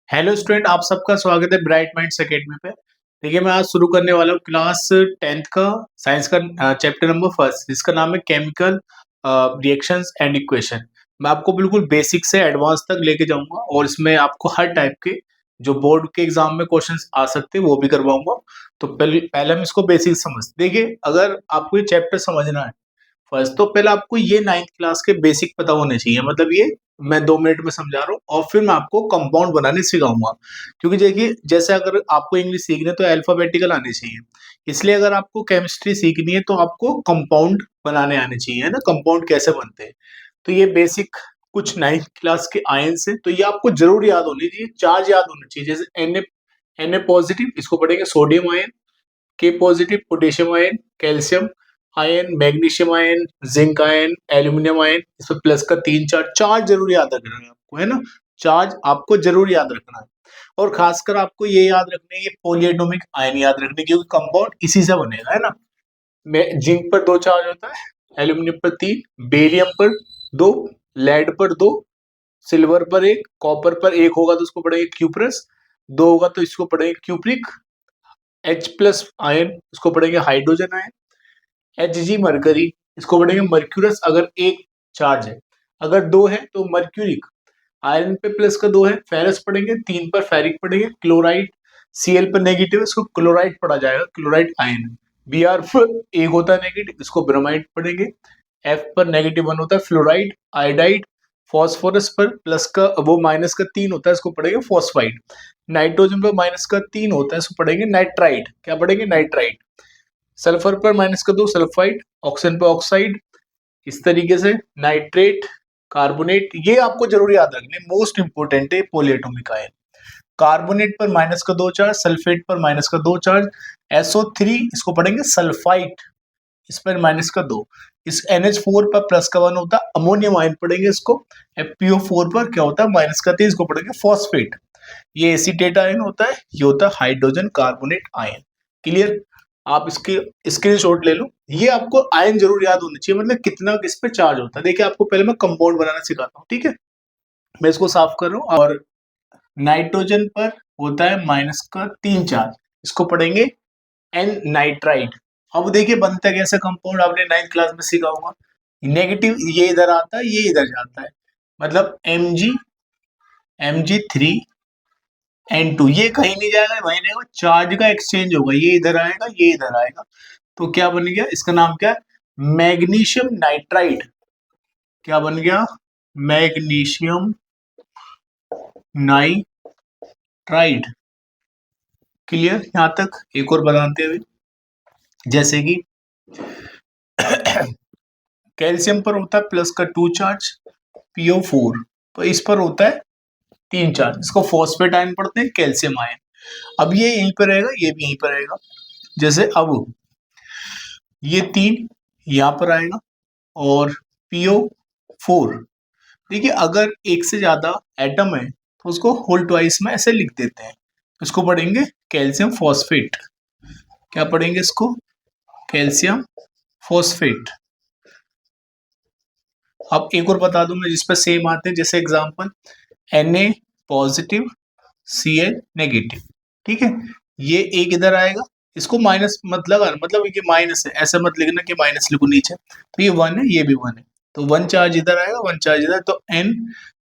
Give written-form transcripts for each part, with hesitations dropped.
Hello student, आप सबका स्वागत है ब्राइट माइंड्स एकेडमी पे। देखिए, मैं आज शुरू करने वाला हूँ क्लास 10th का साइंस का चैप्टर नंबर फर्स्ट, जिसका नाम है केमिकल रिएक्शंस एंड इक्वेशन। मैं आपको बिल्कुल बेसिक से एडवांस तक लेके जाऊंगा और इसमें आपको हर टाइप के जो बोर्ड के एग्जाम में क्वेश्चंस आ सकते हैं वो भी करवाऊंगा। तो पहले हम इसको बेसिक समझ। देखिए, अगर आपको ये चैप्टर समझना है फर्स्ट, तो पहले आपको ये 9th क्लास के बेसिक पता होने चाहिए। मतलब ये मैं 2 मिनट में समझा रहा हूँ और फिर मैं आपको कंपाउंड बनाने सिखाऊंगा। क्योंकि देखिए, जैसे अगर आपको इंग्लिश सीखनी है तो अल्फाबेटिकल आने चाहिए, इसलिए अगर आपको केमिस्ट्री सीखनी है तो आपको कंपाउंड बनाने आने चाहिए, है ना। कंपाउंड कैसे बनते हैं, तो ये बेसिक कुछ 9th क्लास के आयंस है, तो ये आपको जरूर याद होनी चाहिए। चार्ज याद होने चाहिए, जैसे Na पॉजिटिव, इसको पढ़ेंगे सोडियम आयन। के positive, potassium ion, calcium ion, magnesium ion, zinc ion, aluminium ion. इस पर प्लस का 3 चार्ज चार्ज जरूर याद रखना है आपको, है ना। चार्ज आपको जरूर याद रखना है। और खासकर आपको ये याद रखना है, ये पॉलीएटॉमिक आयन याद रखने, क्योंकि कंपाउंड इसी से बनेगा, है ना। में जिंक पर 2 चार्ज होता है, एल्यूमिनियम पर 3, बेरियम पर 2, लेड पर 2, सिल्वर पर 1, कॉपर पर 1 होगा तो उसको पढ़ेंगे क्यूप्रस, 2 होगा तो इसको पढ़ेंगे क्यूप्रिक। H प्लस आयन, इसको पढ़ेंगे हाइड्रोजन आयन। Hg मरकरी, इसको पढ़ेंगे मर्क्यूरस अगर एक चार्ज है। अगर 2 है तो मर्क्यूरिक। आयरन पे प्लस का 2 है, फेरस पढ़ेंगे। 3 पर फेरिक पढ़ेंगे। क्लोराइड, Cl पर नेगेटिव है, इसको क्लोराइड पढ़ा जाएगा, क्लोराइड आयन। Br पर एक होता है नेगेटिव, इसको ब्रोमाइड पढ़ेंगे। F पर -1 होता है फ्लोराइड, आयोडाइड। फॉस्फोरस पर प्लस का वो -3 होता है, इसको पढ़ेंगे फॉस्फाइड। नाइट्रोजन पर -3 होता है, इसको पढ़ेंगे नाइट्राइड। क्या पढ़ेंगे? नाइट्राइड। सल्फर पर -2 सल्फाइड, ऑक्सीजन पर ऑक्साइड। इस तरीके से नाइट्रेट, कार्बोनेट, ये आपको जरूर याद रखने, मोस्ट इंपोर्टेंट है पॉलीएटॉमिक आयन। कार्बोनेट पर -2 चार्ज, सल्फेट पर -2 चार्ज। SO3, इसको पढ़ेंगे सल्फाइट, इस पर -2। इस NH4 पर +1 होता है, अमोनियम आयन पढ़ेंगे इसको। FPO4 पर क्या होता है? -3, इसको पढ़ेंगे फॉस्फेट। ये एसीटेट आयन होता है, ये होता है हाइड्रोजन कार्बोनेट आयन। क्लियर? आप इसके स्क्रीनशॉट ले लो। ये आपको आयन जरूर याद होनी चाहिए, मतलब कितना किस पे चार्ज होता है। देखिए, आपको पहले मैं कंपाउंड बनाना सिखाता हूँ, ठीक है। मैं इसको साफ कर रहा हूँ। और नाइट्रोजन पर होता है -3 चार्ज, इसको पढ़ेंगे एन नाइट्राइड। अब देखिए बनता है कैसे कंपाउंड, आपने 9th क्लास में सीखा होगा। नेगेटिव ये इधर आता है, ये इधर जाता है, मतलब Mg3N2, ये कहीं नहीं जाएगा, वहीं रहेगा। चार्ज का एक्सचेंज होगा, ये इधर आएगा, ये इधर आएगा। तो क्या बन गया? इसका नाम क्या है? Magnesium nitride. क्या बन गया? Magnesium nitride. क्लियर यहां तक? एक और बताते हुए, जैसे कि कैल्शियम पर होता है +2 चार्ज, PO4, तो इस पर होता है 3 चार्ज, इसको फॉस्फेट आयन पढ़ते हैं, कैल्शियम आयन। अब ये यहीं पर रहेगा, ये भी यहीं पर रहेगा। जैसे अब ये 3 यहां पर आएगा और PO4। देखिए, अगर एक से ज्यादा एटम है तो उसको होल ट्वाइस में ऐसे लिख देते हैं, इसको पढ़ेंगे कैल्शियम फॉस्फेट। क्या पढ़ेंगे इसको? Calcium phosphate. अब एक और बता दूं मैं, जिस पर सेम आते हैं, जैसे example Na positive, Cl negative, ठीक है। ये एक इधर आएगा, इसको माइनस मत लगा, मतलब ये माइनस है, ऐसा मत लिखना कि माइनस लिखो नीचे। तो ये 1 है, ये भी 1 है, तो 1 चार्ज इधर आएगा, 1 चार्ज इधर, तो N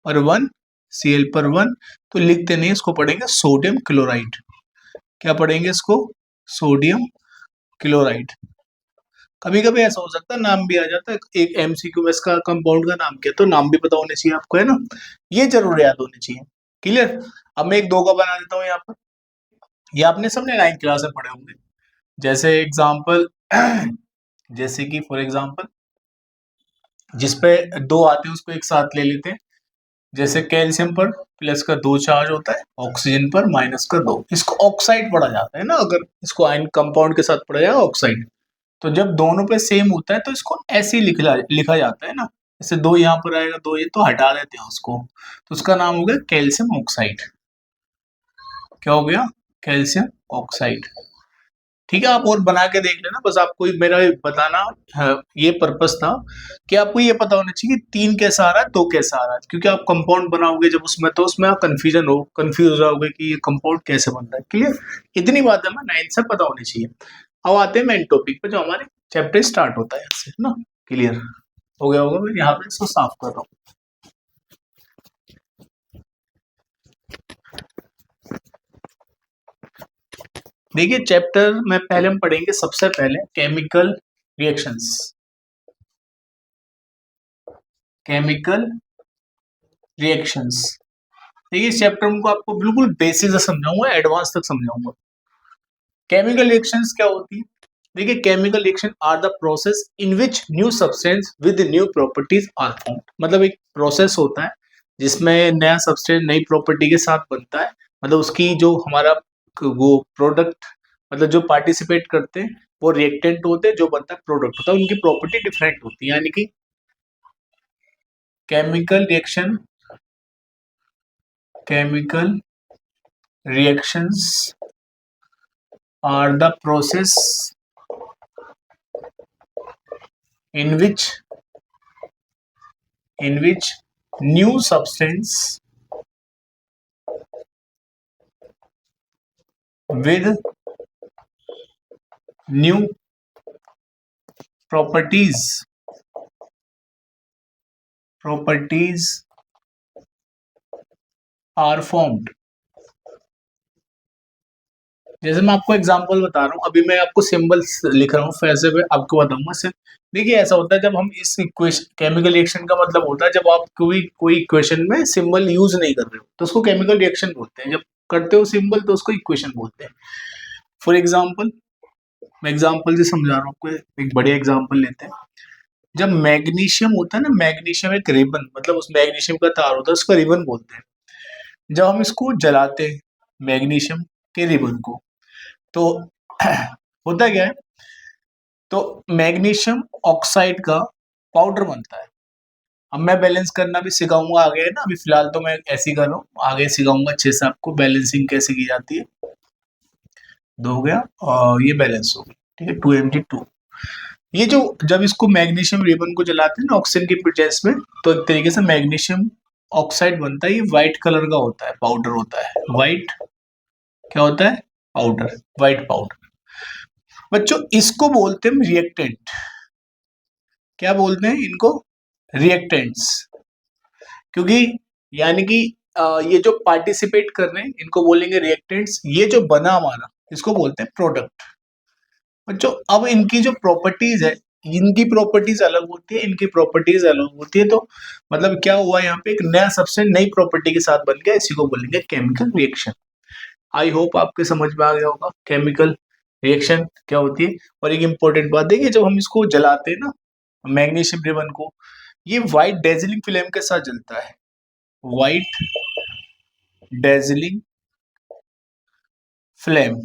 पर 1, Cl पर 1। तो लिखते नहीं, इसको पढ़ेंगे सोडियम क्लोराइड। क्या पढ़ेंगे इसको? Sodium chloride. कभी कभी ऐसा हो सकता है नाम भी आ जाता है, एक MCQ में इसका कंपाउंड का नाम क्या है, तो नाम भी पता होने चाहिए आपको, है ना। ये जरूर याद होने चाहिए। क्लियर? अब मैं एक दो का बना देता हूँ यहाँ पर। ये आपने सबने 9th क्लास में पढ़े होंगे। जैसे एग्जाम्पल जैसे कि फॉर एग्जाम्पल जिसपे 2 आते हैं उसको एक साथ ले लेते हैं। जैसे कैल्शियम पर +2 चार्ज होता है, ऑक्सीजन पर -2, इसको ऑक्साइड पढ़ा जाता है ना। अगर इसको आयन कंपाउंड के साथ पढ़ा जाएगा ऑक्साइड। तो जब दोनों पे सेम होता है तो इसको ऐसे ही लिखा जाता है ना। जैसे 2 यहाँ पर आएगा, 2 ये, तो हटा देते हैं उसको, तो उसका नाम हो गया कैल्शियम ऑक्साइड। क्या हो गया? Calcium oxide. ठीक है, आप और बना के देख लेना, बस आपको मेरा बताना ये पर्पस था कि आपको ये पता होना चाहिए कि 3 कैसा आ रहा है, 2 कैसा आ रहा है, क्योंकि आप कंपाउंड बनाओगे जब उसमें तो उसमें आप कंफ्यूज रहोगे कि ये कंपाउंड कैसे बनता है। क्लियर, इतनी बात हमें 9th से पता होनी चाहिए। अब आते हैं मेन टॉपिक पे जो हमारे चैप्टर स्टार्ट होता है इससे ना। क्लियर हो गया होगा, मैं यहाँ पे इसको साफ कर रहा हूँ। देखिए चैप्टर में पहले हम पढ़ेंगे सबसे पहले केमिकल रिएक्शंस। केमिकल रिएक्शंस, देखिए इस चैप्टर को आपको बिल्कुल बेसिक से समझाऊंगा, एडवांस तक समझाऊंगा। केमिकल रिएक्शंस क्या होती है? देखिए chemical reaction are the process in which new substance with new properties are formed. मतलब एक प्रोसेस होता है जिसमें नया सब्सटेंस नई प्रॉपर्टी के साथ बनता है। मतलब उसकी जो हमारा वो प्रोडक्ट, मतलब जो पार्टिसिपेट करते हैं वो रिएक्टेंट होते हैं, जो बनता है प्रोडक्ट होता है, उनकी प्रॉपर्टी डिफरेंट होती है। यानी कि chemical reaction, chemical reactions are the process in which new substance with new properties are formed। जैसे मैं आपको एग्जांपल बता रहा हूँ, अभी मैं आपको सिंबल्स लिख रहा हूँ, वैसे मैं आपको बताऊंगा से। देखिए ऐसा होता है जब हम इस इक्वेशन, केमिकल रिएक्शन का मतलब होता है जब आप कोई इक्वेशन में सिंबल यूज नहीं कर रहे हो तो उसको केमिकल रिएक्शन बोलते हैं, जब करते हो सिंबल तो उसको इक्वेशन बोलते हैं। फॉर एग्जाम्पल, मैं एग्जाम्पल से समझा रहा हूँ आपको, एक बढ़िया एग्जाम्पल लेते हैं। जब मैग्नीशियम होता है ना, मैग्नीशियम एक रिबन, मतलब उस मैग्नीशियम का तार होता है, उसका रिबन बोलते हैं। जब हम इसको जलाते हैं मैग्नीशियम के रिबन को, तो होता क्या है, तो मैग्नीशियम ऑक्साइड का पाउडर बनता है। अब मैं बैलेंस करना भी सिखाऊंगा आगे, है ना, अभी फिलहाल तो मैं ऐसे ही कर रहा हूँ, आगे सिखाऊंगा अच्छे से आपको बैलेंसिंग कैसे की जाती है। दो हो गया और ये बैलेंस हो गई, ठीक है, 2Mg2। ये जो जब इसको मैग्नीशियम रिबन को जलाते हैं ना ऑक्सीजन की प्रेजेंस में, तो एक तरीके से मैग्नीशियम ऑक्साइड बनता है। ये व्हाइट कलर का होता है, पाउडर होता है व्हाइट, क्या होता है, पाउडर, व्हाइट पाउडर। बच्चों इसको बोलते हैं रिएक्टेंट। क्या बोलते हैं इनको? रिएक्टेंट्स। क्योंकि यानी कि ये जो पार्टिसिपेट कर रहे हैं इनको बोलेंगे रिएक्टेंट्स, ये जो बना हमारा इसको बोलते हैं प्रोडक्ट। बच्चों अब इनकी जो प्रॉपर्टीज है, इनकी प्रॉपर्टीज अलग होती है, इनकी प्रॉपर्टीज अलग होती है। तो मतलब क्या हुआ यहाँ पे, एक नया सब्सटेंस नई प्रॉपर्टी के साथ बन गया, इसी को बोलेंगे केमिकल रिएक्शन। आई होप आपके समझ में आ गया होगा केमिकल रिएक्शन क्या होती है। और एक इंपॉर्टेंट बात देखिए, जब हम इसको जलाते हैं ना मैग्नीशियम रिबन को, ये व्हाइट डेजलिंग फ्लेम के साथ जलता है, व्हाइट डेजलिंग फ्लेम।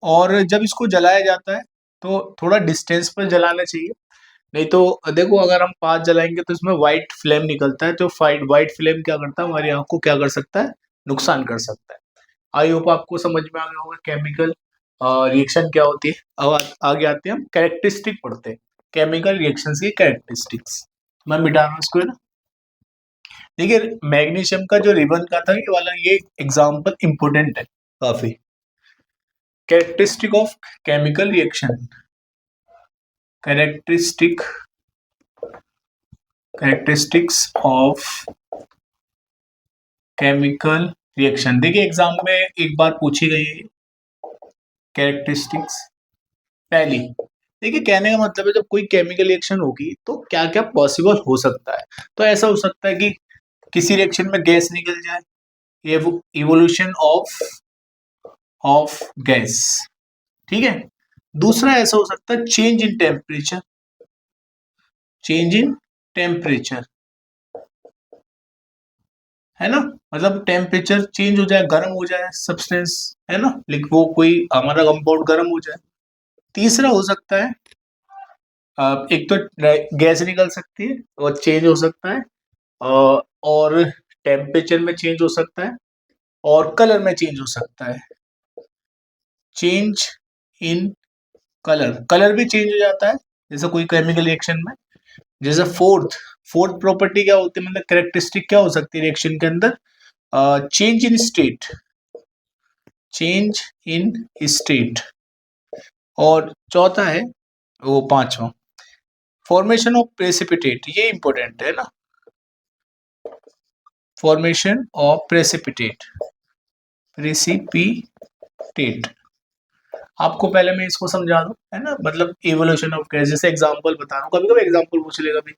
और जब इसको जलाया जाता है तो थोड़ा डिस्टेंस पर जलाना चाहिए, नहीं तो देखो अगर हम पास जलाएंगे तो इसमें व्हाइट फ्लेम निकलता है, तो व्हाइट फ्लेम क्या करता है, हमारी आंख को क्या कर सकता है, नुकसान कर सकता है। आई होप आपको समझ में आ गया होगा केमिकल रिएक्शन क्या होती है। अब आगे आते हैं, हम कैरेक्टरिस्टिक पढ़ते हैं, केमिकल रिएक्शंस की कैरेक्टरिस्टिक्स। मैं मिटा रहा हूँ इसको, है ना। देखिए मैग्नीशियम का जो रिबन का था ये वाला, ये एग्जाम्पल इंपोर्टेंट है काफी। Characteristic of chemical reaction, characteristics of chemical reaction. देखिए एग्जाम में एक बार पूछी गई है कैरेक्टरिस्टिक्स। पहली, देखिए कहने का मतलब है जब कोई केमिकल रिएक्शन होगी तो क्या क्या पॉसिबल हो सकता है। तो ऐसा हो सकता है कि किसी रिएक्शन में गैस निकल जाए, ये इवोल्यूशन ऑफ गैस, ठीक है। दूसरा ऐसा हो सकता है change in temperature, change in temperature, है ना, मतलब टेम्परेचर चेंज हो जाए, गर्म हो जाए सब्सटेंस, है ना, लेकिन वो कोई हमारा कंपाउंड गर्म हो जाए। तीसरा हो सकता है एक तो गैस निकल सकती है और चेंज हो सकता है, और टेम्परेचर में चेंज हो सकता है, और कलर में चेंज हो सकता है। चेंज इन कलर, कलर भी चेंज हो जाता है जैसे कोई केमिकल रिएक्शन में। जैसे फोर्थ फोर्थ प्रॉपर्टी क्या होती है, मतलब कैरेक्टरिस्टिक क्या हो सकती है रिएक्शन के अंदर, change in state, change in state. और चौथा है वो पांचवा, फॉर्मेशन ऑफ प्रेसिपिटेट, ये इंपॉर्टेंट है ना, फॉर्मेशन ऑफ प्रेसिपिटेट, प्रेसिपिटेट। आपको पहले मैं इसको समझा दूं, है ना, मतलब इवोल्यूशन ऑफ गैस, जैसे एग्जांपल बता रहा हूँ, कभी कभी एग्जांपल पूछ लेगा भी।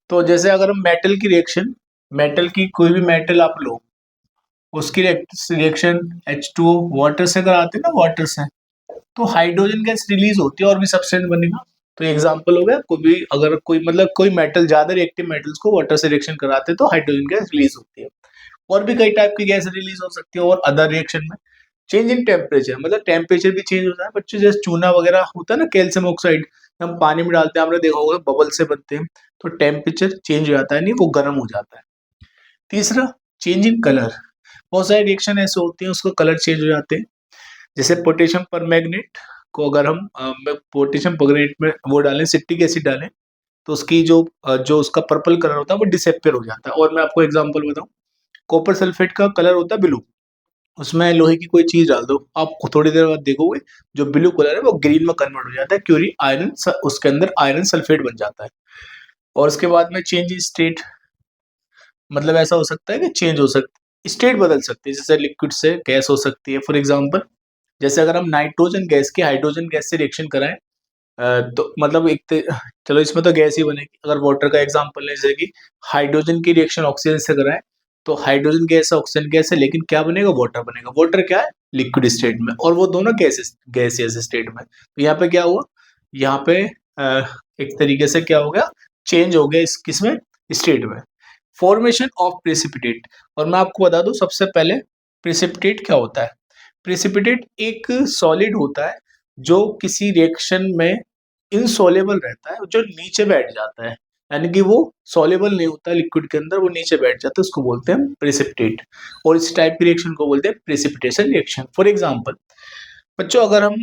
तो जैसे अगर हम मेटल की रिएक्शन, मेटल की कोई भी मेटल आप लो, उसकी रिएक्शन H2O वाटर से कराते हैं ना, वाटर से, तो हाइड्रोजन गैस रिलीज होती है और भी सब्सटेंस बनेगा। तो एग्जांपल हो गया, कोई भी अगर कोई मतलब कोई मेटल, ज्यादा रिएक्टिव मेटल्स को वाटर से रिएक्शन कराते हैं तो हाइड्रोजन गैस रिलीज होती है। और भी कई टाइप की गैस रिलीज हो सकती है। और अदर रिएक्शन में चेंज इन टेम्परेचर, मतलब टेम्परेचर भी चेंज होता है बच्चों, जैसे चूना वगैरह होता है ना, कैल्शियम ऑक्साइड हम पानी में डालते हैं, आपने देखा होगा बबल से बनते हैं, तो टेम्परेचर चेंज हो जाता है, नहीं वो गर्म हो जाता है। तीसरा, चेंज इन कलर, बहुत सारे रिएक्शन ऐसे होते हैं उसको कलर चेंज हो जाते हैं। जैसे पोटेशियम परमैंगनेट को अगर हम पोटेशियम परमैंगनेट में वो डालें, सिट्रिक एसिड डालें, तो उसकी जो उसका पर्पल कलर होता है वो डिसअपियर हो जाता है। और मैं आपको एग्जांपल बताऊं, कॉपर सल्फेट का कलर होता है ब्लू, उसमें लोहे की कोई चीज डाल दो, आप थोड़ी देर बाद देखोगे जो ब्लू कलर है वो ग्रीन में कन्वर्ट हो जाता है, क्योंकि आयरन उसके अंदर आयरन सल्फेट बन जाता है। और उसके बाद में चेंज इन स्टेट, मतलब ऐसा हो सकता है कि चेंज हो सकती, स्टेट बदल सकती है, जैसे लिक्विड से गैस हो सकती है। फॉर एग्जाम्पल, जैसे अगर हम नाइट्रोजन गैस की हाइड्रोजन गैस से रिएक्शन कराएं, तो मतलब चलो इसमें तो गैस ही बनेगी। अगर वाटर का एग्जांपल लें, जैसे कि हाइड्रोजन की रिएक्शन ऑक्सीजन से कराएं, तो हाइड्रोजन गैस है, ऑक्सीजन गैस है, लेकिन क्या बनेगा, वाटर बनेगा। वाटर क्या है, लिक्विड स्टेट में, और वो दोनों गैसियस स्टेट में। तो यहाँ पे क्या हुआ, यहाँ पे एक तरीके से क्या हो गया, चेंज हो गया इस किसमें, स्टेट में। फॉर्मेशन ऑफ प्रेसिपिटेट, और मैं आपको बता दूं सबसे पहले प्रेसिपिटेट क्या होता है। प्रेसिपिटेट एक सॉलिड होता है जो किसी रिएक्शन में इनसॉल्युबल रहता है, जो नीचे बैठ जाता है, यानी कि वो सॉल्युबल नहीं होता लिक्विड के अंदर, वो नीचे बैठ जाता है, उसको बोलते हैं प्रेसिपिटेट। और इस टाइप की रिएक्शन को बोलते हैं प्रेसिपिटेशन रिएक्शन। फॉर एग्जांपल बच्चों, अगर हम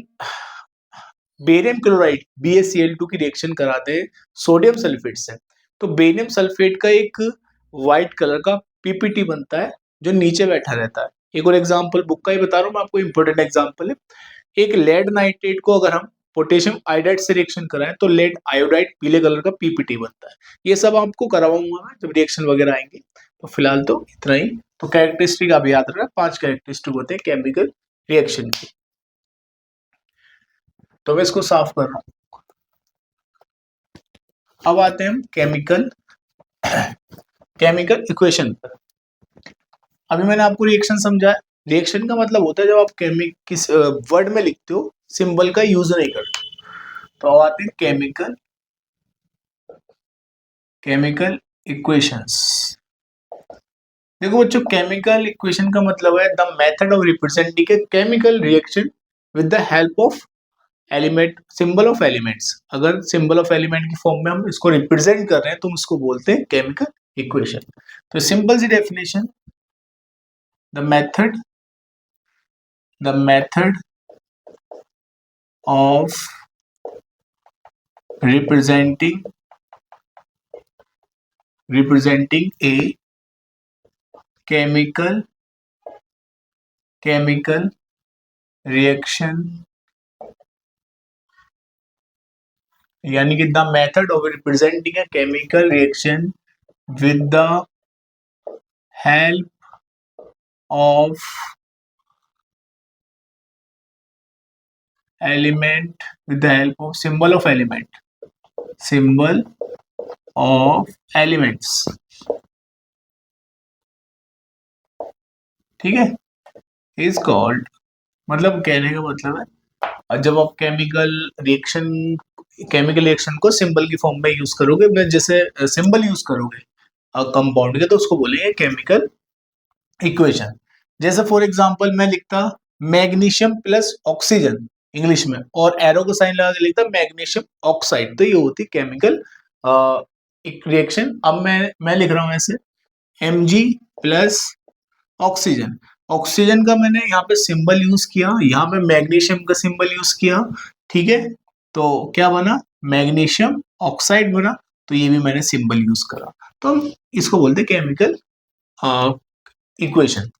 बेरियम क्लोराइड BaCl2 की रिएक्शन कराते हैं सोडियम सल्फेट से, तो बेरियम सल्फेट का एक व्हाइट कलर का PPT बनता है जो नीचे बैठा रहता है। एक और एग्जांपल बुक का ही बता रहा हूँ मैं आपको, इंपॉर्टेंट एग्जांपल है। एक लेड नाइट्रेट को अगर हम पोटेशियम आयोडाइड से रिएक्शन कराएं तो लेड आयोडाइड पीले कलर का PPT बनता है। ये सब आपको करवाऊंगा मैं जब रिएक्शन वगैरह आएंगे। तो फिलहाल तो इतना ही। तो कैरेक्टरिस्टिक आप याद रखना, 5 कैरेक्टरिस्टिक होते हैं केमिकल रिएक्शन की। तो मैं इसको साफ कर रहा हूँ। अब आते हैं हम केमिकल इक्वेशन पर। अभी मैंने आपको रिएक्शन समझाया। रिएक्शन का मतलब होता है जब आप किस वर्ड में लिखते हो, सिंबल का यूज नहीं करते। तो अब आते हैं केमिकल इक्वेशंस। देखो बच्चों, केमिकल इक्वेशन का मतलब है the method of representing a chemical reaction with the help of element, symbol of elements. अगर सिंबल ऑफ एलिमेंट की फॉर्म में हम इसको रिप्रेजेंट कर रहे हैं तो हम इसको बोलते हैं केमिकल इक्वेशन। तो सिंपल सी definition, the method of representing a chemical reaction, यानी कि the method of representing a chemical reaction with the help of element, with the help of symbol of elements। ठीक है, इज कॉल्ड, मतलब कहने का मतलब है जब आप केमिकल रिएक्शन को सिंबल की फॉर्म में यूज करोगे, मैं जैसे सिंबल यूज करोगे कंपाउंड के, तो उसको बोलेंगे केमिकल इक्वेशन। जैसे फॉर एग्जांपल मैं लिखता मैग्नीशियम प्लस ऑक्सीजन इंग्लिश में, और एरो का साइन लगा के लिखता मैग्नीशियम ऑक्साइड, तो ये होती केमिकल रिएक्शन। अब मैं लिख रहा हूं ऐसे Mg प्लस ऑक्सीजन, ऑक्सीजन का मैंने यहाँ पे सिंबल यूज किया, यहाँ पे मैग्नीशियम का सिंबल यूज किया, ठीक है। तो क्या बना, मैग्नीशियम ऑक्साइड बना, तो ये भी मैंने सिंबल यूज करा। तो हम इसको बोलते हैं केमिकल इक्वेशन।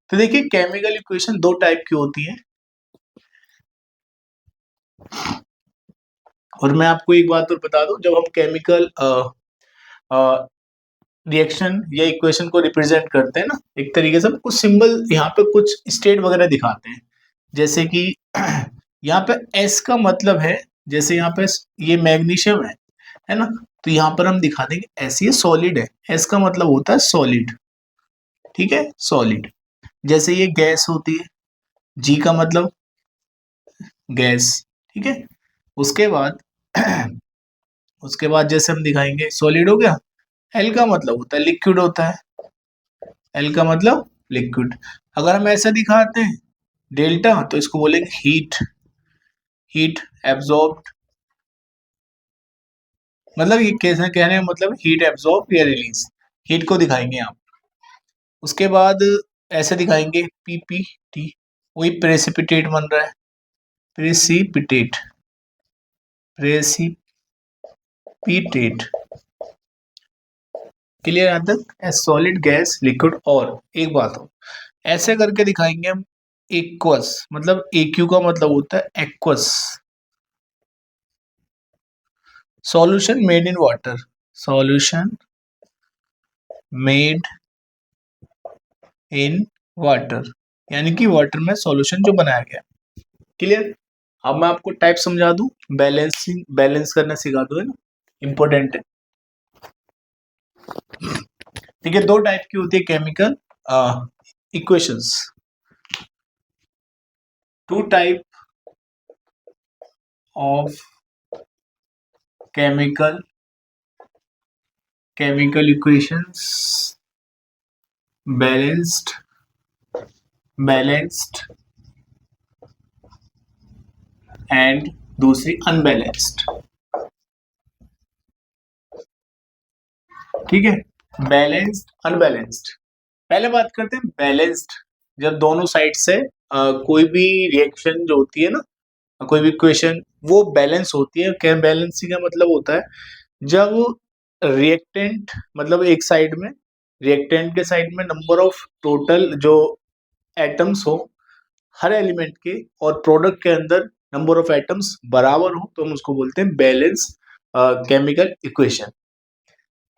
तो देखिए केमिकल इक्वेशन दो टाइप की होती है, और मैं आपको एक बात और बता दूं, जब हम केमिकल रिएक्शन या इक्वेशन को रिप्रेजेंट करते हैं ना, एक तरीके से हम कुछ सिंबल यहाँ पे कुछ स्टेट वगैरह दिखाते हैं, जैसे कि यहाँ पे एस का मतलब है, जैसे यहाँ पे ये मैग्नीशियम है ना, तो यहाँ पर हम दिखा देंगे एस, ये सॉलिड है, एस का मतलब होता है सॉलिड, ठीक है, सॉलिड। जैसे ये गैस होती है, जी का मतलब गैस, ठीक है। उसके बाद उसके बाद जैसे हम दिखाएंगे सॉलिड हो गया, एल का मतलब होता है लिक्विड होता है, एल का मतलब लिक्विड। अगर हम ऐसा दिखाते हैं डेल्टा, तो इसको बोलेंगे हीट, हीट एब्जॉर्ब, मतलब ये कैसे कहने का मतलब हीट एब्जॉर्ब या रिलीज, हीट को दिखाएंगे आप। उसके बाद ऐसे दिखाएंगे पीपीटी, वही प्रेसिपिटेट बन रहा है, प्रेसिपिटेट, प्रेसिपिटेट, क्लियर यहाँ तक, सॉलिड गैस लिक्विड। और एक बात हो, ऐसे करके दिखाएंगे हम एक्वस, मतलब एक्यू का मतलब होता है aqueous, solution made in water, solution made in water, यानी कि वाटर में सॉल्यूशन जो बनाया गया, क्लियर। अब मैं आपको टाइप समझा दूं, बैलेंसिंग, बैलेंस करना सिखा दूं, है ना, इंपॉर्टेंट है। ठीक है, दो टाइप की होती है chemical equations, two type of chemical equations, balanced and दूसरी अनबैलेंस्ड, ठीक है, बैलेंस्ड अनबैलेंस्ड। पहले बात करते हैं बैलेंस्ड, जब दोनों साइड से कोई भी रिएक्शन जो होती है ना, कोई भी इक्वेशन वो बैलेंस होती है। क्या बैलेंसिंग का मतलब होता है, जब रिएक्टेंट, मतलब एक साइड में, रिएक्टेंट के साइड में नंबर ऑफ टोटल जो एटम्स हो हर एलिमेंट के, और प्रोडक्ट के अंदर नंबर ऑफ एटम्स बराबर हो, तो हम उसको बोलते हैं बैलेंस केमिकल इक्वेशन।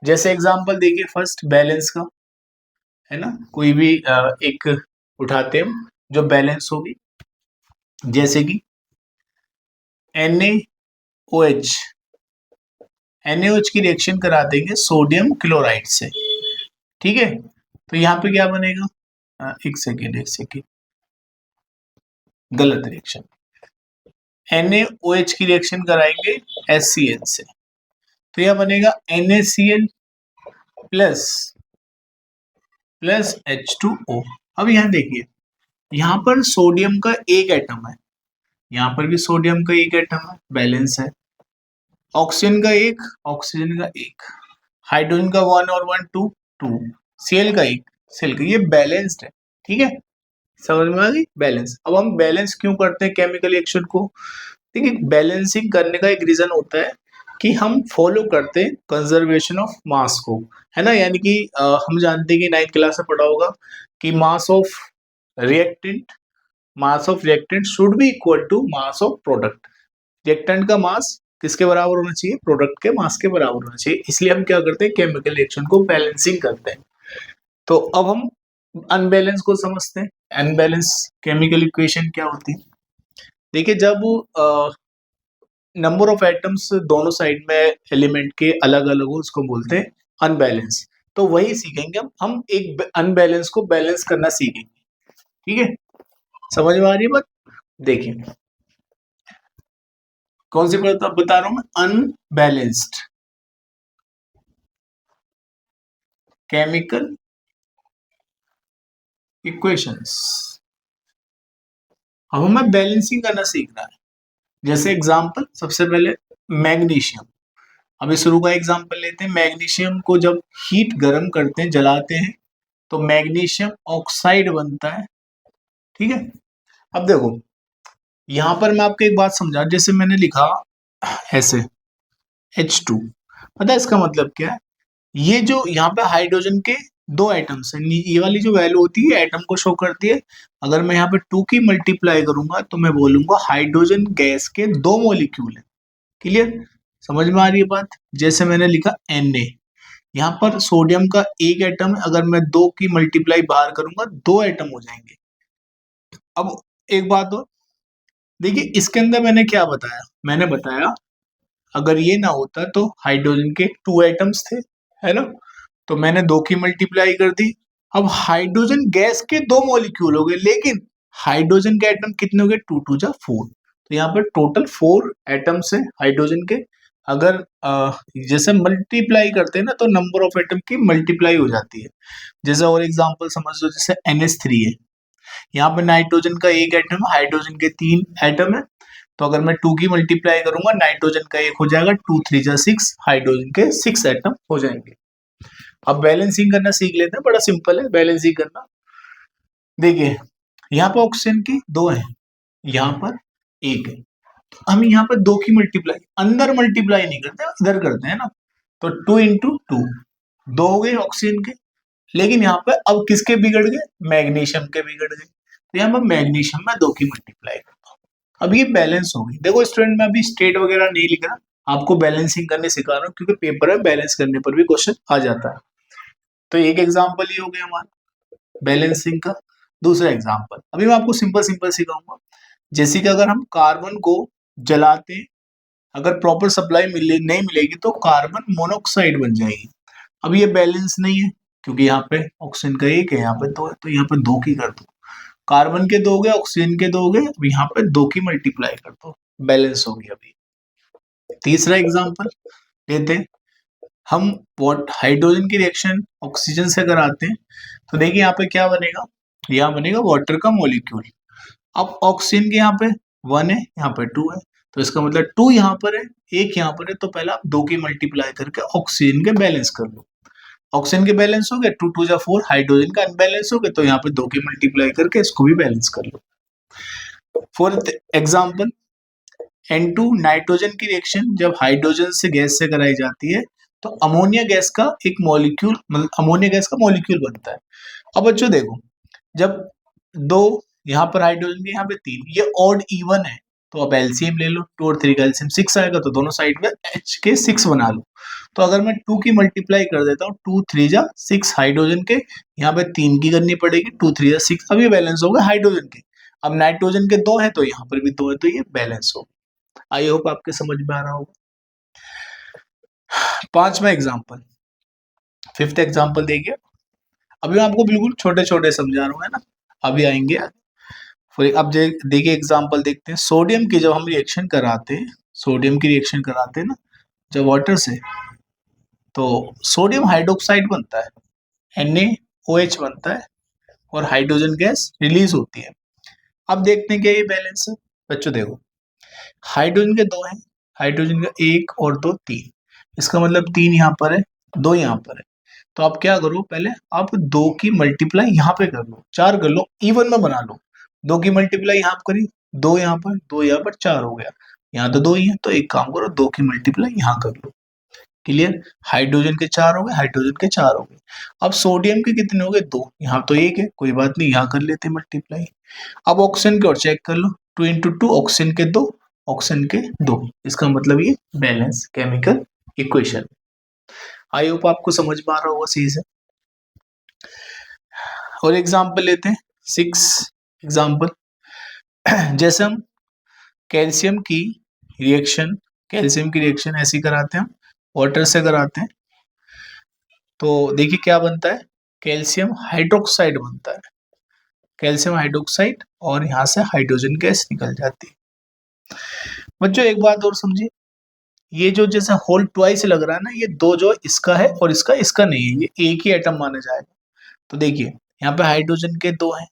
जैसे एग्जांपल देखिए फर्स्ट बैलेंस का, है ना, कोई भी एक उठाते हैं हम जो बैलेंस होगी, जैसे कि NaOH, NaOH की रिएक्शन करा देंगे सोडियम क्लोराइड से, ठीक है। तो यहाँ पे क्या बनेगा, एक सेकेंड, गलत रिएक्शन, NaOH की रिएक्शन कराएंगे HCl से, तो यह बनेगा NaCl प्लस प्लस H2O। अब यहाँ देखिए, यहाँ पर सोडियम का एक एटम है, यहाँ पर भी सोडियम का एक एटम है, बैलेंस है। ऑक्सीजन का एक, ऑक्सीजन का एक, हाइड्रोजन का वन और वन टू टू, Cl का एक, Cl का, ये बैलेंस्ड है, ठीक है, समझ में आ गई बैलेंस। अब हम बैलेंस क्यों करते हैं केमिकल रिएक्शन को, देखिए बैलेंसिंग करने का एक रीजन होता है कि हम फॉलो करते हैं कंजर्वेशन ऑफ मास को, है ना, यानी कि हम जानते हैं कि 9th क्लास में पढ़ा होगा कि reactant mass of reactant should be equal to mass of product. Reactant का मास किसके बराबर होना चाहिए, प्रोडक्ट के मास के बराबर होना चाहिए, इसलिए हम क्या करते हैं केमिकल रिएक्शन को बैलेंसिंग करते हैं। तो अब हम अनबैलेंस को समझते हैं, अनबैलेंस केमिकल इक्वेशन क्या होती है। देखिए जब नंबर ऑफ एटम्स दोनों साइड में एलिमेंट के अलग अलग हो, उसको बोलते हैं अनबैलेंस। तो वही सीखेंगे हम एक अनबैलेंस को बैलेंस करना सीखेंगे, ठीक है, समझ में आ रही है बात। देखिए कौन सी बात बता रहा हूं मैं, अनबैलेंस्ड केमिकल इक्वेशंस। अब हमें बैलेंसिंग करना सीखना है। जैसे एग्जांपल सबसे पहले मैग्नीशियम, अभी शुरू का एग्जांपल लेते हैं। मैग्नीशियम को जब हीट गर्म करते हैं, जलाते हैं, तो मैग्नीशियम ऑक्साइड बनता है। ठीक है, अब देखो यहां पर मैं आपको एक बात समझा, जैसे मैंने लिखा ऐसे H2, पता है इसका मतलब क्या है? ये जो यहाँ पे हाइड्रोजन के दो एटम्स हैं, ये वाली जो वैल्यू होती है एटम को शो करती है। अगर मैं यहाँ पे 2 की मल्टीप्लाई करूंगा तो मैं बोलूंगा हाइड्रोजन गैस के दो मॉलिक्यूल है। क्लियर, समझ में आ रही है बात? जैसे मैंने लिखा Na, यहाँ पर सोडियम का एक एटम, अगर मैं 2 की मल्टीप्लाई बाहर करूंगा 2 एटम हो जाएंगे। अब एक बात और देखिए, इसके अंदर मैंने क्या बताया, मैंने बताया अगर ये ना होता तो हाइड्रोजन के 2 एटम्स थे, है ना, तो मैंने 2 की मल्टीप्लाई कर दी। अब हाइड्रोजन गैस के दो मॉलिक्यूल हो गए, लेकिन हाइड्रोजन के एटम कितने हो गए? 2 2 जा 4, तो यहाँ पर टोटल 4 एटम्स है हाइड्रोजन के। अगर जैसे मल्टीप्लाई करते हैं ना तो नंबर ऑफ एटम की मल्टीप्लाई हो जाती है। जैसे और एग्जांपल समझ लो, जैसे NH3 है, यहाँ पे नाइट्रोजन का एक एटम, हाइड्रोजन के 3 एटम है, तो अगर मैं 2 की मल्टीप्लाई करूंगा नाइट्रोजन का एक हो जाएगा, 2 3 जा 6, हाइड्रोजन के 6 एटम हो जाएंगे। अब बैलेंसिंग करना सीख लेते हैं, बड़ा सिंपल है बैलेंसिंग करना। देखिए यहाँ पर ऑक्सीजन की 2 है, यहाँ पर 1 है, हम यहाँ पर 2 की मल्टीप्लाई अंदर मल्टीप्लाई नहीं करते, इधर करते हैं ना, तो 2 इंटू 2, 2 हो गए ऑक्सीजन के। लेकिन यहाँ पे अब किसके बिगड़ गए? मैग्नीशियम के बिगड़ गए, तो यहाँ पर मैग्नीशियम में 2 की मल्टीप्लाई करता हूँ। अब ये बैलेंस होगी। देखो स्टूडेंट, मैं अभी स्टेट वगैरह नहीं लिख रहा, आपको बैलेंसिंग करने सिखा रहा हूँ, क्योंकि पेपर में बैलेंस करने पर भी क्वेश्चन आ जाता है। तो एक एग्जाम्पल ये हो गया हमारा बैलेंसिंग का। दूसरा एग्जाम्पल अभी मैं आपको सिंपल सिंपल सिखाऊंगा। जैसे कि अगर हम कार्बन को जलाते, अगर प्रॉपर सप्लाई नहीं मिलेगी तो कार्बन मोनोऑक्साइड बन जाएगी। अब ये बैलेंस नहीं है, क्योंकि यहाँ पे ऑक्सीजन का एक है, यहाँ पे 2 है, तो यहाँ पे 2 की कर दो, कार्बन के 2 हो गए, ऑक्सीजन के 2 हो गए, अब यहाँ पे 2 की मल्टीप्लाई कर दो, बैलेंस होगी। अभी तीसरा एग्जाम्पल लेते हैं हम, वॉट हाइड्रोजन की रिएक्शन ऑक्सीजन से कराते हैं, तो देखिए यहाँ पे क्या बनेगा, यहाँ बनेगा वाटर का मॉलिक्यूल। अब ऑक्सीजन के यहाँ पे 1 है, यहाँ पे 2 है, तो इसका मतलब 2 यहाँ पर है, 1 यहाँ पर है, तो पहले आप 2 की मल्टीप्लाई करके ऑक्सीजन के बैलेंस कर लो। ऑक्सीजन के बैलेंस हो गए, 2 2 जा 4, हाइड्रोजन का अनबैलेंस हो गए, तो यहाँ पे 2 की मल्टीप्लाई करके इसको भी बैलेंस कर लो। फोर्थ एग्जाम्पल, N2 नाइट्रोजन की रिएक्शन जब हाइड्रोजन से गैस से कराई जाती है तो अमोनिया गैस का एक मॉलिक्यूल, मतलब अमोनिया गैस का मॉलिक्यूल बनता है। अब बच्चों देखो, जब 2 यहाँ पर हाइड्रोजन के, यहाँ पे 3, ये ऑड इवन है, तो अब एलसीएम ले लो, 2 और 3 का एलसीएम 6 आएगा, तो दोनों साइड में H के 6 बना लो। तो अगर मैं 2 की मल्टीप्लाई कर देता हूँ, 2 3 जा 6 हाइड्रोजन के, यहाँ पे 3 की करनी पड़ेगी, 2 3 जा 6, अब ये बैलेंस हो गए हाइड्रोजन के। अब नाइट्रोजन के 2 है तो यहाँ पर भी 2 है, तो ये बैलेंस हो। आई होप आपके समझ में आ रहा होगा। पांचवा एग्जाम्पल, फिफ्थ एग्जाम्पल देखिए, अभी मैं आपको बिल्कुल छोटे छोटे समझा रहा हूँ, है ना, अभी आएंगे। अब देखिए एग्जाम्पल देखते हैं, सोडियम की जब हम रिएक्शन कराते हैं, सोडियम की रिएक्शन कराते हैं ना जब वाटर से, तो सोडियम हाइड्रोक्साइड बनता है, NaOH बनता है, और हाइड्रोजन गैस रिलीज होती है। अब देखते हैं क्या ये बैलेंस है। बच्चों देखो, हाइड्रोजन के 2 हैं, हाइड्रोजन का 1 और 2 3, इसका मतलब 3 यहाँ पर है, 2 यहाँ पर है, तो आप क्या करो, पहले आप 2 की मल्टीप्लाई यहाँ पे कर लो, 4 कर लो, इवन में बना लो। 2 की मल्टीप्लाई यहाँ पर करी, 2 यहाँ पर, 2 यहाँ पर, 4 हो गया, यहाँ तो 2 ही है, तो एक काम करो 2 की मल्टीप्लाई यहाँ कर लो। क्लियर, हाइड्रोजन के 4 हो गए, हाइड्रोजन के 4 हो गए। अब सोडियम के कितने हो गए? 2, यहाँ तो 1 है, कोई बात नहीं, यहाँ कर लेते मल्टीप्लाई। अब ऑक्सीजन के और चेक कर लो, 2 इंटू 2, ऑक्सीजन के 2, ऑक्सीजन के 2, इसका मतलब ये बैलेंस केमिकल इक्वेशन। आई होप आपको समझ में आ रहा होगा सही से। और एग्जाम्पल लेते हैं, 6 एग्जाम्पल, जैसे हम कैल्शियम की रिएक्शन ऐसी कराते हैं, वाटर से कराते हैं, तो देखिए क्या बनता है, कैल्शियम हाइड्रोक्साइड बनता है, कैल्शियम हाइड्रोक्साइड, और यहाँ से हाइड्रोजन गैस निकल जाती है। बच्चों एक बात और समझिए, ये जो जैसे होल ट्वाइस लग रहा है ना, ये 2 जो इसका है और इसका नहीं है, ये एक ही एटम माना जाएगा। तो देखिए यहाँ पे हाइड्रोजन के 2 हैं,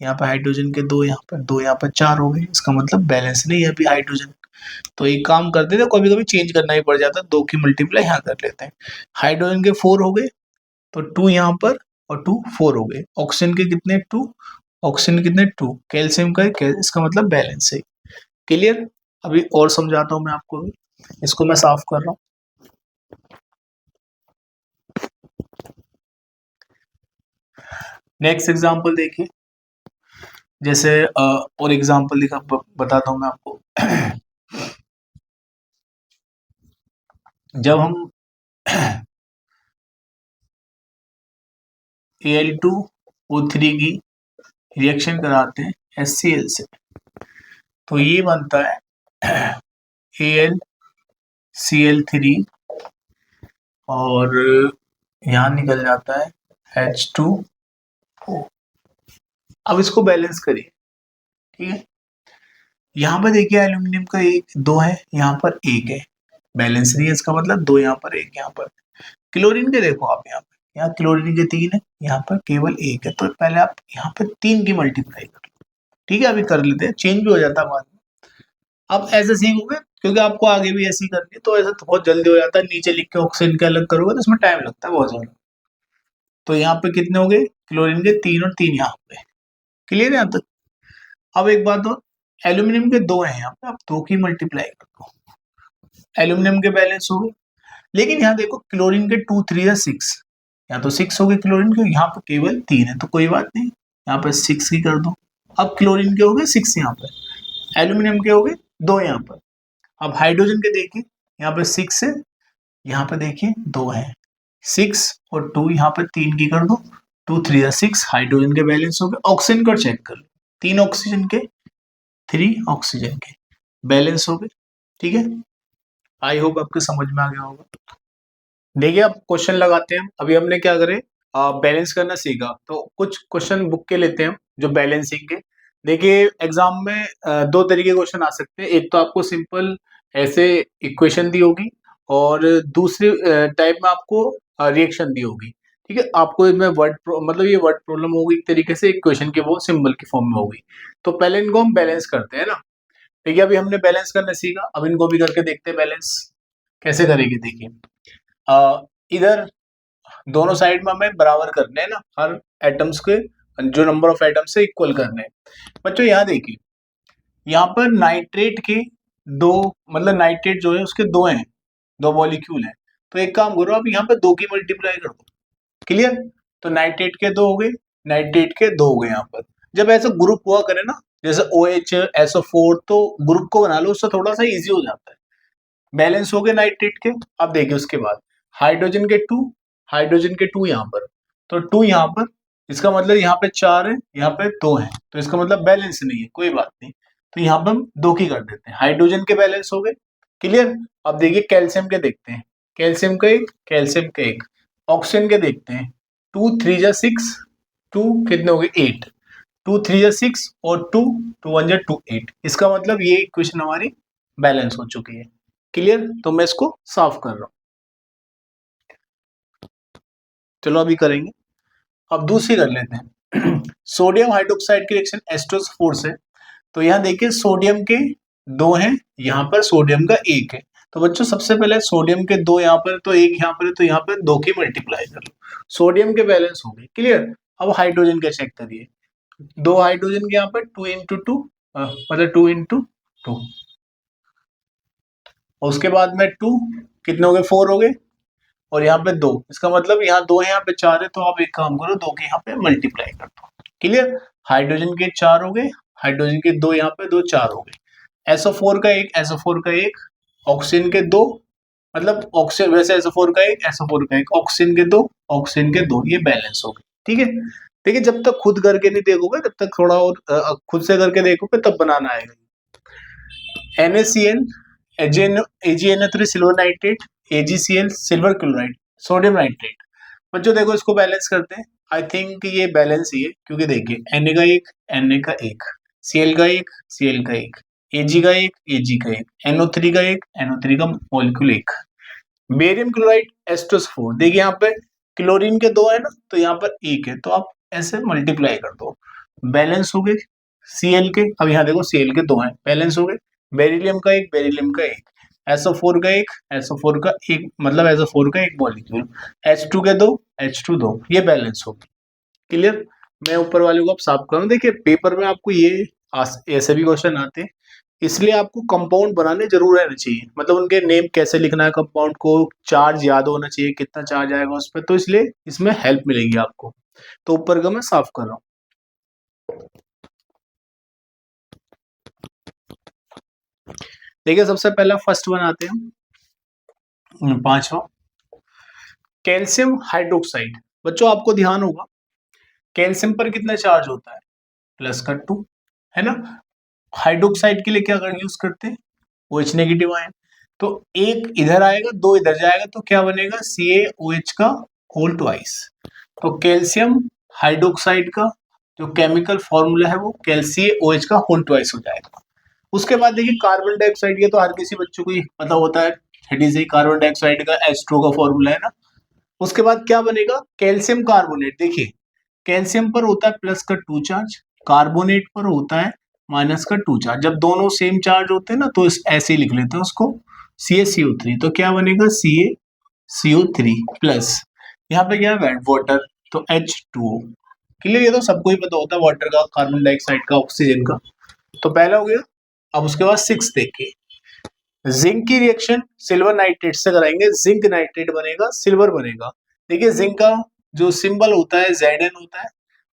यहाँ पे हाइड्रोजन के 2, यहाँ पर 2, यहाँ पर 4 हो गए, इसका मतलब बैलेंस नहीं है अभी हाइड्रोजन। तो एक काम करते थे, कभी कभी चेंज करना ही पड़ जाता, 2 की मल्टीप्लाई यहाँ कर लेते हैं। हाइड्रोजन के 4 हो गए, तो 2 यहाँ पर और 2 4 हो गए। ऑक्सीजन के कितने 2, ऑक्सीजन के कितने 2, कैल्शियम का इसका मतलब बैलेंस है। क्लियर। अभी और समझाता हूँ मैं आपको भी, इसको मैं साफ कर रहा हूँ। नेक्स्ट एग्जांपल देखिए, जैसे और एग्जांपल दिखा बताता हूँ मैं आपको। जब हम Al2O3 की रिएक्शन कराते हैं HCl से, तो ये बनता है AlCl3 और यहाँ निकल जाता है H2O। अब इसको बैलेंस करिए, ठीक है। यहाँ पर देखिए एल्यूमिनियम का एक 2 है, यहाँ पर 1 है, बैलेंस नहीं है, इसका मतलब 2 यहाँ पर 1 यहाँ पर। क्लोरीन के देखो आप यहाँ क्लोरीन के 3 है, यहाँ पर केवल 1 है, तो पहले आप यहाँ पर 3 की मल्टीप्लाई कर लो, ठीक है। अभी कर लेते हैं, चेंज भी हो जाता है बाद में। अब ऐसे सीखोगे क्योंकि आपको आगे भी ऐसे ही करनी है, तो ऐसा तो बहुत जल्दी हो जाता है। नीचे लिख के ऑक्सीजन के अलग करोगे तो इसमें टाइम लगता है बहुत ज्यादा। तो यहाँ पे कितने हो गए क्लोरीन के 3 और 3 यहाँ पे। क्लियर है यहाँ तक। अब एक बात और, एल्यूमिनियम के 2 है यहाँ पे, आप 2 की मल्टीप्लाई कर दो, एल्यूमिनियम के बैलेंस हो गए। लेकिन यहाँ देखो क्लोरीन के 2 3 या 6, यहाँ तो 6 हो गए क्लोरीन के, यहाँ पे केवल 3 है, तो कोई बात नहीं, यहाँ पे 6 की कर दो। अब क्लोरीन के हो गए 6 यहाँ पे, एल्यूमिनियम के हो गए 2 यहाँ पर। अब हाइड्रोजन के देखिए, यहाँ पे 6 है, यहाँ पे देखिए 2 है, 6 और 2 यहाँ पे 3 की कर दो, 2 3 या 6, हाइड्रोजन के बैलेंस हो गए। ऑक्सीजन का चेक कर लो, 3 ऑक्सीजन के 3 ऑक्सीजन के बैलेंस हो गए, ठीक है। आई होप आपके समझ में आ गया होगा। देखिए अब क्वेश्चन लगाते हैं। अभी हमने क्या करे, बैलेंस करना सीखा, तो कुछ क्वेश्चन बुक के लेते हैं जो बैलेंसिंग के। देखिए एग्जाम में दो तरीके क्वेश्चन आ सकते हैं। एक तो आपको सिंपल ऐसे इक्वेशन दी होगी और दूसरी टाइप में आपको रिएक्शन दी होगी, ठीक है। आपको इसमें वर्ड मतलब ये वर्ड प्रॉब्लम होगी एक तरीके से, इक्वेशन की वो सिंबल की फॉर्म में होगी। तो पहले इनको हम बैलेंस करते हैं ना, ठीक है। अभी हमने बैलेंस करना सीखा, अब इनको भी करके देखते हैं बैलेंस कैसे करेंगे। देखिए इधर दोनों साइड में हमें बराबर करने हैं ना, हर एटम्स के जो नंबर ऑफ एटम्स से इक्वल करने हैं। बच्चों यहाँ देखिए, यहाँ पर नाइट्रेट के 2 मतलब नाइट्रेट जो है उसके 2 हैं, 2 मॉलिक्यूल हैं। तो एक काम करो, आप यहाँ पे 2 की मल्टीप्लाई कर दो। क्लियर। तो नाइट्रेट के 2 हो गए, नाइट्रेट के 2 हो गए। यहाँ पर जब ऐसा ग्रुप हुआ करे ना, जैसे OH SO4, तो ग्रुप को बना लो, उससे थोड़ा सा इजी हो जाता है। बैलेंस हो गए नाइट्रेट के। अब देखिए उसके बाद हाइड्रोजन के 2, हाइड्रोजन के 2 यहाँ पर, तो 2 यहाँ पर, इसका मतलब यहाँ पे 4 है, यहाँ पे 2 है, तो इसका मतलब बैलेंस नहीं है, कोई बात नहीं। तो यहाँ पर हम 2 की कर देते हैं, हाइड्रोजन के बैलेंस हो गए। क्लियर। अब देखिए कैल्शियम के देखते हैं, कैल्शियम का एक, कैल्शियम का एक। ऑक्सीजन के देखते हैं, 2 3 जा 6, 2 कितने हो गए 8, 2 3 जा 6 और 2 2 1 जा 2 8। इसका मतलब ये इक्वेशन हमारी बैलेंस हो चुकी है। क्लियर। तो मैं इसको साफ कर रहा हूं, चलो अभी करेंगे। अब दूसरी कर लेते हैं सोडियम हाइड्रोक्साइड की रिएक्शन H2SO4 से। तो यहाँ देखिए सोडियम के 2 हैं, यहाँ पर सोडियम का 1 है। तो बच्चों सबसे पहले सोडियम के 2 यहाँ पर, तो 1 यहाँ पर है, तो यहाँ पर 2 की मल्टीप्लाई कर लो, सोडियम के बैलेंस हो गए। क्लियर। अब हाइड्रोजन के चेक करिए, 2 हाइड्रोजन के यहाँ पर 2 इंटू 2 मतलब 2 इंटू 2, और उसके बाद में 2 कितने हो गए 4 हो गए, और यहाँ पे 2, इसका मतलब यहाँ 2 है, यहाँ पे 4 है, तो आप एक काम करो 2 के यहाँ पे मल्टीप्लाई कर दो। क्लियर। हाइड्रोजन के 4 हो गए, हाइड्रोजन के 2 यहाँ पे 2 4 हो गए। SO4 का एक, SO4 का एक, ऑक्सीजन के 2, मतलब ऑक्सीजन वैसे SO4 का एक, SO4 का एक, ऑक्सीजन के 2, ऑक्सीजन के 2, ये बैलेंस हो गए। ठीक है। देखिए जब तक खुद करके नहीं देखोगे तब तक थोड़ा और खुद से करके देखोगे तब बनाना आएगा। NaCl AgNO3 silver nitrate, AgCl silver chloride, sodium nitrate. बच्चों देखो इसको बैलेंस करते हैं। आई थिंक ये बैलेंस ही है, क्योंकि देखिए Na का एक, Na का एक, Cl का एक, Cl का एक, Ag का एक, Ag का एक, NO3 का एक, NO3 का मॉलिक्यूल एक। बेरियम क्लोराइड H2SO4, देखिए यहाँ पे क्लोरीन के 2 है ना, तो यहाँ पर 1 है, तो आप ऐसे मल्टीप्लाई कर दो, बैलेंस हो गए। Cl के, अब यहाँ देखो Cl के 2 हैं, बैलेंस हो गए। बेरिलियम का एक, बेरिलियम का एक, SO4 का एक, SO4 का एक, मतलब SO4 का एक मॉलिक्यूल, H2 के 2, H2 2, ये बैलेंस हो गए। क्लियर। मैं ऊपर वाले को अब साफ करूँ। देखिए पेपर में आपको ये ऐसे भी क्वेश्चन आते हैं, इसलिए आपको कंपाउंड बनाने जरूर रहने चाहिए, मतलब उनके नेम कैसे लिखना है, कंपाउंड को चार्ज याद होना चाहिए, कितना चार्ज आएगा उस पर, तो इसलिए इसमें हेल्प मिलेगी आपको। तो ऊपर का मैं साफ कर रहा हूँ। देखिए सबसे पहला फर्स्ट वन आते हैं, पांचवा, कैल्शियम हाइड्रोक्साइड। बच्चों आपको ध्यान होगा कैल्शियम पर कितना चार्ज होता है, +2, है ना। हाइड्रोक्साइड के लिए क्या यूज करते हैं, OH नेगेटिव आयन। तो एक इधर आएगा, दो इधर जाएगा, तो क्या बनेगा, CaOH का होल ट्वाइस। तो कैल्शियम हाइड्रोक्साइड का जो केमिकल फॉर्मूला है वो CaOH का होल ट्वाइस हो जाएगा। उसके बाद देखिए कार्बन डाइऑक्साइड, ये तो हर किसी बच्चों को ही पता होता है, कार्बन डाइऑक्साइड का H2O का फॉर्मूला है ना। उसके बाद क्या बनेगा, कैल्शियम कार्बोनेट। देखिए कैल्शियम पर होता है +2 चार्ज, कार्बोनेट पर होता है -2 चार्ज। जब दोनों सेम चार्ज होते हैं ना तो ऐसे ही लिख लेते हैं उसको, CaCO3। तो क्या बनेगा, CaCO3 प्लस, यहाँ पे क्या है वाटर, तो H2O। क्लियर, ये तो सबको ही पता होता है, वाटर का, कार्बन डाइऑक्साइड का, ऑक्सीजन का। तो पहला हो गया। अब उसके बाद 6 देखिए, जिंक की रिएक्शन सिल्वर नाइट्रेट से कराएंगे, जिंक नाइट्रेट बनेगा, सिल्वर बनेगा। देखिए जिंक का जो सिंबल होता है Zn होता है,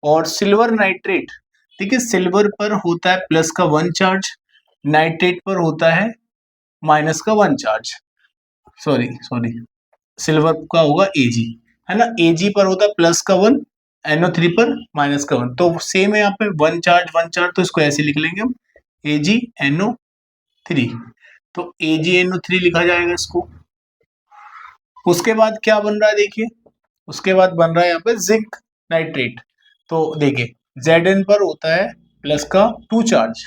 और सिल्वर नाइट्रेट, देखिए सिल्वर पर होता है +1 चार्ज, नाइट्रेट पर होता है -1 चार्ज। सॉरी सॉरी, सिल्वर का होगा Ag, है ना। Ag पर होता है +1, NO3 पर -1। तो सेम है यहाँ पे 1 चार्ज 1 चार्ज, तो इसको ऐसे लिख लेंगे हम, AgNO3। तो AgNO3 लिखा जाएगा इसको। उसके बाद क्या बन रहा है देखिए, उसके बाद बन रहा है यहाँ पे जिंक नाइट्रेट। तो देखिए Zn पर होता है +2 चार्ज,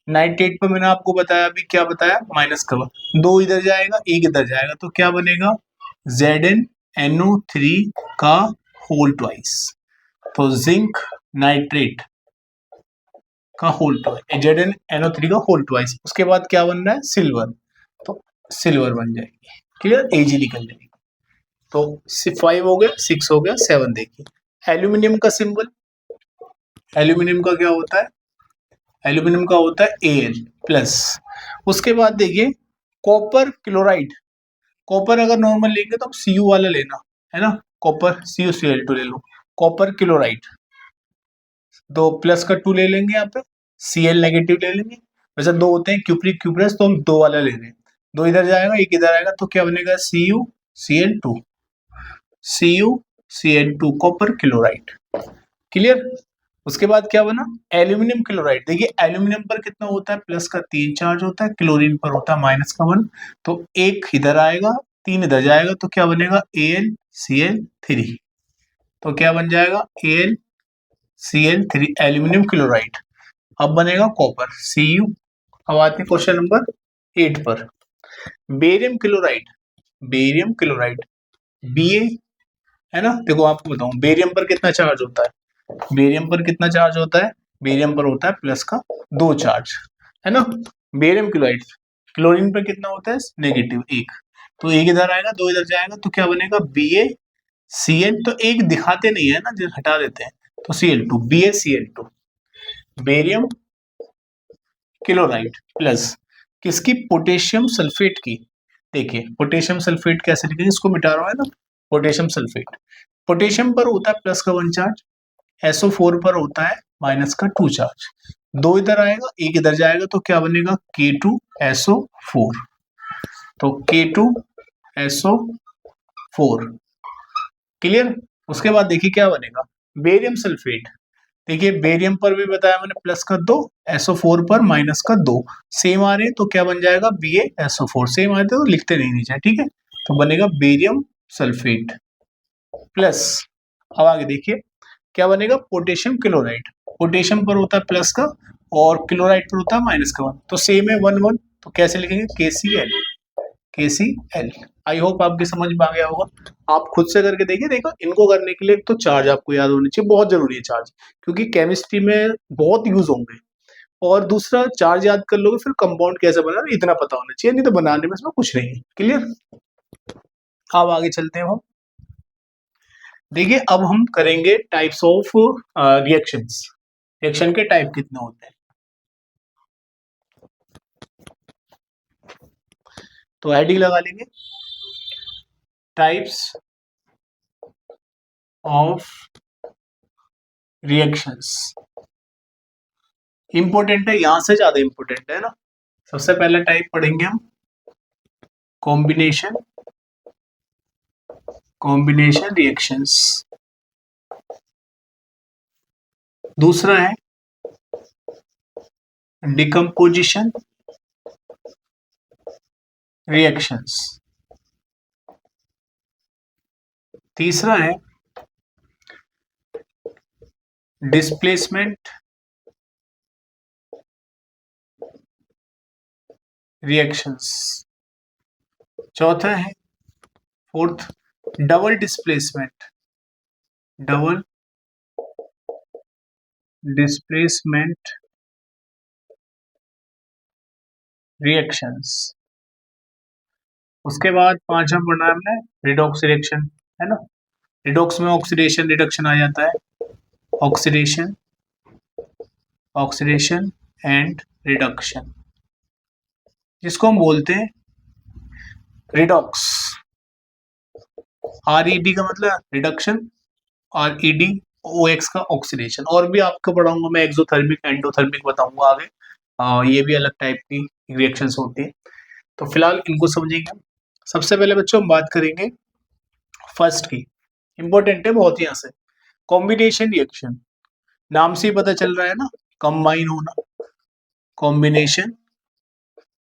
नाइट्रेट पर मैंने आपको बताया, अभी क्या बताया, -1। दो इधर जाएगा, एक इधर जाएगा, तो क्या बनेगा, ZnNO3 का होल ट्वाइस। तो जिंक नाइट्रेट का होल ट्वाइस, ZnNO3 का होल ट्वाइस। उसके बाद क्या बन रहा है, सिल्वर, तो सिल्वर बन जाएगी। क्लियर, Ag निकल जाएगी। तो 5 हो गया, 6 हो गया, 7 देखिए एल्यूमिनियम का सिंबल, एल्यूमिनियम का क्या होता है, एल्यूमिनियम का होता है Al प्लस। उसके बाद देखिए कॉपर क्लोराइड, कॉपर अगर नॉर्मल लेंगे तो Cu वाला लेना, है ना, कॉपर CuCl2 ले लो, कॉपर क्लोराइड। तो +2 ले लेंगे, यहाँ पे Cl नेगेटिव ले लेंगे। वैसे दो होते हैं, क्यूप्रिक क्यूप्रेस, तो हम दो वाला ले रहे हैं। दो इधर जाएगा, एक इधर आएगा, तो क्या बनेगा, CuCl2, CuCl2 copper chloride. Clear. उसके बाद क्या बना, एल्यूमिनियम क्लोराइड। देखिए एल्यूमिनियम पर कितना होता है, +3 चार्ज होता है, क्लोरीन पर होता है -1। तो एक इधर आएगा, 3 इधर जाएगा, तो क्या बनेगा, AlCl3। तो क्या बन जाएगा, AlCl3 एल्यूमिनियम क्लोराइड। अब बनेगा कॉपर, Cu। अब आते हैं क्वेश्चन नंबर 8 पर, barium chloride, barium chloride Ba, है ना। देखो आपको बताऊं बेरियम पर कितना चार्ज होता है, बेरियम पर कितना चार्ज होता है, बेरियम पर होता है +2 चार्ज, है ना। बेरियम क्लोराइड, क्लोरीन पर कितना होता है, -1। तो एक इधर आएगा, दो इधर जाएगा, तो क्या बनेगा, BaCl। तो एक दिखाते नहीं है ना, जो हटा देते हैं, तो Cl2, BaCl2, barium chloride plus किसकी, पोटेशियम सल्फेट की। देखिए पोटेशियम सल्फेट कैसे लिखेंगे, इसको मिटा रहा है ना, पोटेशियम सल्फेट, पोटेशियम पर होता है +1 चार्ज, SO4 पर होता है -2 चार्ज। दो इधर आएगा, एक इधर जाएगा, तो क्या बनेगा, K2SO4। तो K2SO4। क्लियर। उसके बाद देखिए क्या बनेगा, बेरियम सल्फेट। देखिए बेरियम पर भी बताया मैंने +2, SO4 पर -2, सेम आ रहे हैं, तो क्या बन जाएगा, BaSO4। सेम आए तो लिखते नहीं नीचे, ठीक है। तो बनेगा बेरियम सल्फेट प्लस, अब आगे देखिए क्या बनेगा, पोटेशियम क्लोराइड। पोटेशियम पर होता है प्लस का, और क्लोराइड पर होता है -1। तो सेम है 1 1, तो कैसे लिखेंगे, KCl, KCl। आई होप आपकी समझ में आ गया होगा। आप खुद से करके देखिए। देखो इनको करने के लिए एक तो चार्ज आपको याद होनी चाहिए, बहुत जरूरी है चार्ज, क्योंकि केमिस्ट्री में बहुत यूज होंगे। और दूसरा चार्ज याद कर लोगे, फिर कंपाउंड कैसे बना इतना पता होना चाहिए, नहीं तो बनाने में इसमें कुछ नहीं है। क्लियर। अब आगे चलते हैं हम, देखिए अब हम करेंगे टाइप्स ऑफ रिएक्शंस। रिएक्शन के टाइप कितने होते हैं, तो हेडिंग लगा लेंगे टाइप्स ऑफ रिएक्शंस। इंपॉर्टेंट है, यहां से ज्यादा इंपॉर्टेंट है ना। सबसे पहला टाइप पढ़ेंगे हम कॉम्बिनेशन कॉम्बिनेशन रिएक्शंस। दूसरा है डिकम्पोजिशन रिएक्शंस। तीसरा है डिस्प्लेसमेंट रिएक्शंस। चौथा है फोर्थ डबल डिस्प्लेसमेंट रिएक्शंस। उसके बाद पांचवा पढ़ना है हमने रिडॉक्स रिएक्शन, है ना। रिडॉक्स में ऑक्सीडेशन रिडक्शन आ जाता है, ऑक्सीडेशन ऑक्सीडेशन एंड रिडक्शन, जिसको हम बोलते हैं रिडॉक्स। आर ई डी का मतलब रिडक्शन, और ई डी ओ एक्स का ऑक्सीडेशन। और भी आपको पढ़ाऊंगा मैं, एक्सोथर्मिक एंडोथर्मिक बताऊंगा आगे। ये भी अलग टाइप की रिएक्शंस होती है, तो फिलहाल इनको समझेंगे हम। सबसे पहले बच्चों हम बात करेंगे फर्स्ट की, इंपॉर्टेंट है बहुत यहाँ से। कॉम्बिनेशन रिएक्शन, नाम से ही पता चल रहा है ना, कंबाइन होना। कॉम्बिनेशन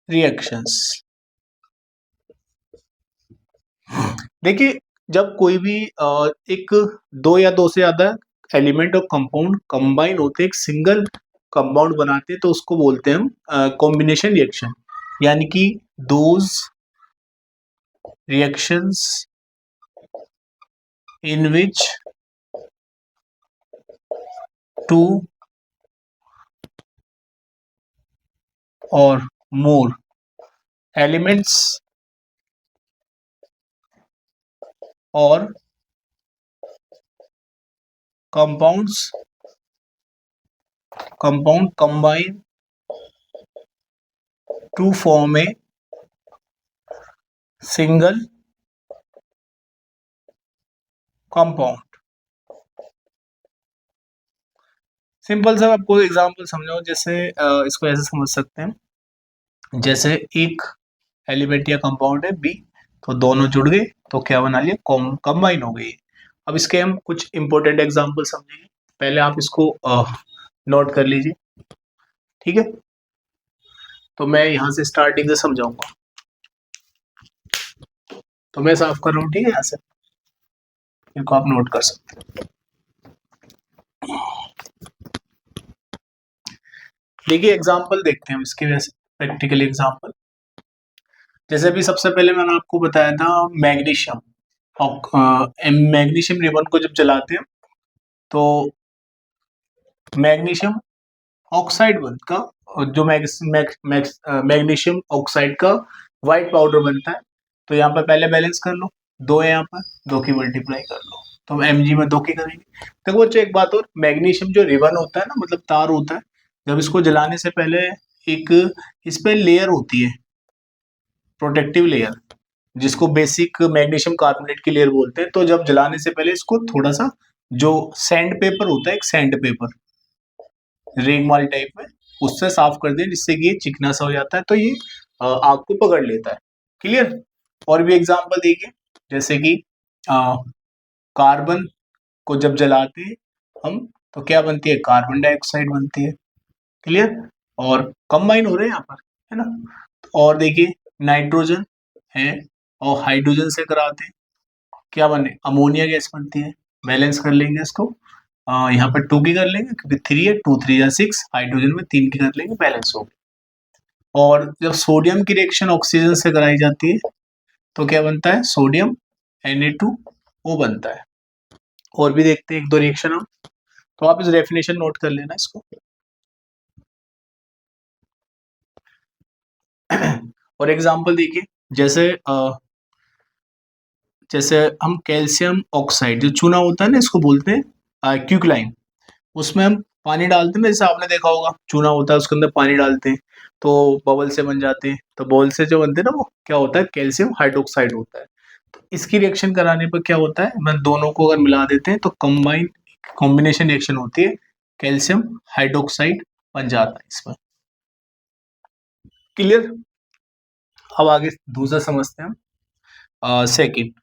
रिएक्शंस, देखिए जब कोई भी एक दो या दो से ज्यादा एलिमेंट और कंपाउंड कंबाइन होते एक सिंगल कंपाउंड बनाते हैं, तो उसको बोलते हैं हम कॉम्बिनेशन रिएक्शन। यानी कि those reactions in which two और मोर एलिमेंट्स और compounds compound combine to form a single compound। Simple सा आपको एग्जांपल समझाओ, जैसे इसको ऐसे समझ सकते हैं, जैसे एक एलिमेंट या कंपाउंड है बी, तो दोनों जुड़ गए तो क्या बना लिया, कंबाइन हो गई। अब इसके हम कुछ इंपॉर्टेंट एग्जांपल समझेंगे, पहले आप इसको नोट कर लीजिए, ठीक है। तो मैं यहाँ से स्टार्टिंग से समझाऊंगा, तो मैं साफ कर रहा हूँ, ठीक है। यहाँ से इनको आप नोट कर सकते हैं। देखिए एग्जांपल देखते हैं इसके वजह से, प्रैक्टिकल एग्जांपल। जैसे अभी सबसे पहले मैंने आपको बताया था मैग्नीशियम, मैग्नीशियम रिबन को जब जलाते हैं तो मैग्नीशियम ऑक्साइड बनता, और जो मैग्नीशियम ऑक्साइड का व्हाइट पाउडर बनता है। तो यहाँ पर पहले बैलेंस कर लो, दो है यहाँ पर, दो की मल्टीप्लाई कर लो, तो हम एम जी में दो की करेंगे। देखो बच्चों एक बात और, मैग्नीशियम जो रिबन होता है ना, मतलब तार होता है, जब इसको जलाने से पहले एक इस पे लेयर होती है, प्रोटेक्टिव लेयर, जिसको बेसिक मैग्नीशियम कार्बोनेट की लेयर बोलते हैं। तो जब जलाने से पहले इसको थोड़ा सा, जो सैंड पेपर होता है, एक सैंड पेपर रेगमाल टाइप में, उससे साफ कर दें, जिससे कि ये चिकना सा हो जाता है, तो ये आग को पकड़ लेता है। क्लियर। और भी एग्जांपल देखिए, जैसे कि कार्बन को जब जलाते हैं हम, तो क्या बनती है, कार्बन डाइऑक्साइड बनती है। क्लियर। और कंबाइन हो रहे हैं यहाँ पर, है ना। और देखिए नाइट्रोजन है, और हाइड्रोजन से कराते हैं, क्या बने, अमोनिया गैस बनती है। बैलेंस कर लेंगे इसको, यहाँ पर टू की कर लेंगे क्योंकि थ्री है, टू थ्री या सिक्स, हाइड्रोजन में तीन की कर लेंगे, बैलेंस हो गया। और जब सोडियम की रिएक्शन ऑक्सीजन से कराई जाती है, तो क्या बनता है, सोडियम Na2O बनता है। और भी देखते हैं एक दो रिएक्शन हम, तो आप इस डेफिनेशन नोट कर लेना इसको। और एग्जांपल देखिए, जैसे जैसे हम कैल्शियम ऑक्साइड जो चूना होता है ना, इसको बोलते हैं क्विकलाइन। उसमें हम पानी डालते हैं ना, जैसे आपने देखा होगा चूना होता है उसके अंदर पानी डालते हैं तो बबल से बन जाते हैं। तो बबल से जो बनते हैं ना वो क्या होता है, कैल्शियम हाइड्रोक्साइड होता है। तो इसकी रिएक्शन कराने पर क्या होता है, मैं दोनों को अगर मिला देते हैं तो कॉम्बिनेशन रिएक्शन होती है, कैल्शियम हाइड्रोक्साइड बन जाता है इसमें। क्लियर। अब आगे दूसरा समझते हैं हम। सेकेंड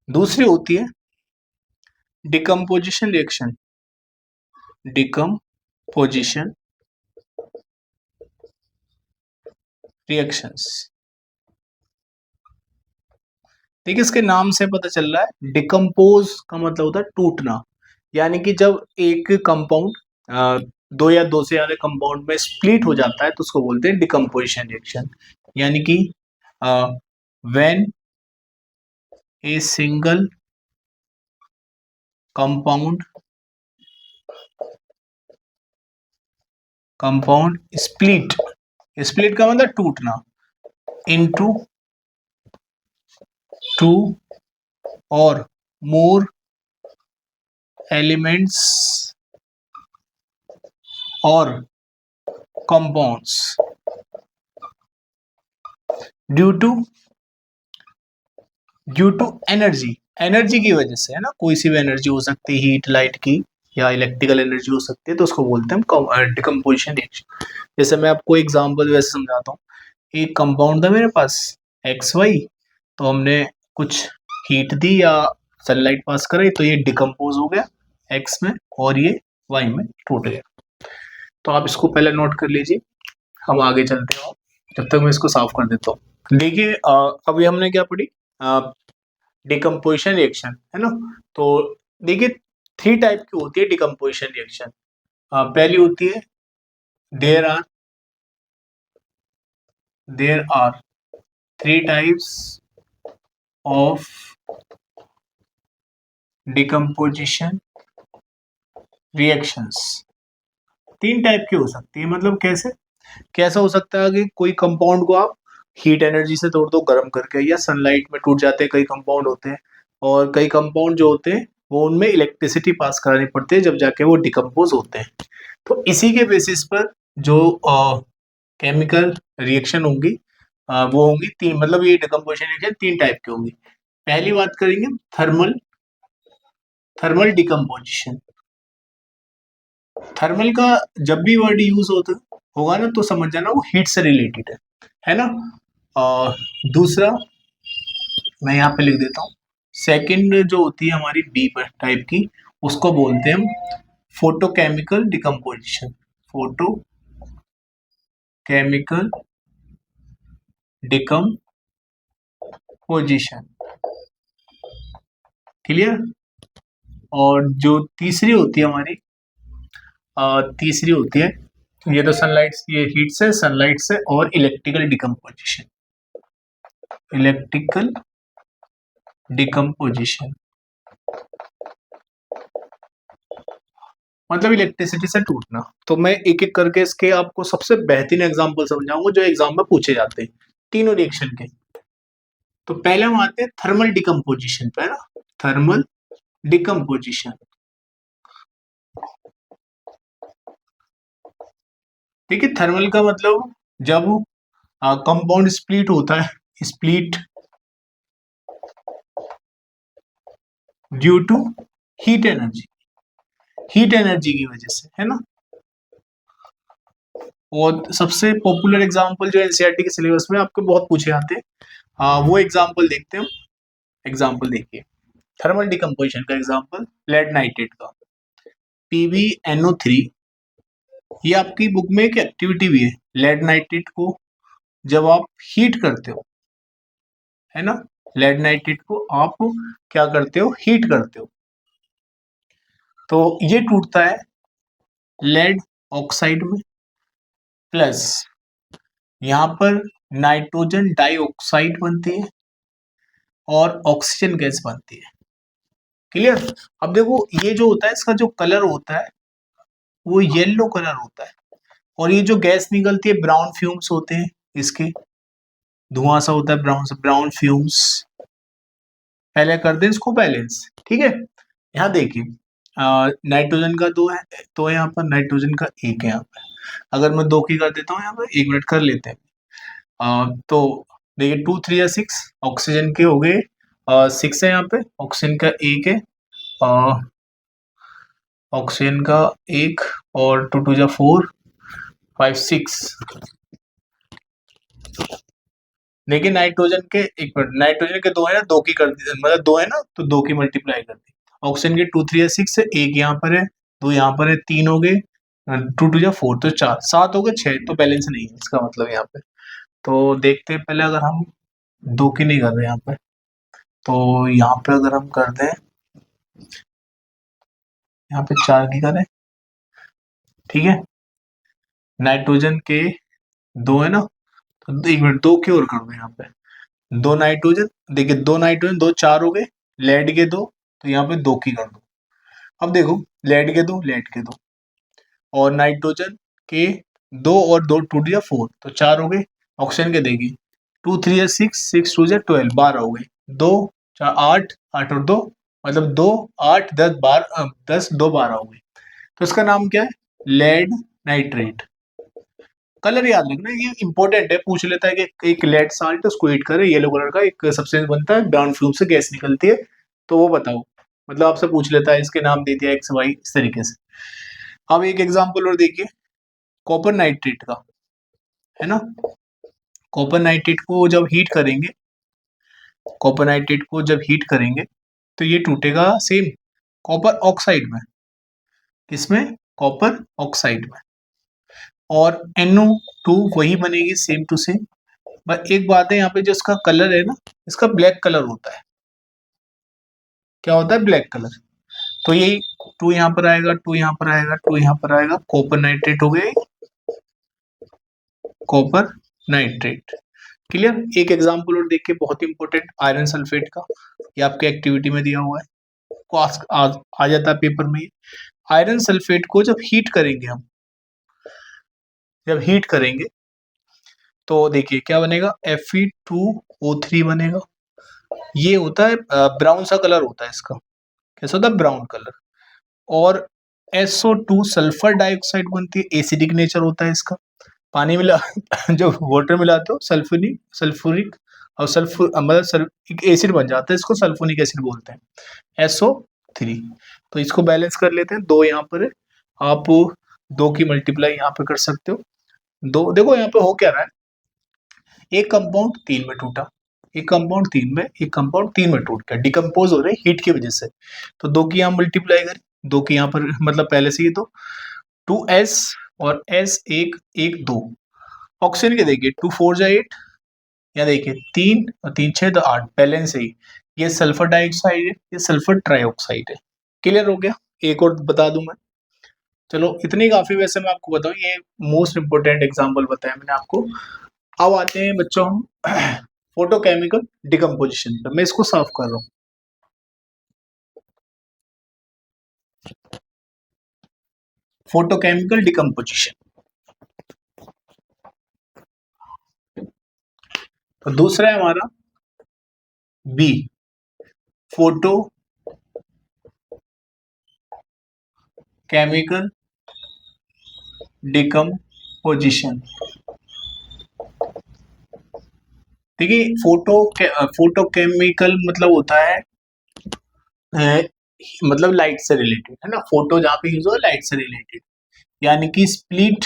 दूसरी होती है डिकम्पोजिशन रिएक्शन। Decomposition reactions. देखिए इसके नाम से पता चल रहा है, डिकम्पोज का मतलब होता है टूटना। यानी कि जब एक कंपाउंड दो या दो से ज्यादा कंपाउंड में स्प्लिट हो जाता है तो उसको बोलते हैं डिकम्पोजिशन रिएक्शन। यानी कि when a single compound split, split का मतलब टूटना, इनटू टू और मोर एलिमेंट्स और compounds due to energy. Energy की वजह से, है ना, कोई सी भी एनर्जी हो सकती है, हीट लाइट की या इलेक्ट्रिकल एनर्जी हो सकती है, तो उसको बोलते हैं हम डिकम्पोजिशन रिएक्शन। जैसे मैं आपको एग्जांपल वैसे समझाता हूँ। एक कंपाउंड था मेरे पास एक्स वाई, तो हमने कुछ हीट दी या सनलाइट पास कराई तो ये डिकम्पोज हो गया एक्स में और ये वाई में टूट गया। तो आप इसको पहले नोट कर लीजिए, हम आगे चलते हैं जब तक मैं इसको साफ कर देता हूँ। देखिए अभी हमने क्या पढ़ी, डिकम्पोजिशन रिएक्शन, है ना। तो देखिए 3 टाइप की होती है डिकम्पोजिशन रिएक्शन। पहली होती है there are 3 types of decomposition reactions. 3 type की हो सकती है, मतलब कैसा हो सकता है कि कोई कंपाउंड को आप हीट एनर्जी से तोड़ दो गर्म करके, या सनलाइट में टूट जाते हैं कई कंपाउंड होते हैं, और कई कंपाउंड जो होते हैं वो उनमें इलेक्ट्रिसिटी पास करानी पड़ती है जब जाके वो डिकम्पोज होते हैं। तो इसी के बेसिस पर जो केमिकल रिएक्शन होंगी वो होंगी 3, मतलब ये डिकम्पोजिशन रिएक्शन 3 टाइप की होंगी। पहली बात करेंगे थर्मल डिकम्पोजिशन। थर्मल का जब भी वर्ड यूज होगा ना तो समझ जाना वो हीट से रिलेटेड है ना। दूसरा मैं यहाँ पे लिख देता हूँ, सेकंड जो होती है हमारी बी टाइप की, उसको बोलते हैं हम photochemical decomposition. Photochemical decomposition. Clear. और जो तीसरी होती है हमारी, तीसरी होती है, ये तो सनलाइट, ये सनलाइट से और इलेक्ट्रिकल डिकम्पोजिशन मतलब इलेक्ट्रिसिटी से टूटना। तो मैं एक एक करके इसके आपको सबसे बेहतरीन एग्जांपल समझाऊंगा जो एग्जाम में पूछे जाते हैं तीनों रिएक्शन के। तो पहले हम आते हैं थर्मल डिकम्पोजिशन पे, है ना। थर्मल डिकम्पोजिशन, ठीक है। थर्मल का मतलब जब कंपाउंड स्प्लिट होता है, split due to heat energy, की वजह से, है ना। और सबसे पॉपुलर एग्जांपल जो एनसीईआरटी के सिलेबस में आपको बहुत पूछे जाते हैं, वो एग्जांपल देखते हैं। एग्जांपल देखिए थर्मल डिकम्पोजिशन का एग्जांपल, लेड नाइट्रेट का PbNO3। ये आपकी बुक में एक एक्टिविटी भी है। लेड नाइट्रेट को जब आप हीट करते हो, है ना, लेड नाइट्रेट को आप क्या करते हो, हीट करते हो, तो ये टूटता है लेड ऑक्साइड में, प्लस यहाँ पर नाइट्रोजन डाइऑक्साइड बनती है और ऑक्सीजन गैस बनती है। क्लियर। अब देखो ये जो होता है इसका जो कलर होता है वो येलो कलर होता है, और ये जो गैस निकलती है ब्राउन फ्यूम्स होते हैं इसके, धुआं सा होता है ब्राउन सा, ब्राउन फ्यूम्स। पहले कर दें इसको बैलेंस, ठीक है। यहाँ देखिए नाइट्रोजन का दो है, तो यहाँ पर नाइट्रोजन का एक है यहाँ पे। अगर मैं दो की कर देता हूँ यहाँ पर, 1 मिनट कर लेते हैं। तो देखिए 2 3 या 6 ऑक्सीजन के हो गए, 6 है यहाँ पे, ऑक्सीजन का एक है, ऑक्सीजन का एक, और 2 2 जा 4 5 6। लेकिन नाइट्रोजन के, एक मिनट, नाइट्रोजन के दो है ना, दो की कर दी, मतलब दो है ना, तो दो की मल्टीप्लाई कर दी। ऑक्सीजन के 2 3 या 6 है, एक यहाँ पर है, दो यहाँ पर है, तीन हो गए, 2 2 जा 4 तो 4, 7 हो गए, 6 तो बैलेंस नहीं है इसका मतलब यहाँ पे। तो देखते हैं पहले, अगर हम दो की नहीं कर रहे यहाँ पे, तो यहाँ पे अगर हम कर दें, यहाँ पे 4 की करें, ठीक है। नाइट्रोजन के दो है ना, तो एक मिनट, दो की और कर दो यहाँ पे, दो नाइट्रोजन, देखिए दो नाइट्रोजन, दो 4 हो गए, लेड के दो, तो यहाँ पे दो की कर दो। अब देखो लेड के दो, लेड के दो, और नाइट्रोजन के दो, और दो 2 या 4 तो 4 हो गए। ऑक्सीजन के देखिए 2 3 या 6, 6 2 या 12, 12 हो गए, दो 4 8, 8 और दो, मतलब 2 8 10 12, 10 2 12 हो गए। तो इसका नाम क्या है? Lead nitrate. कलर याद रखना, ये इंपॉर्टेंट है, पूछ लेता है कि एक लेड साल्ट, उसको हीट करे, येलो कलर का एक सब्सटेंस बनता है, ब्राउन फ्यूम से गैस निकलती है, तो वो बताओ, मतलब आपसे पूछ लेता है, इसके नाम दे दिया एक्स वाई इस तरीके से। अब एक एग्जांपल और देखिए, कॉपर नाइट्रेट का, है ना। कॉपर नाइट्रेट को जब हीट करेंगे, कॉपर नाइट्रेट को जब हीट करेंगे, तो ये टूटेगा सेम कॉपर ऑक्साइड में, किसमें? कॉपर ऑक्साइड में, और NO2 वही बनेगी, सेम टू सेम। बस एक बात है यहाँ पे, जो इसका कलर है ना, इसका ब्लैक कलर होता है। क्या होता है? Black colour. तो यही 2 यहाँ पर आएगा, 2 यहाँ पर आएगा, 2 यहाँ पर आएगा, कॉपर नाइट्रेट हो गया, कॉपर नाइट्रेट। क्लियर? एक एग्जांपल और देखिए, बहुत इंपॉर्टेंट, आयरन सल्फेट का, ये आपके एक्टिविटी में दिया हुआ है, को आ जाता है पेपर में। आयरन सल्फेट को जब हीट करेंगे हम, जब हीट करेंगे, तो देखिए क्या बनेगा, Fe2O3 बनेगा। ये होता है ब्राउन सा कलर होता है इसका, कैसा होता है? Brown colour. और SO2 सल्फर डाइऑक्साइड बनती है, एसिडिक नेचर होता है इसका। पानी मिला जब वाटर मिलाते हो, सल्फ्यूरिक सल्फ्यूरिक और सल्फर, मतलब एक एसिड बन जाता है, इसको सल्फोनिक एसिड बोलते हैं, SO3। तो इसको बैलेंस कर लेते हैं, दो यहाँ पर है, आप दो की मल्टीप्लाई यहाँ पे कर सकते हो। दो, देखो यहाँ पे हो क्या रहा है, एक कंपाउंड तीन में टूटा, एक कंपाउंड तीन में, एक कंपाउंड तीन में टूट गया, डिकम्पोज हो रहे हीट की वजह से। तो दो की यहाँ मल्टीप्लाई करें, दो की यहाँ पर, मतलब पहले से ही तो 2S और S एक एक दो। ऑक्सीजन के देखिए 2 4 जा 8, या देखिए 3 और 3 6 तो 8, बैलेंस है ही। ये सल्फर डाइऑक्साइड है, ये सल्फर ट्राइऑक्साइड है। क्लियर हो गया? एक और बता दूं मैं, चलो इतनी काफी, वैसे मैं आपको बताऊं, ये मोस्ट इंपोर्टेंट एग्जांपल बताया मैंने आपको। अब आते हैं बच्चों हम फोटोकेमिकल डिकम्पोजिशन पे। मैं इसको साफ कर रहा हूँ। फोटोकेमिकल डिकम्पोजिशन, तो दूसरा है हमारा बी, फोटो केमिकल डिकम्पोजिशन। देखिए फोटोकेमिकल मतलब होता है मतलब लाइट से रिलेटेड, है ना। फोटो जहाँ पे यूज हो, लाइट से रिलेटेड, यानी कि split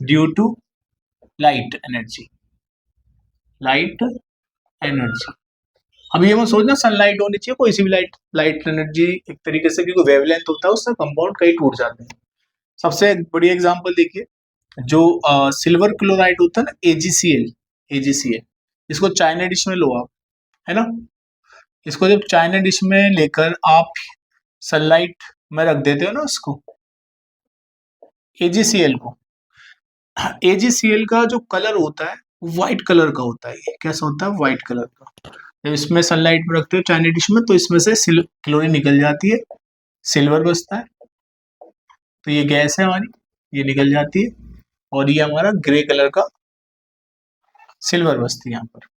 due to light energy, light energy. अब ये मत सोचना सनलाइट होनी चाहिए, कोई सी भी लाइट, लाइट एनर्जी एक तरीके से, क्योंकि वेवलेंथ होता है उससे कंपाउंड कई टूट जाते हैं। सबसे बड़ी एग्जांपल देखिए, जो सिल्वर क्लोराइड होता है ना, AgCl, AgCl, इसको चाइना डिश में लो आप, है ना। इसको जब चाइना डिश में लेकर आप सनलाइट में रख देते हो ना उसको, AgCl को, AgCl का जो कलर होता है व्हाइट कलर का होता है। ये कैसा होता है? व्हाइट कलर का। जब इसमें सनलाइट में रखते हो चाइना डिश में, तो इसमें से क्लोरीन निकल जाती है, सिल्वर बचता है, तो ये गैस है हमारी, ये निकल जाती है, और ये हमारा ग्रे कलर का सिल्वर बचती है यहाँ पर।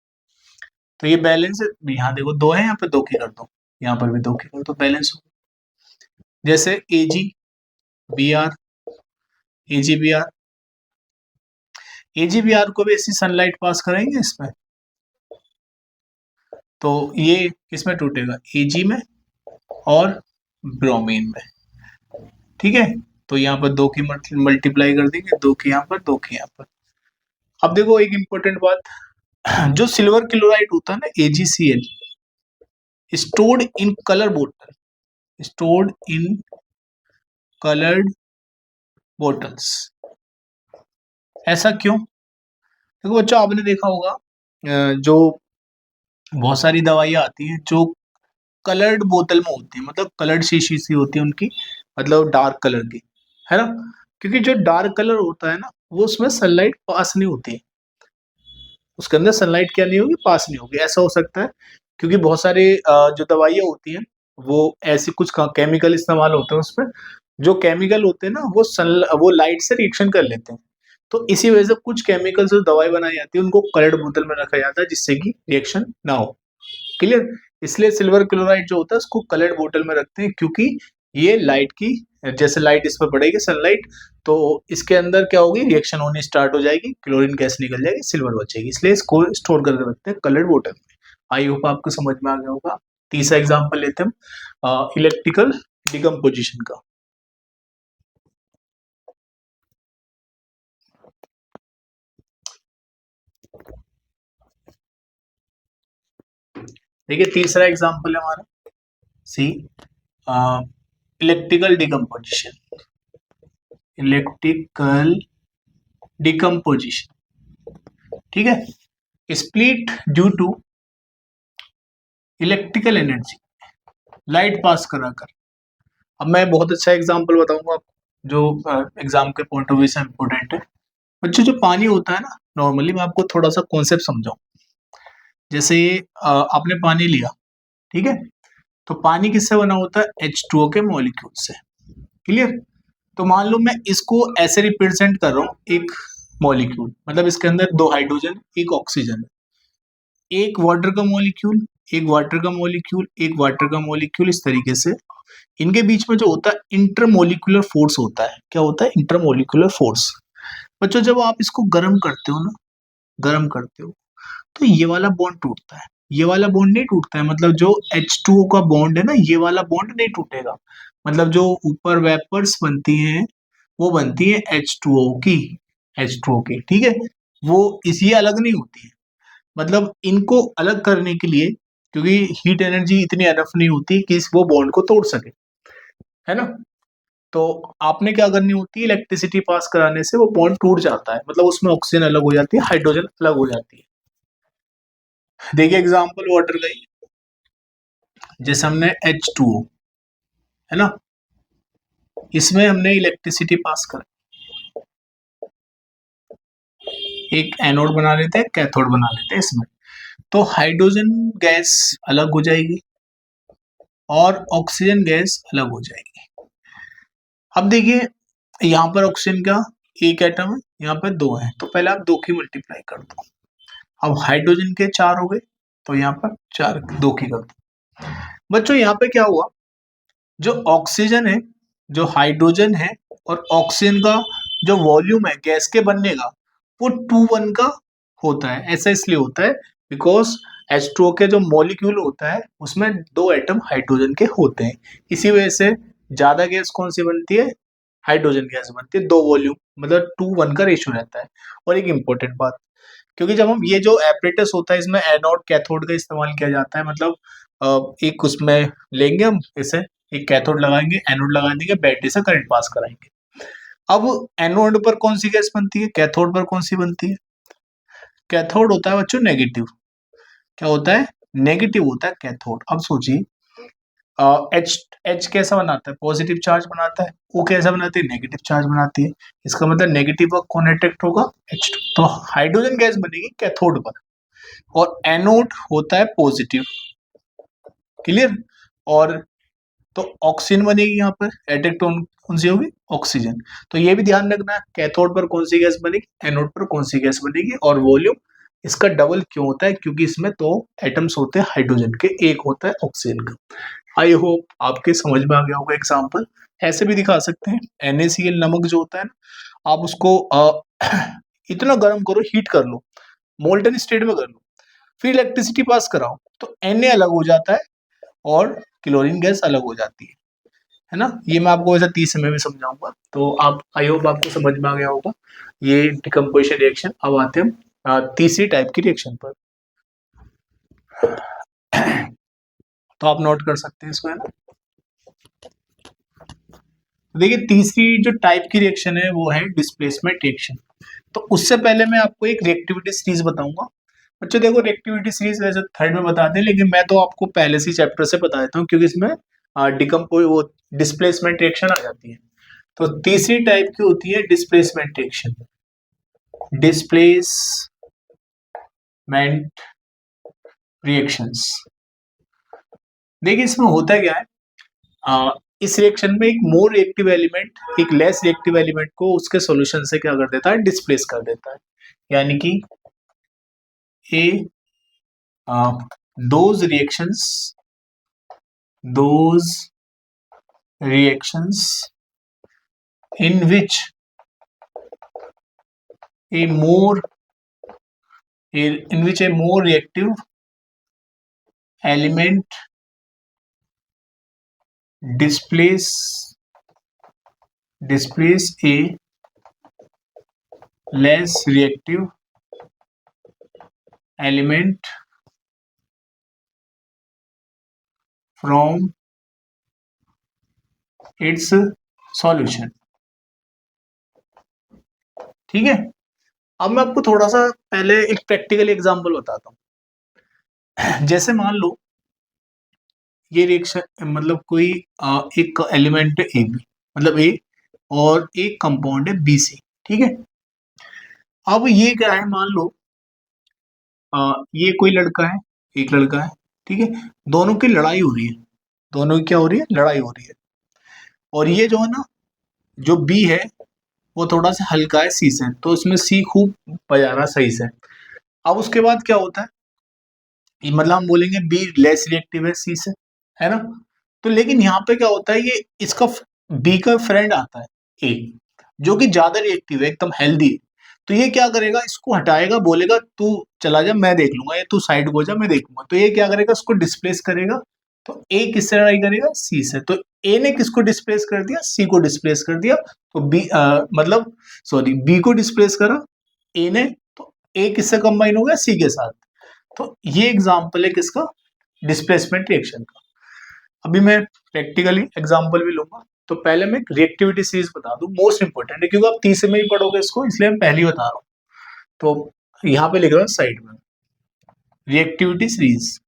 तो ये बैलेंस, यहाँ देखो दो है, यहाँ पे दो की कर दो, यहाँ पर भी दो की कर दो, बैलेंस हो। जैसे AG B R, AG B R, AG B R को भी ऐसी सनलाइट पास करेंगे इसमें, तो ये किसमें टूटेगा, एजी में और ब्रोमीन में। ठीक है, तो यहाँ पर दो की मल्टीप्लाई कर देंगे, दो की यहाँ पर, दो की यहाँ पर। अब देखो एक इंपॉर्टेंट बात, जो सिल्वर क्लोराइड होता है ना AgCl, स्टोर्ड इन कलर बोतल, स्टोर्ड इन कलर्ड बोटल्स। ऐसा क्यों? देखो बच्चों, आपने देखा होगा जो बहुत सारी दवाइयाँ आती हैं जो कलर्ड बोतल में होती है, मतलब कलर्ड शीशी सी होती है उनकी, मतलब डार्क कलर की, है ना। क्योंकि जो डार्क कलर होता है ना, वो उसमें सनलाइट पास नहीं होती है, उसके अंदर सनलाइट क्या नहीं होगी, पास नहीं होगी। ऐसा हो सकता है क्योंकि बहुत सारे जो दवाइयाँ होती हैं वो ऐसी कुछ केमिकल इस्तेमाल होते हैं उसमें, जो केमिकल होते हैं ना वो लाइट से रिएक्शन कर लेते हैं। तो इसी वजह से कुछ केमिकल जो दवाई बनाई जाती है उनको कलर्ड बोतल में रखा जाता है जिससे कि रिएक्शन ना हो। क्लियर? इसलिए सिल्वर क्लोराइड जो होता है उसको कलर्ड बोतल में रखते हैं, क्योंकि ये लाइट की, जैसे लाइट इस पर पड़ेगी सनलाइट, तो इसके अंदर क्या होगी, रिएक्शन होनी स्टार्ट हो जाएगी, क्लोरीन गैस निकल जाएगी, सिल्वर बचेगी, इसलिए इसको स्टोर करके रखते हैं कलर्ड बोतल में। आई होप आपको समझ में आ गया होगा। तीसरा एग्जाम्पल लेते हैं हम इलेक्ट्रिकल डिकम्पोजिशन का। देखिए तीसरा एग्जाम्पल है हमारा, C electrical decomposition, electrical decomposition. ठीक है, split due to electrical energy, light pass कराकर। अब मैं बहुत अच्छा एग्जांपल बताऊंगा आपको जो एग्जाम के पॉइंट ऑफ व्यू से इम्पोर्टेंट है। बच्चों जो पानी होता है ना, नॉर्मली मैं आपको थोड़ा सा कॉन्सेप्ट समझाऊं। जैसे आपने पानी लिया, ठीक है, तो पानी किससे बना होता है, H2O के मॉलिक्यूल से। क्लियर? तो मान लो मैं इसको ऐसे रिप्रेजेंट कर रहा हूँ, एक मॉलिक्यूल, मतलब इसके अंदर दो हाइड्रोजन एक ऑक्सीजन, एक वाटर का मॉलिक्यूल, एक वाटर का मॉलिक्यूल, एक वाटर का मॉलिक्यूल, इस तरीके से इनके बीच में जो होता है इंटरमोलिकुलर फोर्स होता है। क्या होता है, इंटरमोलिकुलर फोर्स। बच्चों जब आप इसको गर्म करते हो ना, गर्म करते हो, तो ये वाला बॉन्ड टूटता है, ये वाला बॉन्ड नहीं टूटता है, मतलब जो H2O का बॉन्ड है ना, ये वाला बॉन्ड नहीं टूटेगा। मतलब जो ऊपर वेपर्स बनती हैं वो बनती है H2O की, H2O की, ठीक है, वो इसी अलग नहीं होती है। मतलब इनको अलग करने के लिए, क्योंकि हीट एनर्जी इतनी अनफ नहीं होती कि वो बॉन्ड को तोड़ सके, है ना। तो आपने क्या करनी होती है, इलेक्ट्रिसिटी पास कराने से वो बॉन्ड टूट जाता है, मतलब उसमें ऑक्सीजन अलग हो जाती है, हाइड्रोजन अलग हो जाती है। देखिए एग्जांपल वाटर का ही, जैसे हमने H2O, है ना, इसमें हमने इलेक्ट्रिसिटी पास कर, एक एनोड बना लेते हैं, कैथोड बना लेते हैं इसमें, तो हाइड्रोजन गैस अलग हो जाएगी और ऑक्सीजन गैस अलग हो जाएगी। अब देखिए यहाँ पर ऑक्सीजन का एक एटम है, यहाँ पर दो है, तो पहले आप दो की मल्टीप्लाई कर दो। अब हाइड्रोजन के चार हो गए, तो यहाँ पर चार दो की कर दो। बच्चों यहाँ पे क्या हुआ, जो ऑक्सीजन है, जो हाइड्रोजन है और ऑक्सीजन का जो वॉल्यूम है गैस के बनने का, वो 2:1 का होता है। ऐसा इसलिए होता है बिकॉज H2O के जो मॉलिक्यूल होता है उसमें दो एटम हाइड्रोजन के होते हैं, इसी वजह से ज्यादा गैस कौन सी बनती है, हाइड्रोजन गैस बनती है, दो वॉल्यूम, मतलब 2:1 का रेशियो रहता है। और एक इंपॉर्टेंट बात, क्योंकि जब हम ये जो एपरेटस होता है इसमें एनोड कैथोड का इस्तेमाल किया जाता है, मतलब एक उसमें लेंगे हम इसे, एक कैथोड लगाएंगे, एनोड लगा देंगे, बैटरी से करंट पास कराएंगे। अब एनोड पर कौन सी गैस बनती है, कैथोड पर कौन सी बनती है, कैथोड होता है बच्चों नेगेटिव। क्या होता है, नेगेटिव होता है कैथोड। अब सोचिए एच एच कैसा बनाता है, पॉजिटिव चार्ज बनाता है, ओ कैसा बनाती है, नेगेटिव चार्ज बनाती है। इसका मतलब नेगेटिव पर कौन अट्रैक्ट होगा, H2। तो हाइड्रोजन गैस बनेगी कैथोड पर और एनोड होता है पॉजिटिव। क्लियर? और तो ऑक्सीजन बनेगी, यहाँ पर अट्रैक्ट कौन सी होगी, ऑक्सीजन। तो ये भी ध्यान रखना है, कैथोड पर कौन सी गैस बनेगी, एनोड पर कौन सी गैस बनेगी, और वॉल्यूम इसका डबल क्यों होता है? क्योंकि इसमें 2 एटम्स होते हैं हाइड्रोजन के, एक होता है ऑक्सीजन का। आई होप आपके समझ में आ गया होगा एग्जाम्पल। ऐसे भी दिखा सकते हैं, NaCl नमक जो होता है ना, आप उसको इतना गर्म करो, हीट कर लो, मोल्टन स्टेट में कर लो, फिर इलेक्ट्रिसिटी पास कराओ, तो Na अलग हो जाता है और क्लोरीन गैस अलग हो जाती है ना। ये मैं आपको वैसे 30 में भी समझाऊंगा, तो आप आई होप आपको समझ में आ गया होगा ये डिकम्पोजिशन रिएक्शन। अब आते हैं तीसरी टाइप की रिएक्शन पर। तो आप नोट कर सकते हैं इसको, है ना। देखिए तीसरी जो टाइप की रिएक्शन है वो है डिस्प्लेसमेंट रिएक्शन। तो उससे पहले मैं आपको एक रिएक्टिविटी सीरीज बताऊंगा। बच्चों देखो, रिएक्टिविटी सीरीज वैसे थर्ड में बताते हैं, लेकिन मैं तो आपको पहले से चैप्टर से बता देता हूँ, क्योंकि इसमें वो डिस्प्लेसमेंट रिएक्शन आ जाती है। तो तीसरी टाइप की होती है डिस्प्लेसमेंट रिएक्शन। Displacement reactions. देखिए इसमें होता क्या है, इस रिएक्शन में एक मोर रिएक्टिव एलिमेंट एक लेस रिएक्टिव एलिमेंट को उसके सॉल्यूशन से क्या कर देता है, डिस्प्लेस कर देता है। यानी कि ए those reactions in which a more reactive element displace a less reactive element from its solution। ठीक है, अब मैं आपको थोड़ा सा पहले एक प्रैक्टिकल एग्जांपल बताता हूँ। जैसे मान लो ये रिएक्शन मतलब कोई एक एलिमेंट है ए बी, मतलब ए, और एक कंपाउंड है बी सी। ठीक है, अब ये क्या है, मान लो ये कोई लड़का है, एक लड़का है, ठीक है, दोनों की लड़ाई हो रही है, दोनों की क्या हो रही है, लड़ाई हो रही है। और ये जो है ना, जो बी है वो थोड़ा सा हल्का है सी से, तो उसमें सी खूब बजा रहा सही से। अब उसके बाद क्या होता है, मतलब हम बोलेंगे बी लेस रिएक्टिव है सी से, है ना। तो लेकिन यहाँ पे क्या होता है, ये इसका बी का फ्रेंड आता है ए, जो कि ज्यादा रिएक्टिव है, एकदम हेल्दी है। तो ये क्या करेगा, इसको हटाएगा, बोलेगा तू चला जा मैं देख लूंगा, या तू साइड को जा मैं देखूंगा। तो ये क्या करेगा, उसको डिस्प्लेस करेगा। तो ए किससे लड़ाई करेगा, सी से। तो ए ने किसको डिस्प्लेस कर दिया, सी को डिस्प्लेस कर दिया। तो बी मतलब सॉरी बी को डिस्प्लेस करा ए ने, तो ए किससे कंबाइन हो गया, सी के साथ। तो ये एग्जाम्पल है किसका, डिस्प्लेसमेंट रिएक्शन का। अभी मैं प्रैक्टिकली एग्जाम्पल भी लूंगा। तो पहले मैं रिएक्टिविटी सीरीज बता दूं, मोस्ट इंपोर्टेंट है, क्योंकि आप तीसरे में ही पढ़ोगे इसको, इसलिए मैं पहले ही बता रहा हूँ। तो यहाँ पे लिख रहा हूँ साइड में, रिएक्टिविटी सीरीज।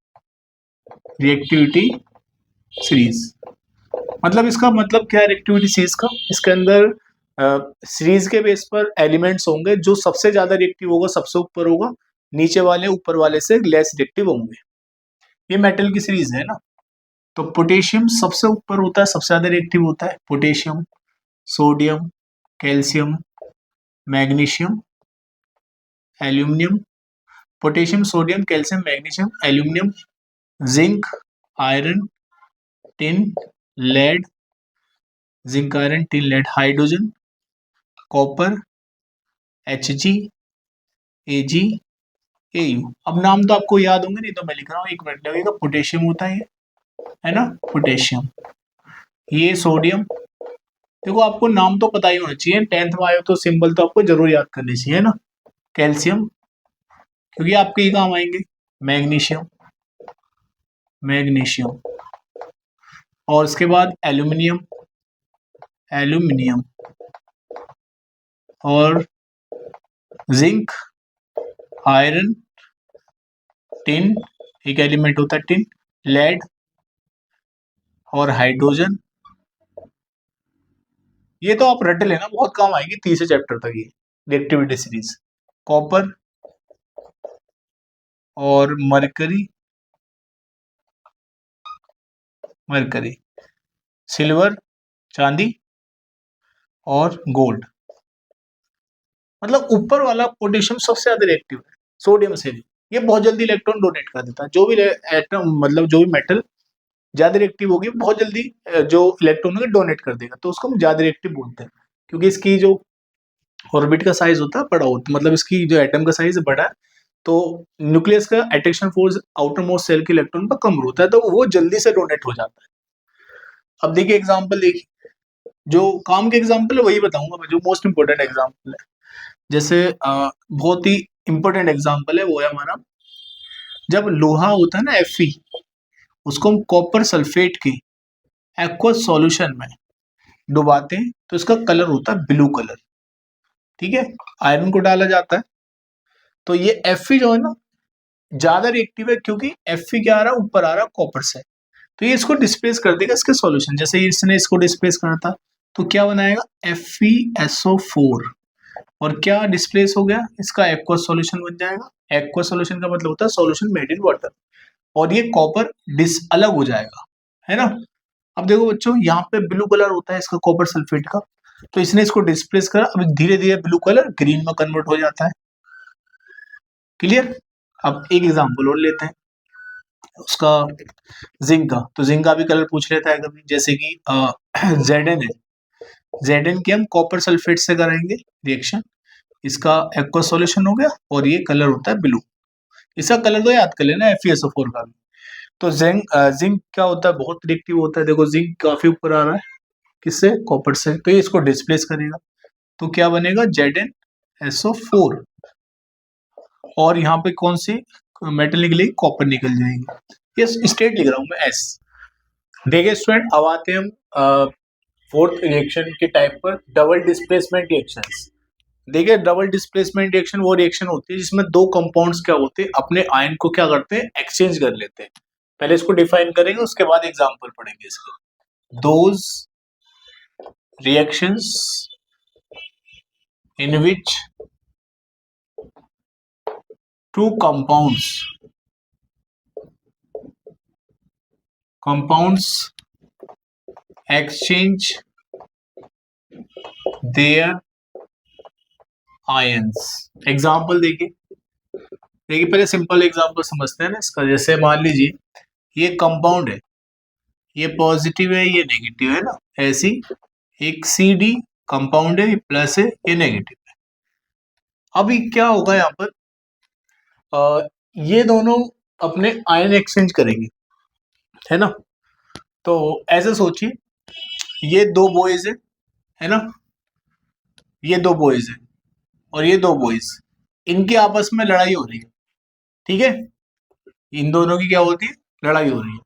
रिएक्टिविटी सीरीज मतलब इसका मतलब क्या है, रिएक्टिविटी सीरीज का, इसके अंदर सीरीज के बेस पर एलिमेंट्स होंगे, जो सबसे ज्यादा रिएक्टिव होगा सबसे ऊपर होगा, नीचे वाले ऊपर वाले से लेस रिएक्टिव होंगे। ये मेटल की सीरीज है ना। तो पोटेशियम सबसे ऊपर होता है, सबसे ज्यादा रिएक्टिव होता है, potassium, sodium, calcium, magnesium, aluminium. Potassium, sodium, calcium, magnesium, aluminium, zinc, iron, tin, lead, zinc, iron, tin, lead, hydrogen, copper, Hg, Ag, Au। अब नाम तो आपको याद होंगे, नहीं तो मैं लिख रहा हूँ, एक मिनट लगेगा। पोटेशियम होता है ना, पोटेशियम, ये सोडियम। देखो आपको नाम तो पता ही होना चाहिए, 10th में आए हो तो सिंबल तो आपको जरूर याद करनी चाहिए ना। कैल्शियम, क्योंकि आपके ही काम आएंगे। मैग्नीशियम, मैग्नीशियम, और उसके बाद एल्यूमिनियम, एल्यूमिनियम, और जिंक, आयरन, टिन, एक एलिमेंट होता है टिन, लेड, और हाइड्रोजन। ये तो आप रट लेना, बहुत काम आएगी तीसरे चैप्टर तक ये रिएक्टिविटी सीरीज। कॉपर, और मरकरी, मरकरी, सिल्वर, चांदी, और गोल्ड। मतलब ऊपर वाला पोटेशियम सबसे ज्यादा रिएक्टिव है, सोडियम से भी, ये बहुत जल्दी इलेक्ट्रॉन डोनेट कर देता है। जो भी एटम मतलब जो भी मेटल ज्यादा रिएक्टिव होगी बहुत जल्दी जो इलेक्ट्रॉन होगा डोनेट कर देगा, तो उसको हम ज्यादा रिएक्टिव बोलते हैं, क्योंकि इसकी जो ऑर्बिट का साइज होता है बड़ा होता है, मतलब इसकी जो एटम का साइज बड़ा है, तो न्यूक्लियस का attraction force outer most shell के इलेक्ट्रॉन पर कम होता है, तो वो जल्दी से डोनेट हो जाता है। अब देखिए एग्जाम्पल देखिए, जो काम के एग्जाम्पल है वही बताऊंगा मैं, जो मोस्ट इंपोर्टेंट एग्जाम्पल है। जैसे बहुत ही इंपॉर्टेंट एग्जाम्पल है वो है हमारा, जब लोहा होता है ना Fe, उसको हम कॉपर सल्फेट के एक्वस सॉल्यूशन में डुबाते हैं तो इसका कलर होता है ब्लू कलर, ठीक है। आयरन को डाला जाता है तो ये Fe जो है ना ज्यादा रिएक्टिव है, क्योंकि Fe क्या आ रहा है, ऊपर आ रहा है कॉपर से, तो ये इसको डिस्प्लेस कर देगा इसके सॉल्यूशन। जैसे इसने इसको डिस्प्लेस करता तो क्या बनाएगा FeSO4, और क्या डिस्प्लेस हो गया, इसका एक्वस सॉल्यूशन बन जाएगा। एक्वस सॉल्यूशन का मतलब होता है सॉल्यूशन मेड इन वाटर, और ये कॉपर अलग हो जाएगा, है ना। अब देखो बच्चों, यहाँ पे ब्लू कलर होता है इसका कॉपर सल्फेट का, तो इसने इसको डिस्प्लेस करा, अब धीरे धीरे ब्लू कलर ग्रीन में कन्वर्ट हो जाता है। क्लियर। अब एक एग्जांपल और लेते हैं उसका, जिंक का। तो जिंक का भी कलर पूछ लेता है कभी, जैसे कि Zn है, Zn की हम कॉपर सल्फेट से कराएंगे रिएक्शन, इसका एक्वा सॉल्यूशन हो गया और ये कलर होता है ब्लू। इसका कलर तो याद कर लेना FeSO4 का भी। तो जिंक क्या होता है, बहुत रिएक्टिव होता है। देखो जिंक काफी ऊपर आ रहा है, किससे, कॉपर से, तो ये इसको डिस्प्लेस करेगा, तो क्या बनेगा ZnSO4, और यहाँ पे कौन सी मेटल निकलेगी, कॉपर निकल जाएगी। ये स्टेट लिख रहा हूं मैं S। देखिए स्टूडेंट, अब आते हैं हम फोर्थ रिएक्शन के टाइप पर, डबल डिस्प्लेसमेंट रिएक्शंस। देखिए डबल डिस्प्लेसमेंट रिएक्शन वो रिएक्शन होती है जिसमें दो कंपाउंड्स क्या होते हैं, अपने आयन को क्या करते हैं, एक्सचेंज कर लेते हैं। पहले इसको डिफाइन करेंगे, उसके बाद एग्जांपल पढ़ेंगे इसके। Those reactions in which two compounds exchange their ions। Example देखिए पहले सिंपल एग्जाम्पल समझते हैं ना इसका। जैसे मान लीजिए ये कंपाउंड है, ये पॉजिटिव है, ये नेगेटिव है ना, ऐसी एक CD कंपाउंड है, ये प्लस है, ये नेगेटिव है। अभी क्या होगा यहाँ पर, ये दोनों अपने आयन एक्सचेंज करेंगे, है ना। तो ऐसे सोचिए, ये दो बॉयज है ना, ये दो बॉयज है और ये दो बॉयज, इनकी आपस में लड़ाई हो रही है, ठीक है। इन दोनों की क्या होती है, लड़ाई हो रही है।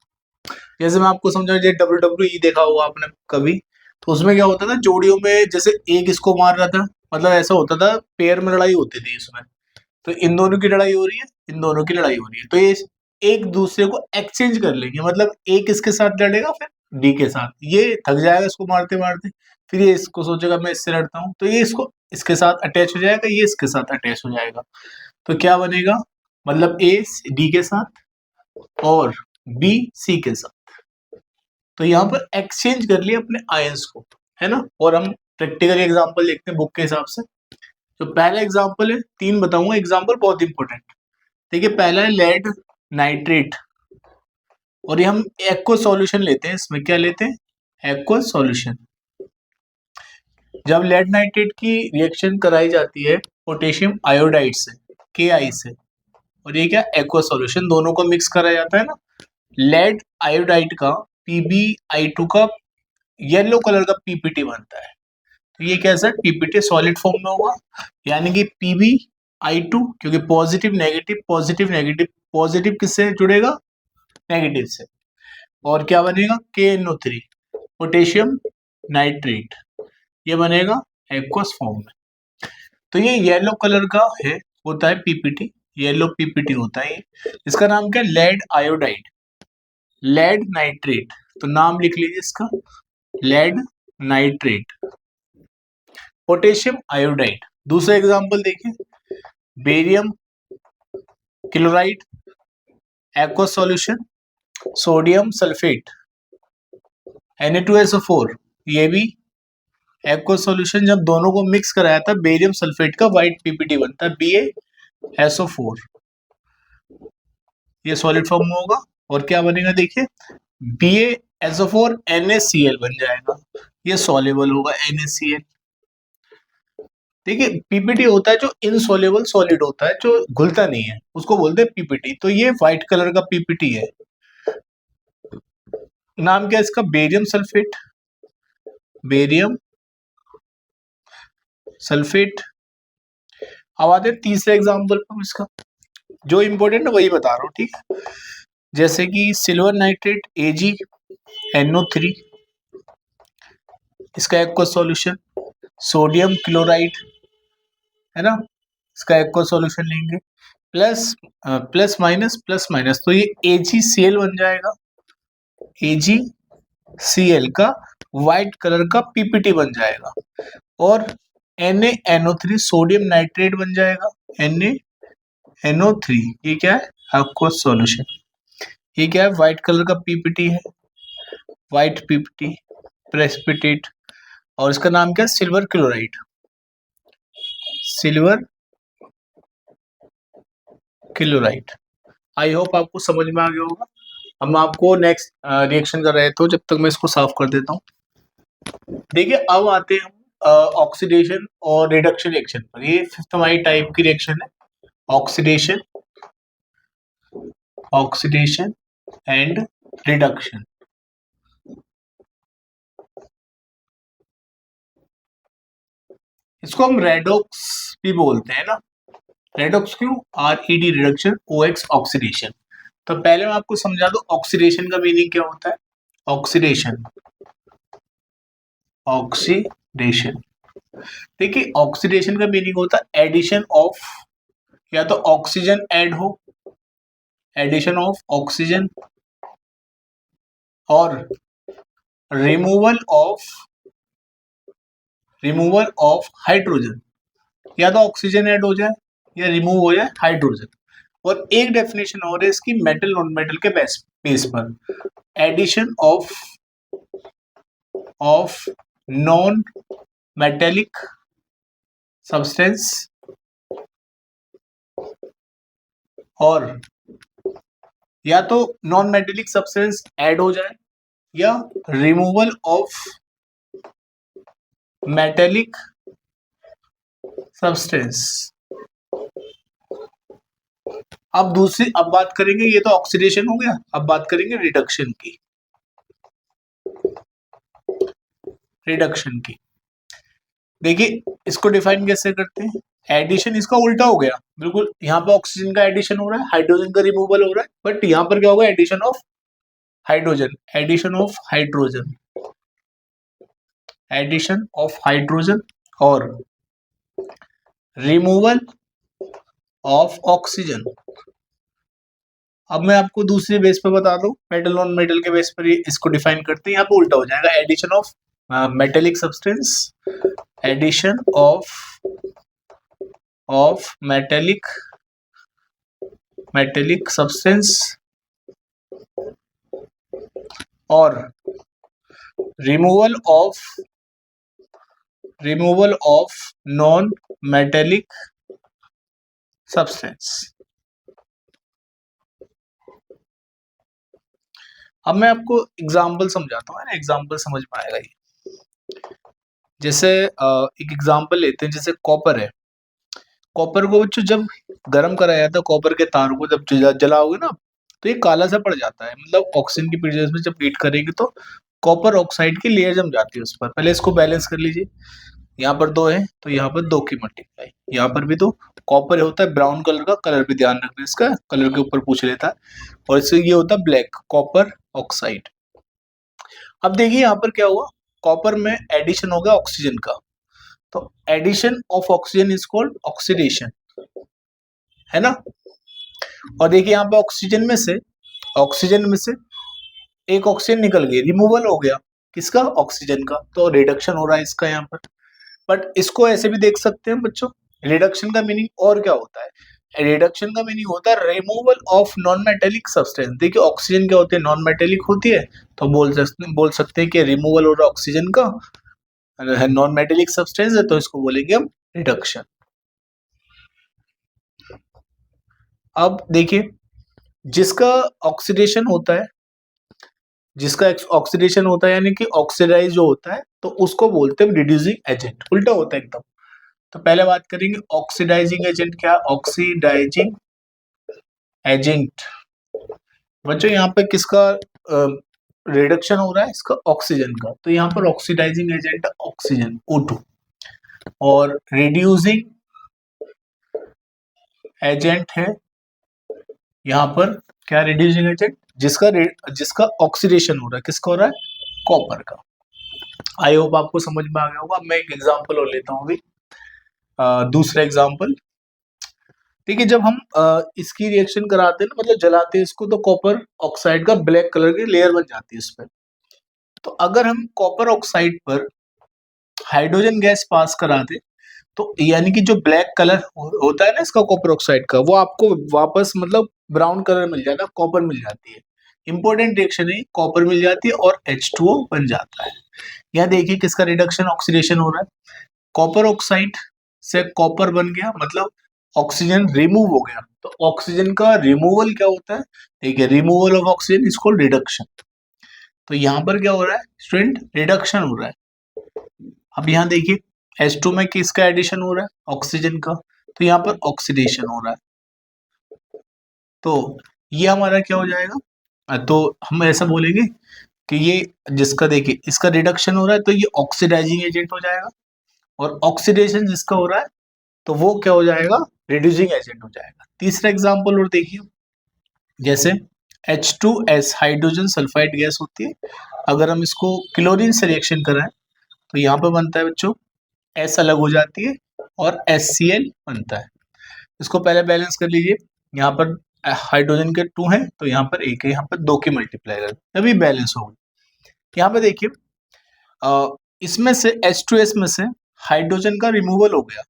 जैसे मैं आपको समझाऊं, जैसे WWE देखा होगा आपने कभी, तो उसमें क्या होता था, जोड़ियों में जैसे एक इसको मार रहा था, मतलब ऐसा होता था, पेयर में लड़ाई होती थी इसमें। तो इन दोनों की लड़ाई हो रही है, इन दोनों की लड़ाई हो रही है, तो ये एक दूसरे को एक्सचेंज कर लेंगे, मतलब एक इसके साथ लड़ेगा, फिर डी के साथ, ये थक जाएगा इसको मारते मारते, फिर ये इसको सोचेगा मैं इससे लड़ता हूँ, तो ये इसको इसके साथ अटैच हो जाएगा, ये इसके साथ अटैच हो जाएगा, तो क्या बनेगा, मतलब ए डी के साथ और बी सी के साथ। तो यहाँ पर एक्सचेंज कर लिया अपने आयंस को, है ना। और हम प्रैक्टिकल एग्जांपल देखते हैं बुक के हिसाब से। तो पहला एग्जांपल है, तीन बताऊंगा एग्जांपल, बहुत इंपॉर्टेंट। देखिए पहला है लेड नाइट्रेट, और ये हम एक्वा सॉल्यूशन लेते हैं, इसमें क्या लेते हैं, एक्वा सॉल्यूशन। जब लेड नाइट्रेट की रिएक्शन कराई जाती है पोटेशियम आयोडाइड से, KI से, और ये क्या एक्वा सॉल्यूशन, दोनों को मिक्स करा जाता है ना। लेड आयोडाइड का PbI2 का येलो कलर का PPT बनता है, तो ये कैसा है, PPT सॉलिड फॉर्म में होगा, यानी कि PbI2, क्योंकि positive negative positive negative, positive किससे जुड़ेगा, नेगेटिव से, और क्या बनेगा KNO3 पोटेशियम नाइट्रेट, ये बनेगा एक्वस फॉर्म में। तो ये येलो कलर का है, होता है PPT, येलो PPT होता है। इसका नाम क्या है, लेड आयोडाइड, लेड नाइट्रेट, तो नाम लिख लीजिए इसका, लेड नाइट्रेट पोटेशियम आयोडाइड। दूसरा एग्जांपल देखिए, barium chloride aqua solution, sodium sulphate Na2SO4, ये भी एक्वा सॉल्यूशन। जब दोनों को मिक्स कराया था बेरियम सल्फेट का व्हाइट PPT बनता है SO4, ये सॉलिड फॉर्म में होगा। और क्या बनेगा देखिए, BaSO4 NaCl बन जाएगा, ये सॉल्युबल होगा NaCl। देखिए पीपीटी होता है जो इनसॉल्युबल सॉलिड होता है, जो घुलता नहीं है, उसको बोलते हैं पीपीटी। तो ये व्हाइट कलर का पीपीटी है। नाम क्या है इसका? Barium sulphate, barium sulphate. अब आते हैं तीसरे एग्जाम्पल पर इसका, जो इंपॉर्टेंट है वही बता रहा हूँ, ठीक है। जैसे कि सिल्वर नाइट्रेट AgNO3, इसका एक्वा सॉल्यूशन। सोडियम क्लोराइड, है ना, इसका एक्वा सॉल्यूशन लेंगे। प्लस माइनस, तो ये AgCl बन जाएगा। AgCl का व्हाइट कलर का पीपीटी बन जाएगा। और NaNO3 सोडियम नाइट्रेट बन जाएगा, NaNO3। ये क्या है? Aqua solution. ये क्या है? व्हाइट कलर का पीपीटी है, व्हाइट पीपीटी प्रेसिपिटेट। और इसका नाम क्या है? Silver chloride, silver chloride. आई होप आपको समझ में आ गया होगा। अब मैं आपको नेक्स्ट रिएक्शन कर रहे तो जब तक मैं इसको साफ कर देता हूँ। देखिए अब आते हैं हम ऑक्सीडेशन और रिडक्शन रिएक्शन पर। ये फिफ्थ हमारी टाइप की रिएक्शन है, ऑक्सीडेशन, ऑक्सीडेशन एंड रिडक्शन। इसको हम रेडॉक्स भी बोलते हैं ना। रेडॉक्स क्यों? RED reduction, OX oxidation. तो पहले मैं आपको समझा दूं ऑक्सीडेशन का मीनिंग क्या होता है। ऑक्सीडेशन, ऑक्सीडेशन, देखिए ऑक्सीडेशन का मीनिंग होता है एडिशन ऑफ, या तो ऑक्सीजन ऐड हो, एडिशन ऑफ ऑक्सीजन, और removal of, removal of hydrogen. या तो ऑक्सीजन ऐड हो जाए या रिमूव हो जाए हाइड्रोजन। और एक डेफिनेशन और है इसकी, मेटल नॉन मेटल के बेस पर, addition of non metallic substance, और या तो नॉन मेटेलिक सब्सटेंस ऐड हो जाए या रिमूवल ऑफ मेटेलिक सब्सटेंस। अब बात करेंगे, ये तो ऑक्सीडेशन हो गया, अब बात करेंगे रिडक्शन की। रिडक्शन की देखिए इसको डिफाइन कैसे करते हैं। एडिशन इसका उल्टा हो गया बिल्कुल, यहाँ पे ऑक्सीजन का एडिशन हो रहा है, हाइड्रोजन का रिमूवल हो रहा है, बट यहाँ पर क्या होगा? Addition of hydrogen, addition of hydrogen, addition of hydrogen और रिमूवल ऑफ ऑक्सीजन। अब मैं आपको दूसरे बेस पे बता दूं, मेटल नॉन मेटल के बेस पर इसको डिफाइन करते हैं। यहाँ पे उल्टा हो जाएगा, addition of metallic substance, addition of metallic substance और removal of non metallic substance. अब मैं आपको एग्जाम्पल समझाता हूँ, एग्जाम्पल समझ में आएगा ये। जैसे एक एग्जाम्पल लेते हैं, जैसे कॉपर है। कॉपर को बच्चों जब गर्म कराया जाता है, कॉपर के तार को जब जलाओगे ना, तो ये काला सा पड़ जाता है। मतलब ऑक्सीजन की प्रेजेंस में जब हीट करेंगे तो कॉपर ऑक्साइड की लेयर जम जाती है उस पर। पहले इसको बैलेंस कर लीजिए, यहाँ पर 2 है तो यहाँ पर 2 की मल्टीप्लाई, यहाँ पर भी 2। कॉपर होता है ब्राउन कलर का, कलर भी ध्यान रखना, इसका कलर के ऊपर पूछ लेता है। और इससे ये होता है ब्लैक, कॉपर ऑक्साइड। अब देखिए यहाँ पर क्या हुआ, कॉपर में एडिशन हो गया ऑक्सीजन का, तो addition of oxygen is called oxidation, है ना। और देखिए यहाँ पे ऑक्सीजन में से एक ऑक्सीजन निकल गई, रिमूवल हो गया किसका? ऑक्सीजन का, तो रिडक्शन हो रहा है इसका यहाँ पर। बट इसको ऐसे भी देख सकते हैं बच्चों, रिडक्शन का मीनिंग और क्या होता है? रिडक्शन का मीनिंग होता है removal of non metallic substance. देखिए ऑक्सीजन क्या होती है? नॉन मेटेलिक होती है, तो बोल सकते हैं कि रिमूवल हो रहा है ऑक्सीजन का, नॉन मेटेलिक सब्सटेंस है तो इसको बोलेंगे हम रिडक्शन। अब देखिए, जिसका ऑक्सीडेशन होता है, यानी कि ऑक्सीडाइज जो होता है, तो उसको बोलते हैं रिड्यूसिंग एजेंट। उल्टा होता है एकदम। तो पहले बात करेंगे ऑक्सीडाइजिंग एजेंट क्या। ऑक्सीडाइजिंग एजेंट बच्चों यहाँ पे किसका रिडक्शन हो रहा है, इसका ऑक्सीजन का। तो यहाँ पर ऑक्सीडाइजिंग एजेंट ऑक्सीजन O2, और रिड्यूसिंग एजेंट है यहाँ पर क्या, रिड्यूसिंग एजेंट जिसका ऑक्सीडेशन हो रहा है, किसका हो रहा है, कॉपर का। आई होप आपको समझ में आ गया होगा। मैं एक एग्जांपल और लेता हूँ अभी, दूसरा एग्जांपल। देखिए, जब हम इसकी रिएक्शन कराते हैं ना, मतलब जलाते हैं इसको, तो कॉपर ऑक्साइड का ब्लैक कलर की लेयर बन जाती है इस पर। तो अगर हम कॉपर ऑक्साइड पर हाइड्रोजन गैस पास करा दे, तो यानी कि जो ब्लैक कलर होता है ना इसका कॉपर ऑक्साइड का, वो आपको वापस मतलब ब्राउन कलर मिल जाता है, कॉपर मिल जाती है। इंपॉर्टेंट रिएक्शन है, कॉपर मिल जाती है और H2O बन जाता है। यहाँ देखिए किसका रिडक्शन ऑक्सीडेशन हो रहा है, कॉपर ऑक्साइड से कॉपर बन गया, मतलब ऑक्सीजन रिमूव हो गया। तो ऑक्सीजन का रिमूवल क्या होता है, देखिए removal of oxygen is called reduction. तो यहाँ पर क्या हो रहा है स्टूडेंट, रिडक्शन हो रहा है। अब यहाँ देखिए H2 में किसका एडिशन हो रहा है, ऑक्सीजन का। तो यहाँ पर ऑक्सीडेशन हो रहा है। तो ये हमारा क्या हो जाएगा, तो हम ऐसा बोलेंगे कि ये जिसका देखिए इसका रिडक्शन हो रहा है, तो ये ऑक्सीडाइजिंग एजेंट हो जाएगा। और ऑक्सीडेशन जिसका हो रहा है, तो वो क्या हो जाएगा, रिड्यूसिंग एजेंट हो जाएगा। तीसरा एग्जाम्पल और देखिए, जैसे H2S हाइड्रोजन सल्फाइड गैस होती है। अगर हम इसको क्लोरीन से रिएक्शन कराएं, तो यहाँ पर बनता है बच्चों, S अलग हो जाती है और HCl बनता है। इसको पहले बैलेंस कर लीजिए। यहाँ पर हाइड्रोजन के 2 हैं, तो यहाँ पर 1 है, यहाँ पर 2 की मल्टीप्लाई कर तभी बैलेंस होगी। यहाँ पे देखिए इसमें से H2S में से हाइड्रोजन का रिमूवल हो गया।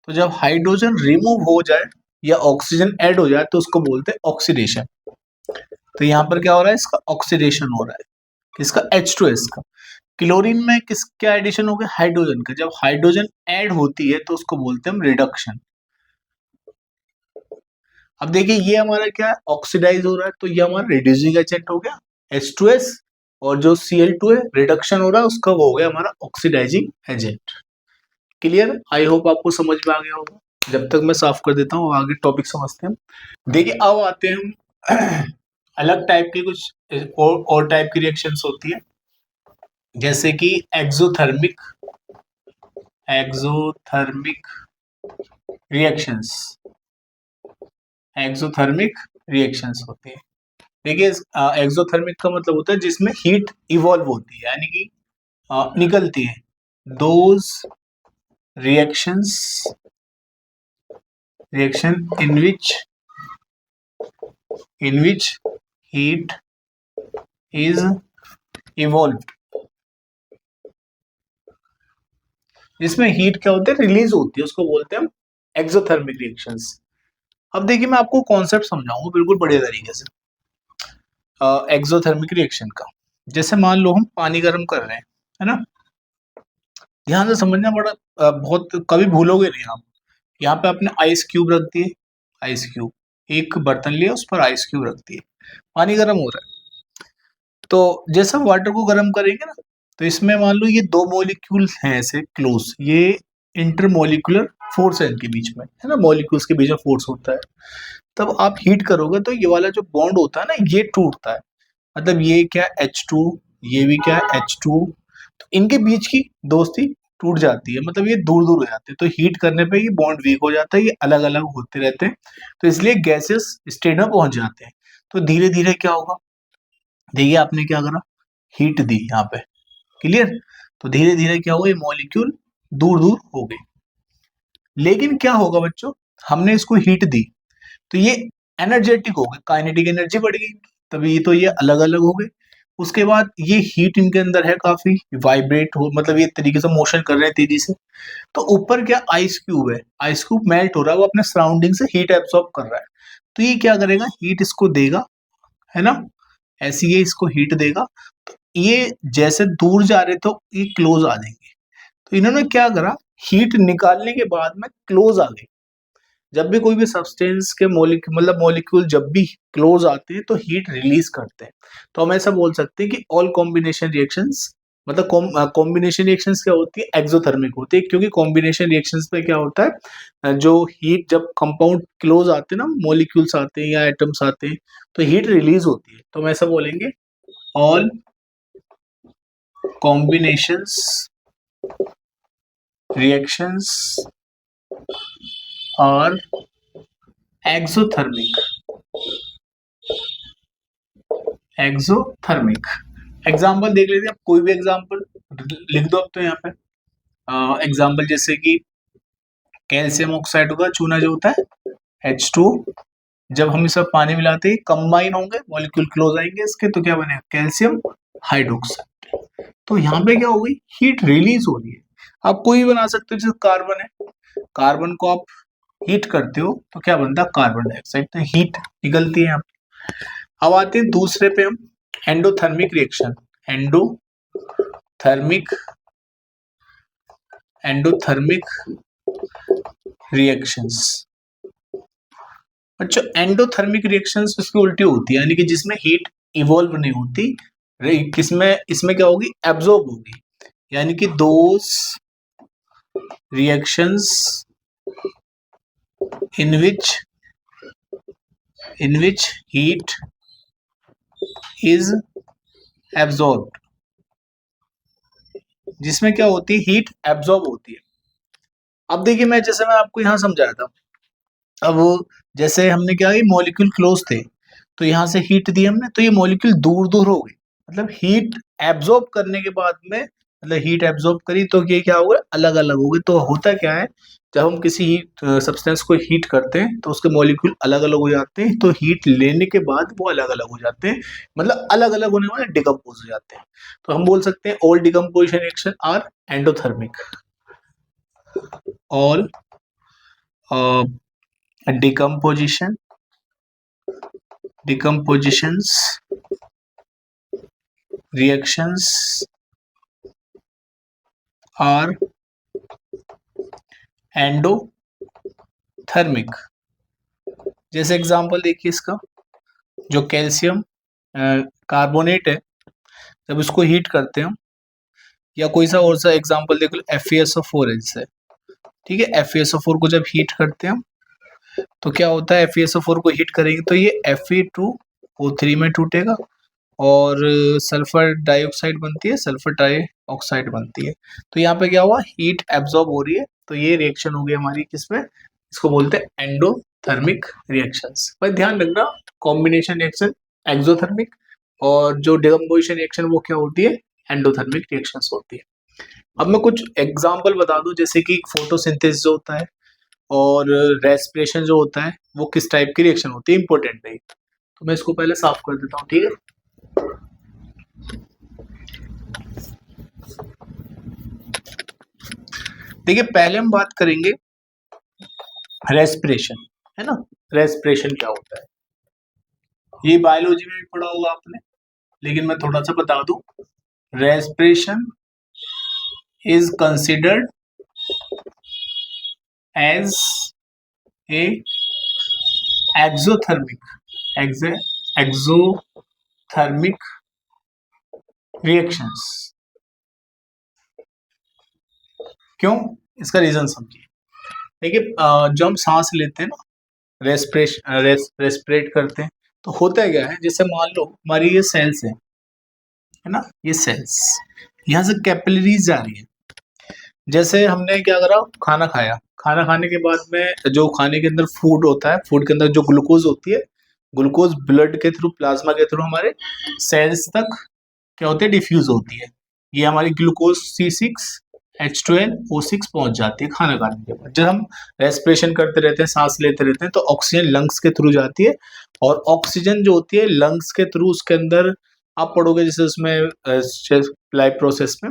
तो जब हाइड्रोजन रिमूव हो जाए या ऑक्सीजन ऐड हो जाए, तो उसको बोलते हैं ऑक्सीडेशन। तो यहाँ पर क्या हो रहा है, इसका ऑक्सीडेशन हो रहा है, किसका, H2S का। क्लोरीन में किस क्या एडिशन हो गया, हाइड्रोजन का। जब हाइड्रोजन ऐड होती है तो उसको बोलते हैं हम रिडक्शन। अब देखिए ये हमारा क्या है, ऑक्सीडाइज हो रहा है, तो ये हमारा रिड्यूसिंग एजेंट हो गया H2S, और जो Cl2 है रिडक्शन हो रहा है उसका, वो हो गया हमारा oxidising agent. Clear, I hope आपको समझ में आ गया होगा। जब तक मैं साफ कर देता हूँ, आगे टॉपिक समझते हैं। देखिए अब आते हैं हम अलग टाइप के कुछ और टाइप की रिएक्शंस होती है, जैसे कि एक्सोथर्मिक रिएक्शंस। एक्सोथर्मिक रिएक्शंस होती है। देखिए एक्सोथर्मिक का मतलब होता है जिसमें हीट इवॉल्व होती है, यानी कि निकलती है। Those reaction in which heat is evolved, जिसमें हीट क्या होती है, रिलीज होती है, उसको बोलते हैं हम एक्सोथर्मिक रिएक्शंस। अब देखिए मैं आपको कॉन्सेप्ट समझाऊंगा बिल्कुल बढ़िया तरीके से एक्सोथर्मिक रिएक्शन का। जैसे मान लो हम पानी गर्म कर रहे हैं, है ना। ध्यान से समझना, बड़ा बहुत कभी भूलोगे नहीं आप। यहाँ पे आपने आइस क्यूब रख दिए, आइस क्यूब, एक बर्तन लिया उस पर आइस क्यूब रख दिए, पानी गर्म हो रहा है। तो जैसे हम वाटर को गर्म करेंगे ना, तो इसमें मान लो ये 2 मॉलिक्यूल हैं ऐसे क्लोज, ये इंटरमोलिकुलर फोर्स है इनके बीच में, है ना, मॉलिक्यूल्स के बीच में फोर्स होता है। तब आप हीट करोगे तो ये वाला जो बॉन्ड होता है ना, ये टूटता है। मतलब ये क्या H2, ये भी क्या H2, तो इनके बीच की दोस्ती टूट जाती है, मतलब ये दूर दूर हो जाते हैं। तो हीट करने पे ये बॉन्ड वीक हो जाता है, ये अलग अलग होते रहते हैं, तो इसलिए गैसेस स्टेट में पहुंच जाते हैं। तो धीरे धीरे क्या होगा, देखिए आपने क्या करा, हीट दी यहाँ पे, क्लियर। तो धीरे धीरे क्या होगा, ये मॉलिक्यूल दूर दूर हो गए। लेकिन क्या होगा बच्चों, हमने इसको हीट दी तो ये एनर्जेटिक हो गए, काइनेटिक एनर्जी बढ़ गई, तभी तो ये अलग अलग हो गए। उसके बाद ये हीट इनके अंदर है काफी, वाइब्रेट हो, मतलब ये तरीके से मोशन कर रहे हैं तेजी से। तो ऊपर क्या आइस क्यूब है, आइस क्यूब मेल्ट हो रहा है, वो अपने सराउंडिंग से हीट एब्सॉर्ब कर रहा है। तो ये क्या करेगा, हीट इसको देगा, है ना, ऐसी ये इसको हीट देगा। तो ये जैसे दूर जा रहे तो ये क्लोज आ जाएंगे। तो इन्होंने क्या करा, हीट निकालने के बाद में क्लोज आ गए। जब भी कोई भी सब्सटेंस के मॉलिक्यूल जब भी क्लोज आते हैं तो हीट रिलीज करते हैं। तो हम ऐसा बोल सकते हैं कि ऑल कॉम्बिनेशन रिएक्शंस, मतलब कॉम्बिनेशन रिएक्शंस क्या होती है, एक्सोथर्मिक होती है, क्योंकि कॉम्बिनेशन रिएक्शंस में क्या होता है, जो हीट जब कंपाउंड क्लोज आते हैं ना, मॉलिक्यूल्स आते हैं या एटम्स आते हैं, तो हीट रिलीज होती है। तो हम ऐसा बोलेंगे all combinations reactions are exothermic. Exothermic example देख लेते हैं, कोई भी एग्जाम्पल लिख दो अब तो यहाँ पे। एग्जाम्पल जैसे कि कैल्शियम ऑक्साइड होगा, चूना जो होता है H2, जब हम इसमें पानी मिलाते हैं कंबाइन होंगे, मॉलिक्यूल क्लोज आएंगे इसके, तो क्या बनेगा, कैल्शियम हाइड्रोक्साइड। तो यहाँ पे क्या होगी, हीट रिलीज हो रही है। आप कोई भी बना सकते हो, जैसे कार्बन है, कार्बन को आप हीट करते हो तो क्या बनता है, कार्बन डाइऑक्साइड, तो हीट निकलती है यहाँ पे। अब आते हैं दूसरे पे हम, एंडोथर्मिक रिएक्शन। Endothermic reactions. अच्छा, एंडोथर्मिक रिएक्शंस उसकी उल्टी होती है, यानी कि जिसमें हीट इवॉल्व नहीं होती, किसमें, इसमें क्या होगी, एब्जॉर्ब होगी, यानी कि दोस reactions in which heat is absorbed, जिसमें क्या होती है, हीट एब्जॉर्ब होती है। अब देखिए, मैं आपको यहाँ समझाया था, अब जैसे हमने क्या, ये मॉलिक्यूल क्लोज थे, तो यहाँ से हीट दी हमने, तो ये मॉलिक्यूल दूर दूर हो गए, मतलब हीट एब्जॉर्ब करने के बाद में, मतलब हीट एब्जॉर्ब करी तो ये क्या होगा, अलग अलग हो गए। तो होता क्या है, जब हम किसी सब्सटेंस को हीट करते हैं तो उसके मॉलिक्यूल अलग अलग हो जाते हैं, तो हीट लेने के बाद वो अलग अलग हो जाते हैं, मतलब अलग अलग होने वाले डिकम्पोज हो जाते हैं। तो हम बोल सकते हैं all decomposition reaction are endothermic. All decompositions reactions are endothermic. जैसे एग्जांपल देखिए इसका, जो कैल्शियम कार्बोनेट है, जब इसको हीट करते हैं हम, या कोई सा और सा एग्जांपल देख लो, FeSO4 है जैसे, ठीक है, FeSO4 को जब हीट करते हैं हम, तो क्या होता है, FeSO4 को हीट करेंगे तो ये Fe2O3 में टूटेगा और सल्फर डाइऑक्साइड बनती है, सल्फर डाइऑक्साइड बनती है। तो यहाँ पे क्या हुआ, हीट एब्जॉर्ब हो रही है, तो ये रिएक्शन हो गई हमारी किसमें, इसको बोलते हैं एंडोथर्मिक रिएक्शंस। पर ध्यान रखना, कॉम्बिनेशन रिएक्शन एक्सोथर्मिक, और जो डिकम्पोजिशन रिएक्शन वो क्या होती है, एंडोथर्मिक रिएक्शंस होती है। अब मैं कुछ एग्जाम्पल बता दूं, जैसे कि फोटोसिंथेसिस जो होता है और रेस्पिरेशन जो होता है, वो किस टाइप की रिएक्शन होती है, इंपॉर्टेंट है। तो मैं इसको पहले साफ कर देता हूँ, ठीक है। देखिए, पहले हम बात करेंगे रेस्पिरेशन, है ना। रेस्पिरेशन क्या होता है, ये बायोलॉजी में भी पढ़ा होगा आपने, लेकिन मैं थोड़ा सा बता दूं। Respiration is considered as a exothermic reactions. क्यों, इसका रीजन समझिए। देखिए, जब हम सांस लेते हैं ना, रेस्पिरेट करते हैं, तो होता है क्या है, जैसे मान लो हमारी ये सेल्स है ना, ये सेल्स, यहाँ से कैपिलरीज जा रही है। जैसे हमने क्या करा, खाना खाया, खाना खाने के बाद में जो खाने के अंदर फूड होता है, फूड के अंदर जो ग्लूकोज होती है, ग्लूकोज ब्लड के थ्रू, प्लाज्मा के थ्रू हमारे सेल्स तक क्या होती है, डिफ्यूज होती है। ये हमारी ग्लूकोज C6H12O6 पहुंच जाती है खाना खाने के बाद। जब हम रेस्पिरेशन करते रहते हैं, सांस लेते रहते हैं, तो ऑक्सीजन लंग्स के थ्रू जाती है, और ऑक्सीजन जो होती है लंग्स के थ्रू, उसके अंदर आप पढ़ोगे जैसे उसमें लाइफ प्रोसेस में,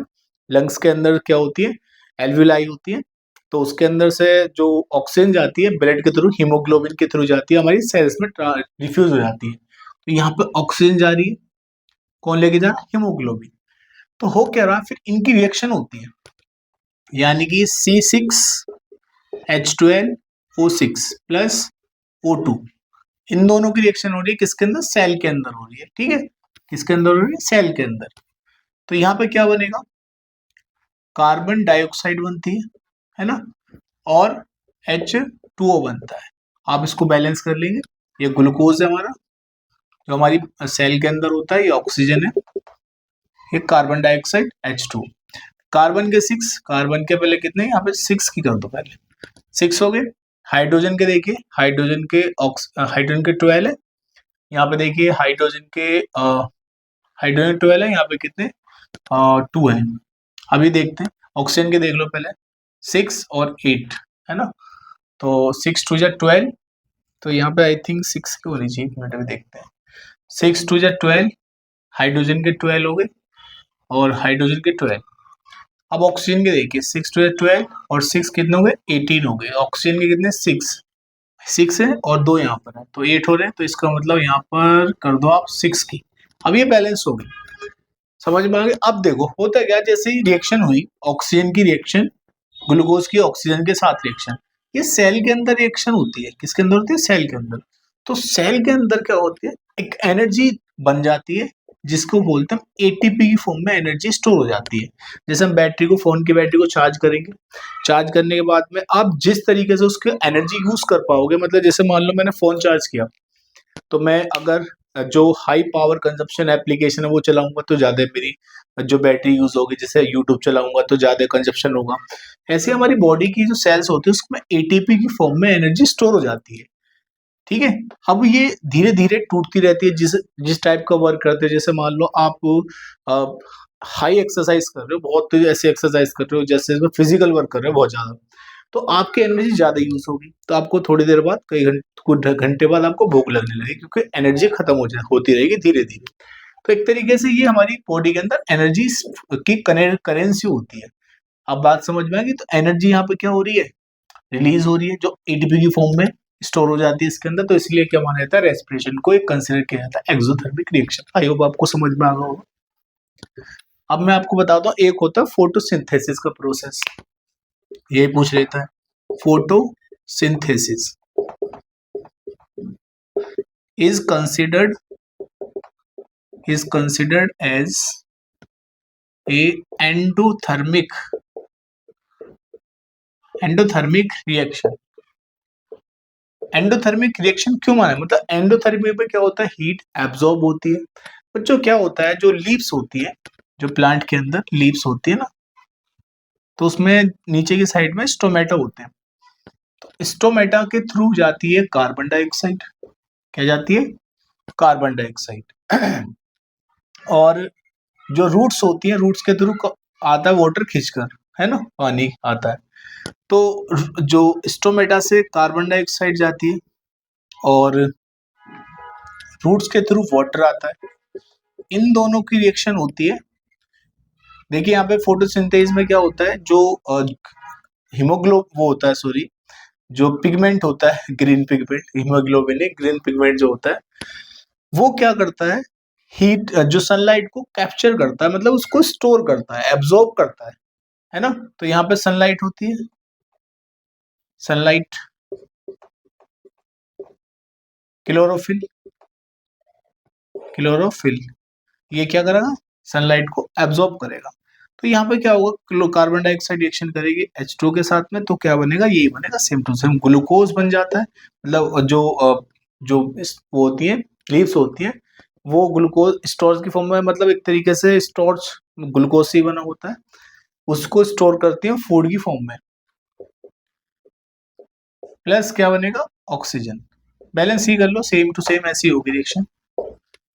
लंग्स के अंदर क्या होती है, एल्विलाई होती है, तो उसके अंदर से जो ऑक्सीजन जाती है ब्लड के थ्रू, हीमोग्लोबिन के थ्रू जाती है, हमारी सेल्स में डिफ्यूज हो जाती है। तो यहाँ पे ऑक्सीजन जा रही है, कौन लेके जा रहा है, हीमोग्लोबिन। तो हो क्या रहा, फिर इनकी रिएक्शन होती है, यानी कि C6H12 O6 प्लस O2, इन दोनों की रिएक्शन हो रही है किसके अंदर, सेल के अंदर हो रही है, ठीक है, किसके अंदर हो रही है, सेल के अंदर। तो यहाँ पे क्या बनेगा, कार्बन डाइऑक्साइड बनती है ना, और H2O बनता है। आप इसको बैलेंस कर लेंगे, ये ग्लूकोज है हमारा जो हमारी सेल के अंदर होता है, ये ऑक्सीजन है, ये कार्बन डाइऑक्साइड H2। कार्बन के 6, कार्बन के पहले कितने, यहाँ पे 6 की कर दो, पहले 6 हो गए। हाइड्रोजन के देखिए, हाइड्रोजन के 12 है, यहाँ पे देखिए हाइड्रोजन 12 है, यहाँ पे कितने 2 है। अभी देखते हैं ऑक्सीजन के, देख लो पहले 6 और 8 है ना, तो 6 2 12, तो यहाँ पे आई थिंक 6 की होनी चाहिए, मिनट में देखते हैं। 6 2 12, हाइड्रोजन के 12 हो गए और हाइड्रोजन के 12। अब ऑक्सीजन के देखिए 6 2 12 और 6 कितने हो गए, 18 हो गए। ऑक्सीजन के कितने, 6 है और 2 यहाँ पर है, तो 8 हो रहे हैं, तो इसका मतलब यहाँ पर कर दो आप 6 की। अब ये बैलेंस हो गई, समझ में आ गया। अब देखो होता क्या, जैसे ही रिएक्शन हुई, ऑक्सीजन की रिएक्शन, ग्लूकोज की ऑक्सीजन के साथ रिएक्शन, ये सेल के अंदर रिएक्शन होती है, किसके अंदर होती है, सेल के अंदर। तो सेल के अंदर क्या होती है, एक एनर्जी बन जाती है जिसको बोलते हैं एटीपी की फॉर्म में एनर्जी स्टोर हो जाती है। जैसे हम बैटरी को, फोन की बैटरी को चार्ज करेंगे, चार्ज करने के बाद में आप जिस तरीके से उसके एनर्जी यूज कर पाओगे, मतलब जैसे मान लो मैंने फोन चार्ज किया, तो मैं अगर जो हाई पावर कंजप्शन एप्लीकेशन है वो चलाऊंगा तो ज्यादा मेरी जो बैटरी यूज होगी, जैसे यूट्यूब चलाऊंगा तो ज्यादा कंजप्शन होगा। ऐसे हमारी बॉडी की जो सेल्स होती है उसमें एटीपी की फॉर्म में एनर्जी स्टोर हो जाती है, ठीक है। अब ये धीरे धीरे टूटती रहती है जिस जिस टाइप का वर्क करते हैं। जैसे मान लो आप हाई एक्सरसाइज कर रहे हो, बहुत ऐसे एक्सरसाइज कर रहे हो जैसे फिजिकल वर्क कर रहे हो बहुत ज्यादा, तो आपकी एनर्जी ज्यादा यूज होगी, तो आपको थोड़ी देर बाद, कई कुछ घंटे बाद आपको भूख लगने लगेगी, क्योंकि एनर्जी खत्म होती रहेगी धीरे धीरे। तो एक तरीके से ये हमारी बॉडी के अंदर एनर्जी की करेंसी होती है। अब बात समझ में आ गई। तो एनर्जी यहाँ पे क्या हो रही है, रिलीज हो रही है, जो एटीपी की फॉर्म में स्टोर हो जाती है इसके अंदर। तो इसलिए क्या माना जाता है, रेस्पिरेशन को एक कंसिडर किया जाता है एक्सोथर्मिक रिएक्शन। आई होप आपको समझ में आ गया होगा। अब मैं आपको बताता हूँ, एक होता है फोटोसिंथेसिस का प्रोसेस, ये पूछ लेता है। Photosynthesis is considered as a endothermic reaction। Endothermic reaction क्यों माना है, मतलब एंडोथर्मिक में क्या होता है, हीट एब्जॉर्ब होती है। बच्चों क्या होता है, जो लीव्स होती है, जो प्लांट के अंदर लीव्स होती है ना, तो उसमें नीचे की साइड में स्टोमेटा होते हैं। तो स्टोमेटा के थ्रू जाती है कार्बन डाइऑक्साइड, क्या जाती है, कार्बन डाइऑक्साइड। और जो रूट्स होती है, रूट्स के थ्रू आता है वाटर खींचकर, है ना, पानी आता है। तो जो स्टोमेटा से कार्बन डाइऑक्साइड जाती है और रूट्स के थ्रू वाटर आता है, इन दोनों की रिएक्शन होती है। देखिए यहाँ पे फोटोसिंथेसिस में क्या होता है, जो वो होता है, सॉरी, जो पिगमेंट होता है, green pigment, haemoglobin green pigment जो होता है, वो क्या करता है, हीट, जो सनलाइट को कैप्चर करता है, मतलब उसको स्टोर करता है, एब्जॉर्ब करता है ना। तो यहाँ पे सनलाइट होती है, सनलाइट, क्लोरोफिल, ये क्या करेगा, सनलाइट को एब्जॉर्ब करेगा। तो यहाँ पे क्या होगा, कार्बन डाइऑक्साइड रिएक्शन करेगी H2 के साथ में, तो क्या बनेगा, यही बनेगा, सेम टू सेम ग्लूकोज बन जाता है। मतलब जो वो होती है, लीव्स होती है, वो ग्लूकोज स्टोर्स की फॉर्म में, मतलब एक तरीके से स्टोर्स ग्लूकोज से बना होता है, उसको स्टोर करती है फूड की फॉर्म में। प्लस क्या बनेगा, ऑक्सीजन। बैलेंस ही कर लो, सेम टू सेम ऐसी होगी रिएक्शन।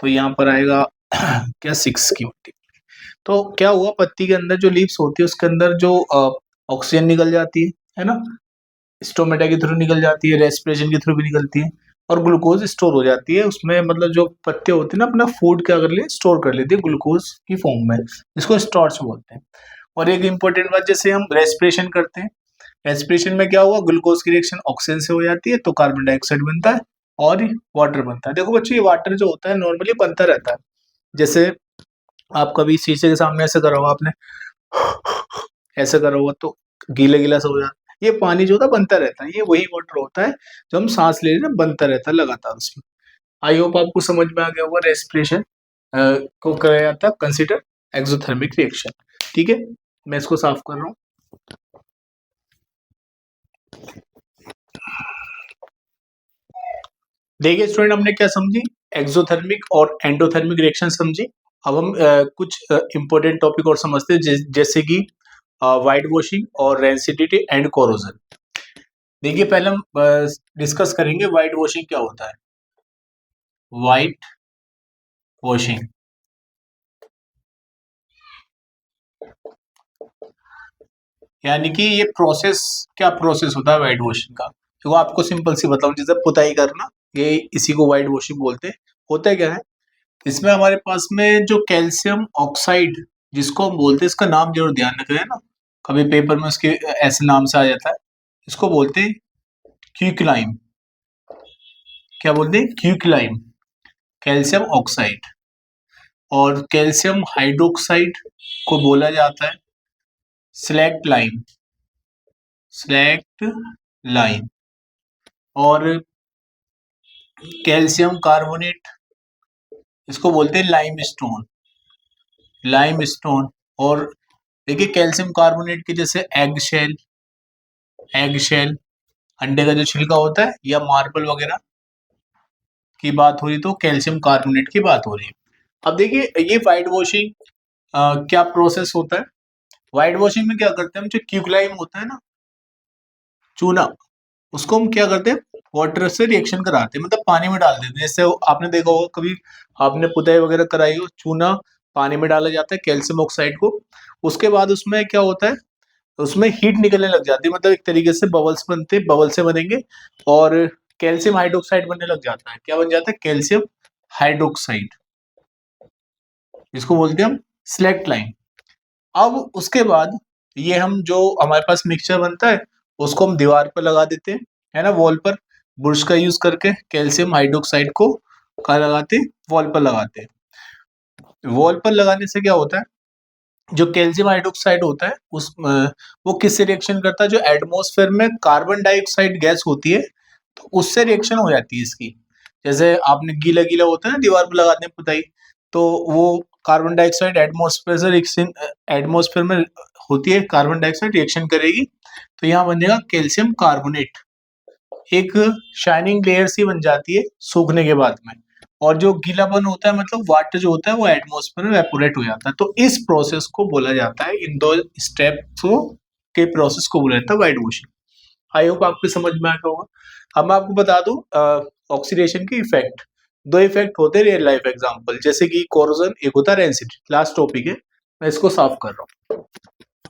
तो यहाँ पर आएगा क्या, 6 की मल्टीप्लाई। तो क्या हुआ, पत्ती के अंदर जो लीव्स होती है उसके अंदर जो ऑक्सीजन निकल जाती है ना, स्टोमेटा के थ्रू निकल जाती है, रेस्पिरेशन के थ्रू भी निकलती है, और ग्लूकोज स्टोर हो जाती है उसमें। मतलब जो पत्ते होते हैं ना, अपना फूड क्या कर लिए, स्टोर कर लेती है ग्लूकोज की फॉर्म में, इसको स्टार्च बोलते हैं। और एक इंपॉर्टेंट बात, जैसे हम रेस्पिरेशन करते हैं, रेस्पिरेशन में क्या हुआ, ग्लूकोज की रिएक्शन ऑक्सीजन से हो जाती है, तो कार्बन डाइऑक्साइड बनता है और वाटर बनता है। देखो बच्चों, ये वाटर जो होता है नॉर्मली बनता रहता है। जैसे आप कभी शीशे के सामने ऐसे करा होगा आपने, ऐसे करा होगा तो गीला गीला सा हो जाता ये पानी जो होता है बनता रहता है, ये वही वाटर होता है जो हम सांस ले रहे हैं, बनता रहता है लगातार उसमें। आई होप आपको समझ में आ गया होगा रेस्पिरेशन को कराया जाता है कंसिडर एक्सोथर्मिक रिएक्शन। ठीक है, मैं इसको साफ कर रहा हूँ। देखिए स्टूडेंट, हमने क्या समझी, एक्सोथर्मिक और एंडोथर्मिक रिएक्शन समझी। अब हम कुछ इंपॉर्टेंट टॉपिक और समझते हैं, जैसे कि वाइट वॉशिंग और रेंसिडिटी एंड कोरोजन। देखिए पहले हम डिस्कस करेंगे वाइट वॉशिंग क्या होता है। वाइट वॉशिंग यानी कि ये प्रोसेस, क्या प्रोसेस होता है वाइट वॉशिंग का। तो आपको सिंपल सी बताऊं, जैसे पुताई करना, ये इसी को वाइट वॉशिंग बोलते हैं। होता है क्या है, इसमें हमारे पास में जो कैल्शियम ऑक्साइड जिसको हम बोलते हैं, इसका नाम जरूर ध्यान रखें ना, कभी पेपर में उसके ऐसे नाम से आ जाता है। इसको बोलते हैं क्विकलाइम। क्या बोलते हैं, क्विकलाइम, कैल्शियम ऑक्साइड। और कैल्शियम हाइड्रोक्साइड को बोला जाता है स्लैक्ट लाइम, स्लैक्ट लाइम। और कैल्शियम कार्बोनेट, इसको बोलते हैं लाइम स्टोन, लाइम स्टोन। और देखिए कैल्शियम कार्बोनेट के जैसे एग शेल, एग शेल, अंडे का जो छिलका होता है, या मार्बल वगैरह की बात हो रही, तो कैल्शियम कार्बोनेट की बात हो रही है। अब देखिए ये वाइट वॉशिंग क्या प्रोसेस होता है। वाइट वॉशिंग में क्या करते हैं हम, जो क्यूकलाइम होता है ना, चूना, उसको हम क्या करते हैं, वाटर से रिएक्शन कराते हैं, मतलब पानी में डाल देते हैं। जैसे आपने देखा होगा कभी, आपने पुताई वगैरह कराई हो, चूना पानी में डाला जाता है कैल्शियम ऑक्साइड को। उसके बाद उसमें क्या होता है, उसमें हीट निकलने लग जाती है, मतलब एक तरीके से बबल्स बनते, बबल से बनेंगे, और कैल्शियम हाइड्रोक्साइड बनने लग जाता है। क्या बन जाता है, कैल्शियम हाइड्रोक्साइड, जिसको बोलते हैं हम स्लैक्ट लाइन। अब उसके बाद ये हम जो हमारे पास मिक्सचर बनता है, उसको हम दीवार पर लगा देते हैं, है ना, वॉल पर। ब्रश का यूज करके कैल्शियम हाइड्रोक्साइड को कहाँ लगाते हैं, वॉल पर लगाते हैं। वॉल पर लगाने से क्या होता है, जो कैल्शियम हाइड्रोक्साइड होता है वो किससे रिएक्शन करता है, जो एटमॉस्फेयर में कार्बन डाइऑक्साइड गैस होती है, तो उससे रिएक्शन हो जाती है इसकी। जैसे आपने गीला गीला होता है ना, दीवार पर लगाते हैं पुताई, तो वो कार्बन डाइऑक्साइड एटमॉस्फेयर से रिएक्शन, एटमॉस्फेयर में होती है, कार्बन डाइऑक्साइड रिएक्शन करेगी, तो यहाँ बन जाएगा कैल्शियम कार्बोनेट। एक शाइनिंग लेयर सी बन जाती है सूखने के बाद में। और जो गीलापन होता है, मतलब वाटर जो होता है, वो एटमॉस्फेयर में वेपोरेट हो जाता है। तो इस प्रोसेस को बोला जाता है, इन दो स्टेप्स के प्रोसेस को बोला जाता है वाइट वॉशिंग। आई होप आपको समझ में आ गया होगा। अब मैं आपको बता दूं ऑक्सीडेशन के इफेक्ट। दो इफेक्ट होते हैं रियल लाइफ एग्जांपल, जैसे कि कोरोजन, एक होता है रेंसिटी। लास्ट टॉपिक है, मैं इसको साफ कर रहा हूँ,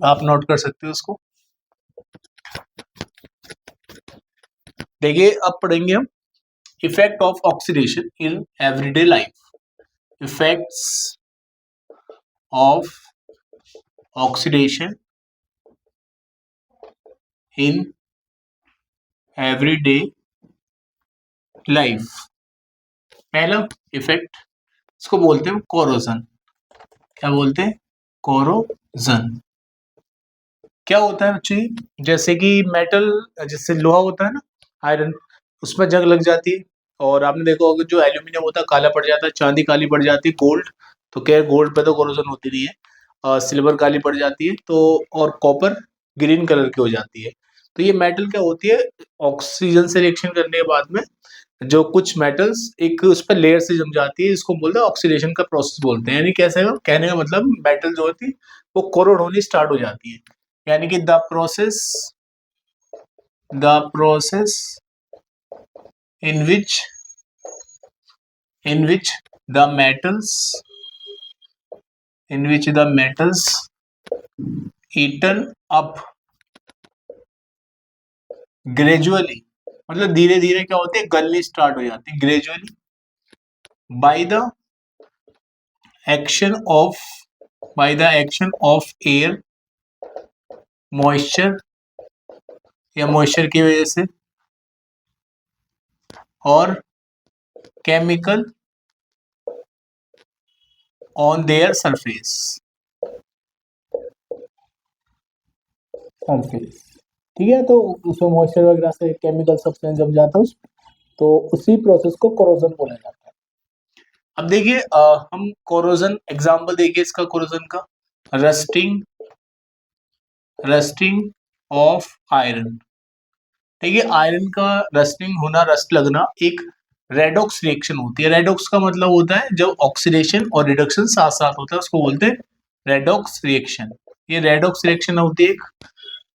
आप नोट कर सकते हो इसको। देखिए अब पढ़ेंगे हम effect of oxidation in everyday life. Effects of oxidation in everyday life. पहला इफेक्ट, इसको बोलते हैं कोरोजन। क्या बोलते हैं, कोरोजन। क्या होता है बच्चे, जैसे कि मेटल, जैसे लोहा होता है ना, आयरन, उसमें जंग लग जाती है। और आपने देखा होगा जो एल्यूमिनियम होता है काला पड़ जाता है, चांदी काली पड़ जाती है, गोल्ड, तो क्या गोल्ड पे तो कोरोजन होती नहीं है, सिल्वर काली पड़ जाती है, तो और कॉपर ग्रीन कलर की हो जाती है। तो ये मेटल क्या होती है, ऑक्सीजन से रिएक्शन करने के बाद में जो कुछ मेटल्स एक उस पर लेयर से जम जाती है, इसको बोलते हैं ऑक्सीडेशन का प्रोसेस बोलते हैं। यानी कैसे, कहने का मतलब मेटल जो होती है वो कोरोड होनी स्टार्ट हो जाती है। यानी कि the process in which the metals eaten up gradually, मतलब धीरे धीरे क्या होती है, गलनी स्टार्ट हो जाती है gradually, by the action of air, moisture, या मॉइस्चर की वजह से, और केमिकल ऑन देयर सरफेस। ठीक है, तो उसमें मॉइस्चर वगैरह से केमिकल सब्सटेंस जम जाता है तो उसी प्रोसेस को कोरोजन बोला जाता है। अब देखिए हम कोरोजन एग्जांपल देखिए इसका कोरोजन का, रस्टिंग ऑफ आयरन। ठीक है, आयरन का रस्टिंग होना, रस्ट लगना एक रेडॉक्स रिएक्शन होती है। रेडॉक्स का मतलब होता है जब ऑक्सीडेशन और रिडक्शन साथ साथ होता है उसको बोलते हैं रेडॉक्स रिएक्शन। ये रेडॉक्स रिएक्शन होती है।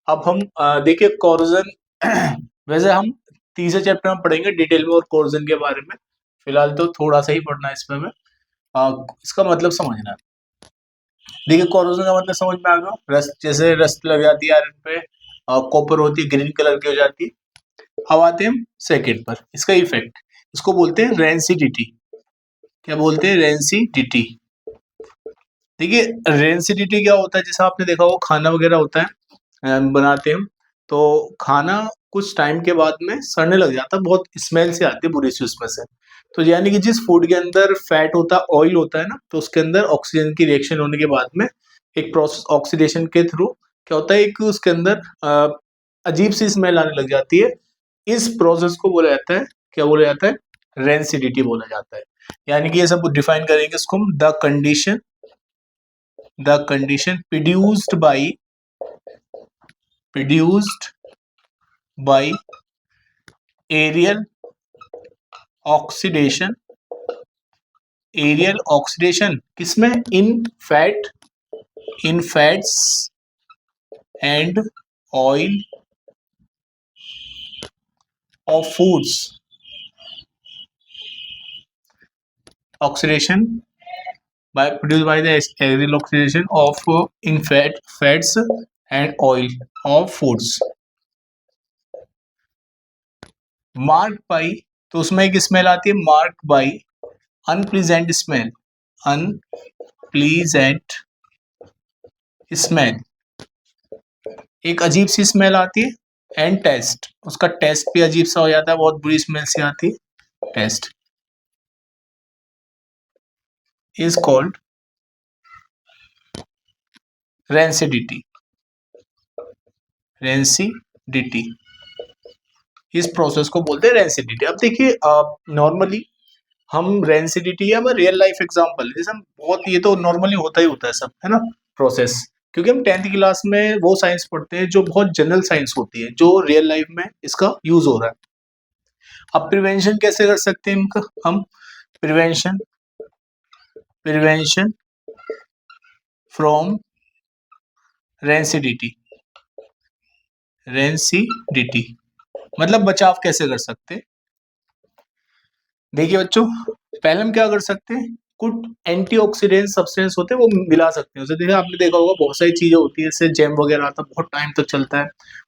अब हम देखिए कोरोजन वैसे हम तीसरे चैप्टर में पढ़ेंगे डिटेल में और कोरोजन के बारे में, फिलहाल तो थोड़ा सा ही पढ़ना है इसमें हमें, इसका मतलब समझना है। देखिए कोरोजन का मतलब समझ में आ गया, रस्ट जैसे रस्ट लग जाती है आयरन पे, कॉपर होती है ग्रीन कलर की हो जाती है। अब आते हैं सेकेंड पर, इसका इफेक्ट, इसको बोलते हैं रेंसिडिटी। क्या बोलते हैं? रेंसिडिटी। देखिए रेंसिडिटी क्या होता है, जैसा आपने देखा होगा खाना वगैरह होता है बनाते हैं तो खाना कुछ टाइम के बाद में सड़ने लग जाता है, बहुत स्मेल से आती है बुरी सी उसमें से। तो यानी कि जिस फूड के अंदर फैट होता है, ऑयल होता है ना, तो उसके अंदर ऑक्सीजन की रिएक्शन होने के बाद में एक प्रोसेस ऑक्सीडेशन के थ्रू क्या होता है, एक उसके अंदर अजीब सी स्मेल आने लग जाती है। इस प्रोसेस को बोला जाता है, क्या बोला जाता है? रेंसिडिटी बोला जाता है। यानी कि ये सब डिफाइन करेंगे इसको हम, the condition produced by aerial oxidation किसमें? in fats and oil of foods, oxidation produced by the aerial oxidation of in fats and oil of foods। Mark by, तो उसमें एक स्मेल आती है मार्क बाई अनप्लीजेंट स्मेल, एक अजीब सी smell आती है। एंड टेस्ट, उसका टेस्ट भी अजीब सा हो जाता है, बहुत बुरी स्मेल सी आती है। Taste is called rancidity. इस प्रोसेस को बोलते हैं रेंसिडिटी। अब देखिए नॉर्मली हम रेंसिडिटी या रियल लाइफ एग्जांपल, जैसे हम बहुत, ये तो नॉर्मली होता ही होता है सब, है ना, प्रोसेस, क्योंकि हम 10th क्लास में वो साइंस पढ़ते हैं जो बहुत जनरल साइंस होती है, जो रियल लाइफ में इसका यूज हो रहा है। अब प्रिवेंशन कैसे कर सकते हैं इनका हम? प्रिवेंशन फ्रॉम रेंसिडिटी मतलब बचाव कैसे कर सकते हैं? देखिए बच्चों, पहले हम क्या कर सकते हैं, कुछ एंटीऑक्सीडेंट सब्सटेंस होते हैं वो मिला सकते हैं उसे। देखिए आपने देखा होगा बहुत सारी चीजें होती है, जैसे जैम वगैरह आता है, बहुत टाइम तक चलता है,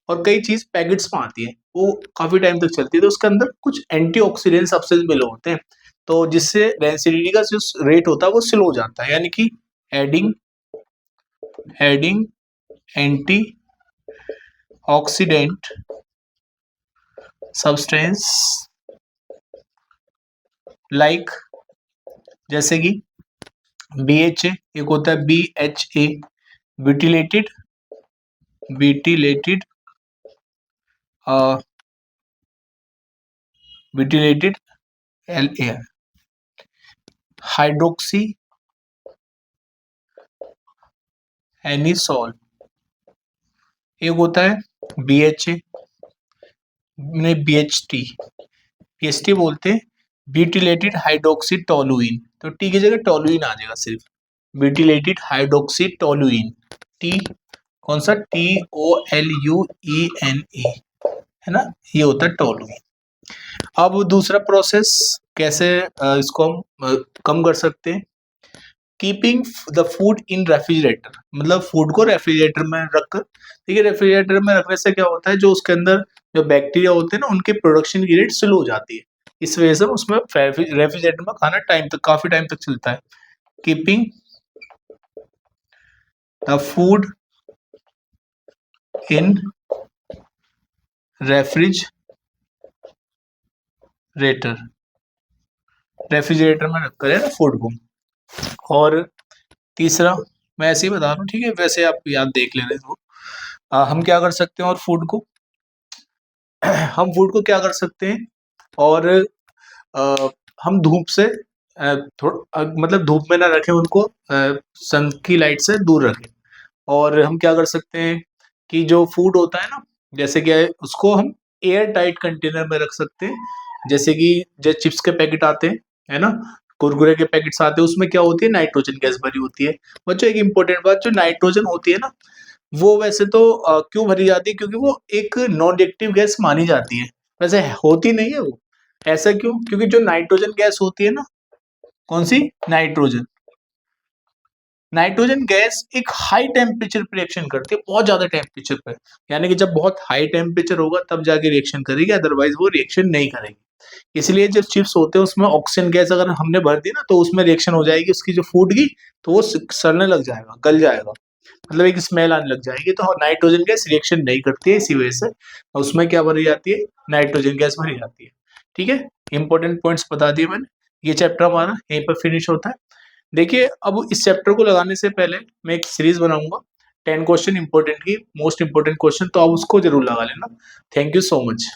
और कई चीज पैकेट्स में आती है वो काफी टाइम तक चलती है, तो उसके अंदर कुछ एंटीऑक्सीडेंट सब्सटेंस मिले होते हैं, तो जिससे रेंसिडिटी का जो रेट होता है वो स्लो हो जाता है। यानी कि adding anti oxidant substance like, जैसे कि BHA, एक होता है BHA butylated LA, hydroxy anisole, एक होता है BHA नहीं BHT बोलते हैं, ब्यूटिलेटेड हाइड्रोक्सी टोलुइन, तो टी की जगह टोलुइन आ जाएगा सिर्फ, ब्यूटिलेटेड हाइड्रोक्सी टोलुइन, टी कौन सा? TOLUENA, है ना, ये होता है टोलुइन। अब दूसरा प्रोसेस कैसे इसको हम कम कर सकते हैं? Keeping the food in refrigerator, मतलब फूड को रेफ्रिजरेटर में रखकर। देखिए रेफ्रिजरेटर में रखने से क्या होता है, जो उसके अंदर जो बैक्टीरिया होते हैं ना, उनके प्रोडक्शन की रेट स्लो हो जाती है, इस वजह से उसमें रेफ्रिजरेटर में खाना काफी टाइम तक चलता है। Keeping the food in refrigerator में रखकर, है ना, फूड को। और तीसरा मैं ऐसे ही बता रहा हूँ, ठीक है, वैसे आप याद देख ले रहे हो। हम क्या कर सकते हैं और फूड को हम फूड को क्या कर सकते हैं, और हम धूप से मतलब धूप में ना रखें उनको, सन की लाइट से दूर रखें। और हम क्या कर सकते हैं कि जो फूड होता है ना, जैसे कि उसको हम एयर टाइट कंटेनर में रख सकते हैं। जैसे कि जो चिप्स के पैकेट आते हैं, है ना, कुरकुरे के पैकेट्स आते हैं, उसमें क्या होती है, नाइट्रोजन गैस भरी होती है। बच्चों एक इंपॉर्टेंट बात, जो नाइट्रोजन होती है ना, वो वैसे तो क्यों भरी जाती है, क्योंकि वो एक नॉन रिएक्टिव गैस मानी जाती है। वैसे होती नहीं है वो। ऐसा क्यों? क्योंकि जो नाइट्रोजन गैस होती है ना, कौन सी? नाइट्रोजन। नाइट्रोजन गैस एक हाई टेम्परेचर पे रिएक्शन करती है, बहुत ज्यादा टेम्परेचर पे। यानी कि जब बहुत हाई टेम्परेचर होगा तब जाके रिएक्शन करेगी, अदरवाइज वो रिएक्शन नहीं करेगी। इसलिए जब चिप्स होते हैं उसमें ऑक्सीजन गैस अगर हमने भर दी ना, तो उसमें रिएक्शन हो जाएगी उसकी, जो फूड की, तो वो सड़ने लग जाएगा, गल जाएगा, मतलब एक स्मेल आने लग जाएगी। तो नाइट्रोजन गैस रिएक्शन नहीं करती है, इसी वजह से उसमें क्या भरी जाती है, नाइट्रोजन गैस भरी जाती है। ठीक है, इंपॉर्टेंट पॉइंट्स बता दिए मैंने। ये चैप्टर हमारा यहीं पर फिनिश होता है। देखिए, अब इस चैप्टर को लगाने से पहले मैं एक सीरीज बनाऊंगा 10 क्वेश्चन इंपॉर्टेंट की, मोस्ट इंपॉर्टेंट क्वेश्चन, तो आप उसको जरूर लगा लेना। Thank you so much.